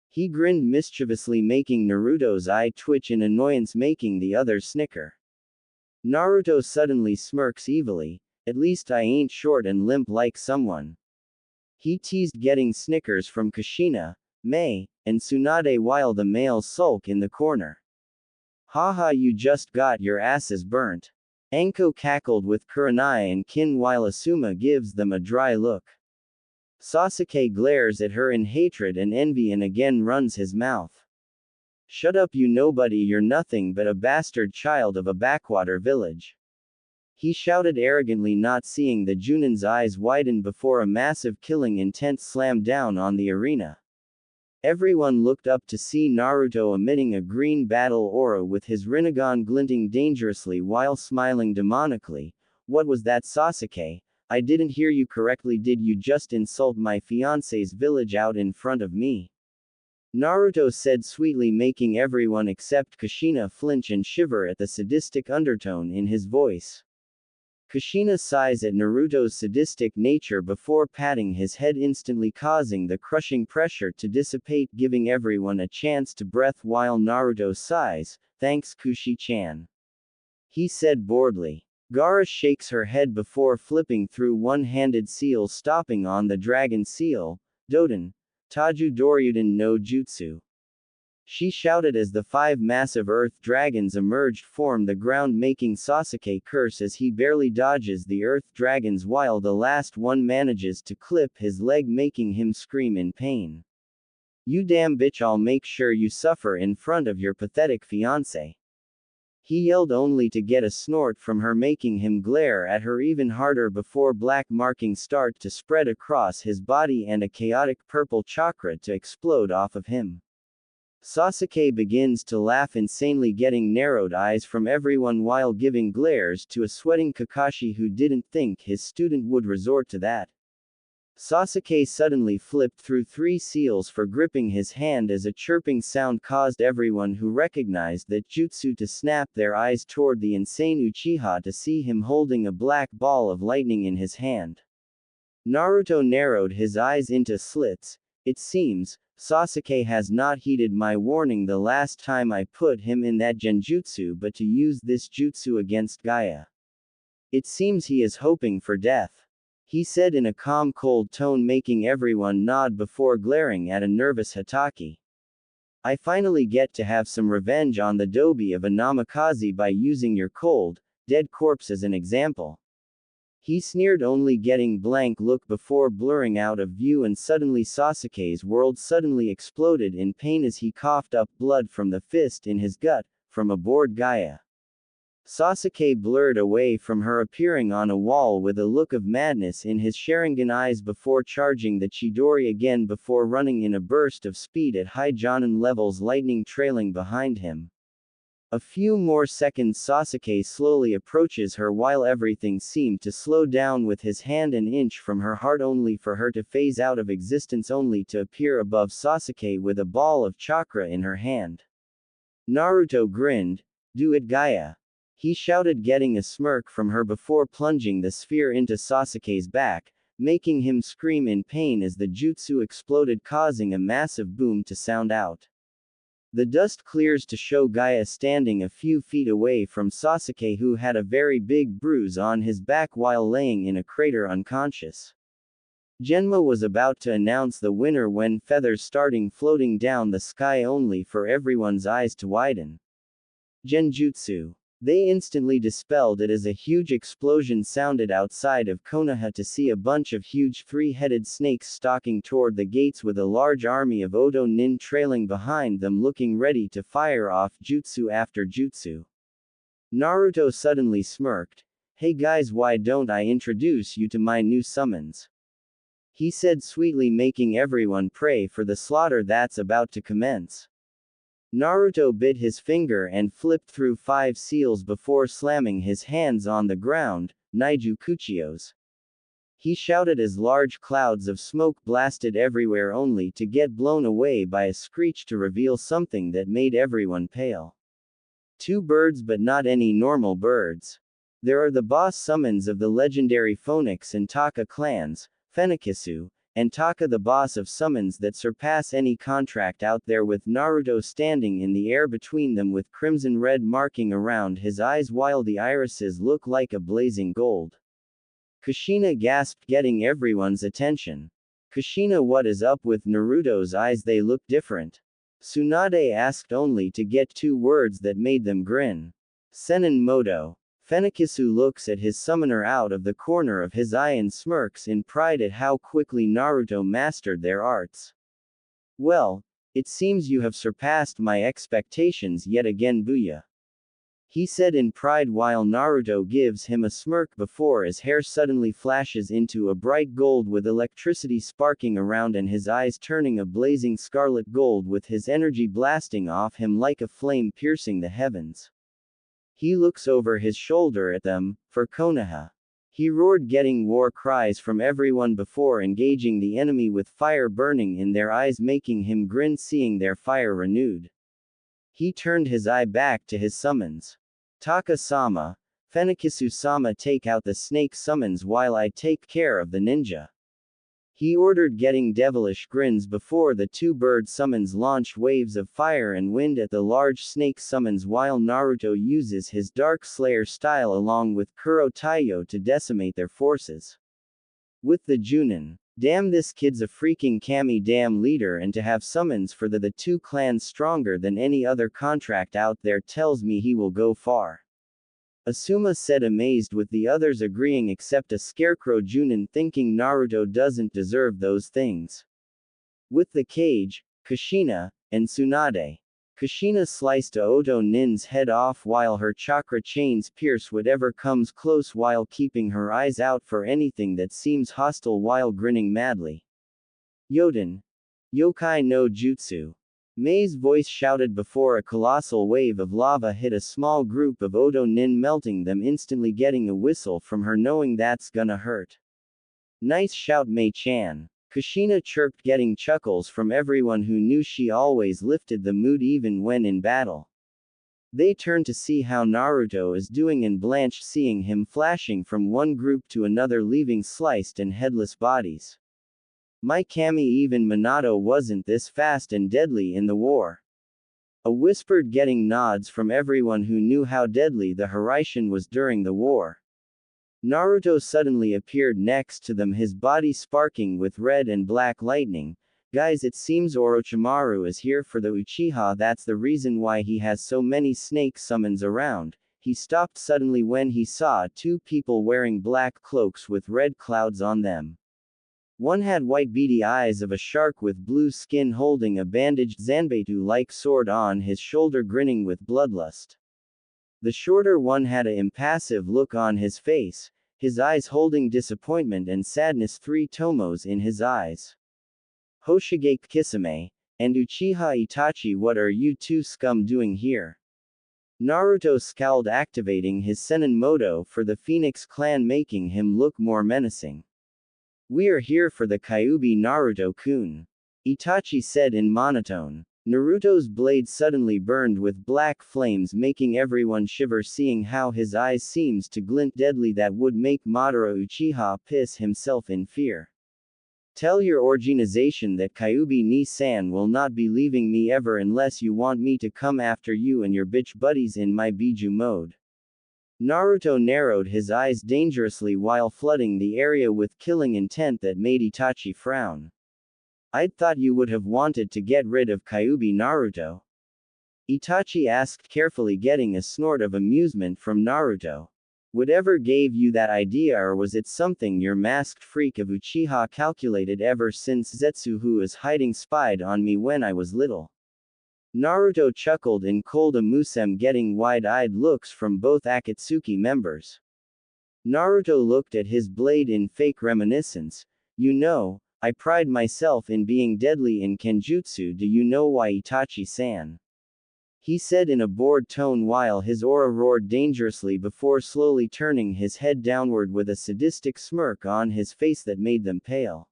He grinned mischievously, making Naruto's eye twitch in annoyance, making the others snicker. Naruto suddenly smirks evilly. At least I ain't short and limp like someone. He teased, getting snickers from Kushina, Mei, and Tsunade, while the males sulk in the corner. Haha, you just got your asses burnt. Anko cackled with Kurenai and Kin, while Asuma gives them a dry look. Sasuke glares at her in hatred and envy and again runs his mouth. Shut up, you nobody, you're nothing but a bastard child of a backwater village. He shouted arrogantly, not seeing the Junin's eyes widen before a massive killing intent slammed down on the arena. Everyone looked up to see Naruto emitting a green battle aura with his Rinnegan glinting dangerously while smiling demonically. What was that, Sasuke? I didn't hear you correctly. Did you just insult my fiancé's village out in front of me? Naruto said sweetly, making everyone except Kushina flinch and shiver at the sadistic undertone in his voice. Kushina sighs at Naruto's sadistic nature before patting his head, instantly causing the crushing pressure to dissipate, giving everyone a chance to breathe, while Naruto sighs, "Thanks, Kushi-chan," he said boredly. Gaara shakes her head before flipping through one-handed seal, stopping on the dragon seal, Doden, Taju Doryuden no Jutsu. She shouted as the 5 massive earth dragons emerged from the ground, making Sasuke curse as he barely dodges the earth dragons, while the last one manages to clip his leg, making him scream in pain. You damn bitch, I'll make sure you suffer in front of your pathetic fiancé. He yelled only to get a snort from her, making him glare at her even harder before black markings start to spread across his body and a chaotic purple chakra to explode off of him. Sasuke begins to laugh insanely, getting narrowed eyes from everyone while giving glares to a sweating Kakashi who didn't think his student would resort to that. Sasuke suddenly flipped through 3 seals for gripping his hand as a chirping sound caused everyone who recognized that jutsu to snap their eyes toward the insane Uchiha to see him holding a black ball of lightning in his hand. Naruto narrowed his eyes into slits. It seems, Sasuke has not heeded my warning the last time I put him in that genjutsu, but to use this jutsu against Gaia. It seems he is hoping for death, he said in a calm, cold tone, making everyone nod before glaring at a nervous Hatake. I finally get to have some revenge on the Dobi of a Namikaze by using your cold, dead corpse as an example. He sneered, only getting blank look before blurring out of view, and suddenly Sasuke's world suddenly exploded in pain as he coughed up blood from the fist in his gut, from aboard Gaia. Sasuke blurred away from her, appearing on a wall with a look of madness in his Sharingan eyes before charging the Chidori again before running in a burst of speed at high Jonin levels, lightning trailing behind him. A few more seconds Sasuke slowly approaches her while everything seemed to slow down, with his hand an inch from her heart, only for her to phase out of existence, only to appear above Sasuke with a ball of chakra in her hand. Naruto grinned. Do it, Gaia, he shouted, getting a smirk from her before plunging the sphere into Sasuke's back, making him scream in pain as the jutsu exploded, causing a massive boom to sound out. The dust clears to show Gaia standing a few feet away from Sasuke, who had a very big bruise on his back while laying in a crater unconscious. Genma was about to announce the winner when feathers starting floating down the sky, only for everyone's eyes to widen. Genjutsu. They instantly dispelled it as a huge explosion sounded outside of Konoha to see a bunch of huge 3-headed snakes stalking toward the gates with a large army of Odo Nin trailing behind them, looking ready to fire off jutsu after jutsu. Naruto suddenly smirked. Hey guys, why don't I introduce you to my new summons? He said sweetly, making everyone pray for the slaughter that's about to commence. Naruto bit his finger and flipped through 5 seals before slamming his hands on the ground. Naiju Kuchios. He shouted as large clouds of smoke blasted everywhere, only to get blown away by a screech to reveal something that made everyone pale. 2 birds, but not any normal birds. There are the boss summons of the legendary Phoenix and Taka clans, Fenikisu, and Taka, the boss of summons that surpass any contract out there, with Naruto standing in the air between them with crimson red marking around his eyes while the irises look like a blazing gold. Kushina gasped, getting everyone's attention. Kushina, what is up with Naruto's eyes? They look different. Tsunade asked, only to get 2 words that made them grin. Senin Moto. Fenikisu looks at his summoner out of the corner of his eye and smirks in pride at how quickly Naruto mastered their arts. Well, it seems you have surpassed my expectations yet again, Booyah, he said in pride while Naruto gives him a smirk before his hair suddenly flashes into a bright gold with electricity sparking around and his eyes turning a blazing scarlet gold, with his energy blasting off him like a flame piercing the heavens. He looks over his shoulder at them. For Konoha, he roared, getting war cries from everyone before engaging the enemy with fire burning in their eyes, making him grin seeing their fire renewed. He turned his eye back to his summons. Taka-sama, Fenikisu-sama, take out the snake summons while I take care of the ninja, he ordered, getting devilish grins before the 2 bird summons launched waves of fire and wind at the large snake summons while Naruto uses his Dark Slayer style along with Kuro Taiyo to decimate their forces. With the Junin, damn, this kid's a freaking kami damn leader, and to have summons for the 2 clans stronger than any other contract out there tells me he will go far. Asuma said, amazed, with the others agreeing except a scarecrow Junin thinking Naruto doesn't deserve those things. With the cage, Kushina, and Tsunade. Kushina sliced Oto Nin's head off while her chakra chains pierce whatever comes close while keeping her eyes out for anything that seems hostile while grinning madly. Yoden. Yokai no Jutsu. Mei's voice shouted before a colossal wave of lava hit a small group of Oto Nin, melting them, instantly getting a whistle from her, knowing that's gonna hurt. Nice shout, Mei-chan. Kushina chirped, getting chuckles from everyone who knew she always lifted the mood even when in battle. They turned to see how Naruto is doing and blanched seeing him flashing from one group to another, leaving sliced and headless bodies. My Kami, even Minato wasn't this fast and deadly in the war. A whispered, getting nods from everyone who knew how deadly the Hiraishin was during the war. Naruto suddenly appeared next to them, his body sparking with red and black lightning. Guys, it seems Orochimaru is here for the Uchiha. That's the reason why he has so many snake summons around. He stopped suddenly when he saw two people wearing black cloaks with red clouds on them. One had white beady eyes of a shark with blue skin, holding a bandaged Zanbeitu-like sword on his shoulder, grinning with bloodlust. The shorter one had an impassive look on his face, his eyes holding disappointment and sadness, 3 tomos in his eyes. Hoshigaki Kisame and Uchiha Itachi, what are you two scum doing here? Naruto scowled, activating his Senin Moto for the Phoenix clan, making him look more menacing. We are here for the Kyuubi, Naruto-kun, Itachi said in monotone. Naruto's blade suddenly burned with black flames, making everyone shiver, seeing how his eyes seems to glint deadly that would make Madara Uchiha piss himself in fear. Tell your organization that Kyuubi ni-san will not be leaving me ever unless you want me to come after you and your bitch buddies in my Biju mode. Naruto narrowed his eyes dangerously while flooding the area with killing intent that made Itachi frown. I'd thought you would have wanted to get rid of Kyuubi, Naruto. Itachi asked carefully, getting a snort of amusement from Naruto. Whatever gave you that idea, or was it something your masked freak of Uchiha calculated ever since Zetsu, who is hiding, spied on me when I was little? Naruto chuckled in cold amusement, getting wide-eyed looks from both Akatsuki members. Naruto looked at his blade in fake reminiscence. You know, I pride myself in being deadly in Kenjutsu. Do you know why, Itachi-san? He said in a bored tone while his aura roared dangerously before slowly turning his head downward with a sadistic smirk on his face that made them pale.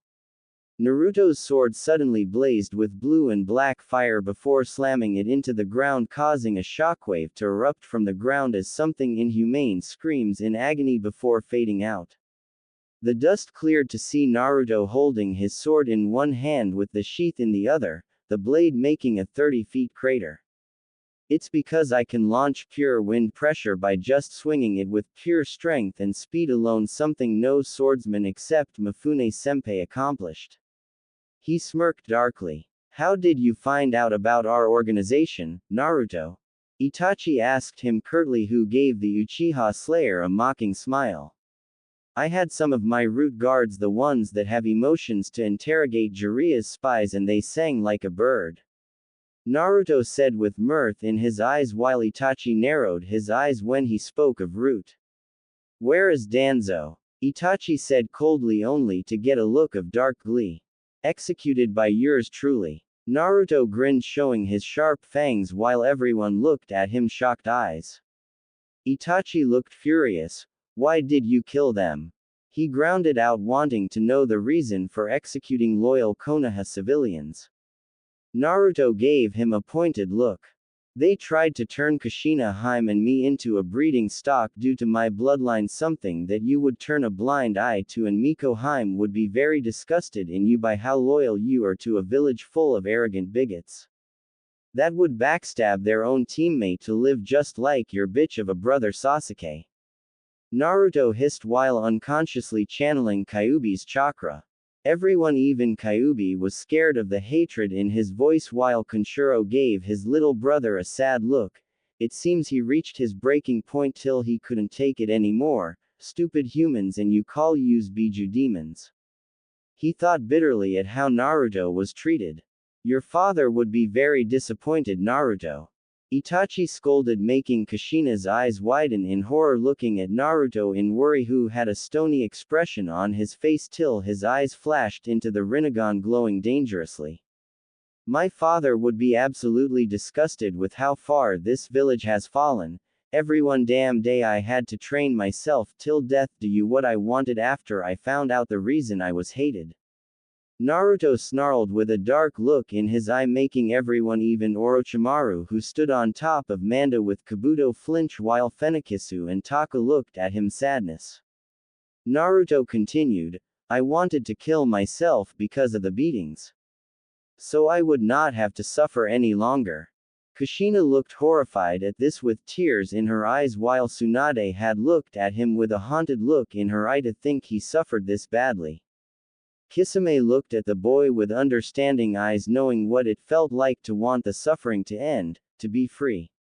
Naruto's sword suddenly blazed with blue and black fire before slamming it into the ground, causing a shockwave to erupt from the ground as something inhumane screams in agony before fading out. The dust cleared to see Naruto holding his sword in one hand with the sheath in the other, the blade making a 30-foot crater. It's because I can launch pure wind pressure by just swinging it with pure strength and speed alone, something no swordsman except Mifune-senpai accomplished. He smirked darkly. How did you find out about our organization, Naruto? Itachi asked him curtly, who gave the Uchiha Slayer a mocking smile. I had some of my root guards, the ones that have emotions, to interrogate Jiraiya's spies, and they sang like a bird. Naruto said with mirth in his eyes while Itachi narrowed his eyes when he spoke of Root. Where is Danzo? Itachi said coldly, only to get a look of dark glee. Executed by yours truly. Naruto grinned, showing his sharp fangs while everyone looked at him shocked eyes. Itachi looked furious. Why did you kill them? He grounded out, wanting to know the reason for executing loyal Konoha civilians. Naruto gave him a pointed look. They tried to turn Kushina Harem and me into a breeding stock due to my bloodline, something that you would turn a blind eye to, and Miko Harem would be very disgusted in you by how loyal you are to a village full of arrogant bigots. That would backstab their own teammate to live just like your bitch of a brother Sasuke. Naruto hissed while unconsciously channeling Kyuubi's chakra. Everyone, even Kyuubi, was scared of the hatred in his voice while Kenshiro gave his little brother a sad look. It seems he reached his breaking point till he couldn't take it anymore. Stupid humans, and you call yous Biju demons. He thought bitterly at how Naruto was treated. Your father would be very disappointed, Naruto. Itachi scolded, making Kushina's eyes widen in horror, looking at Naruto in worry, who had a stony expression on his face till his eyes flashed into the Rinnegan, glowing dangerously. My father would be absolutely disgusted with how far this village has fallen. Every one damn day I had to train myself till death to do what I wanted after I found out the reason I was hated. Naruto snarled with a dark look in his eye, making everyone, even Orochimaru, who stood on top of Manda with Kabuto, flinch, while Fenikisu and Taka looked at him sadness. Naruto continued, I wanted to kill myself because of the beatings, so I would not have to suffer any longer. Kushina looked horrified at this with tears in her eyes, while Tsunade had looked at him with a haunted look in her eye to think he suffered this badly. Kisame looked at the boy with understanding eyes, knowing what it felt like to want the suffering to end, to be free.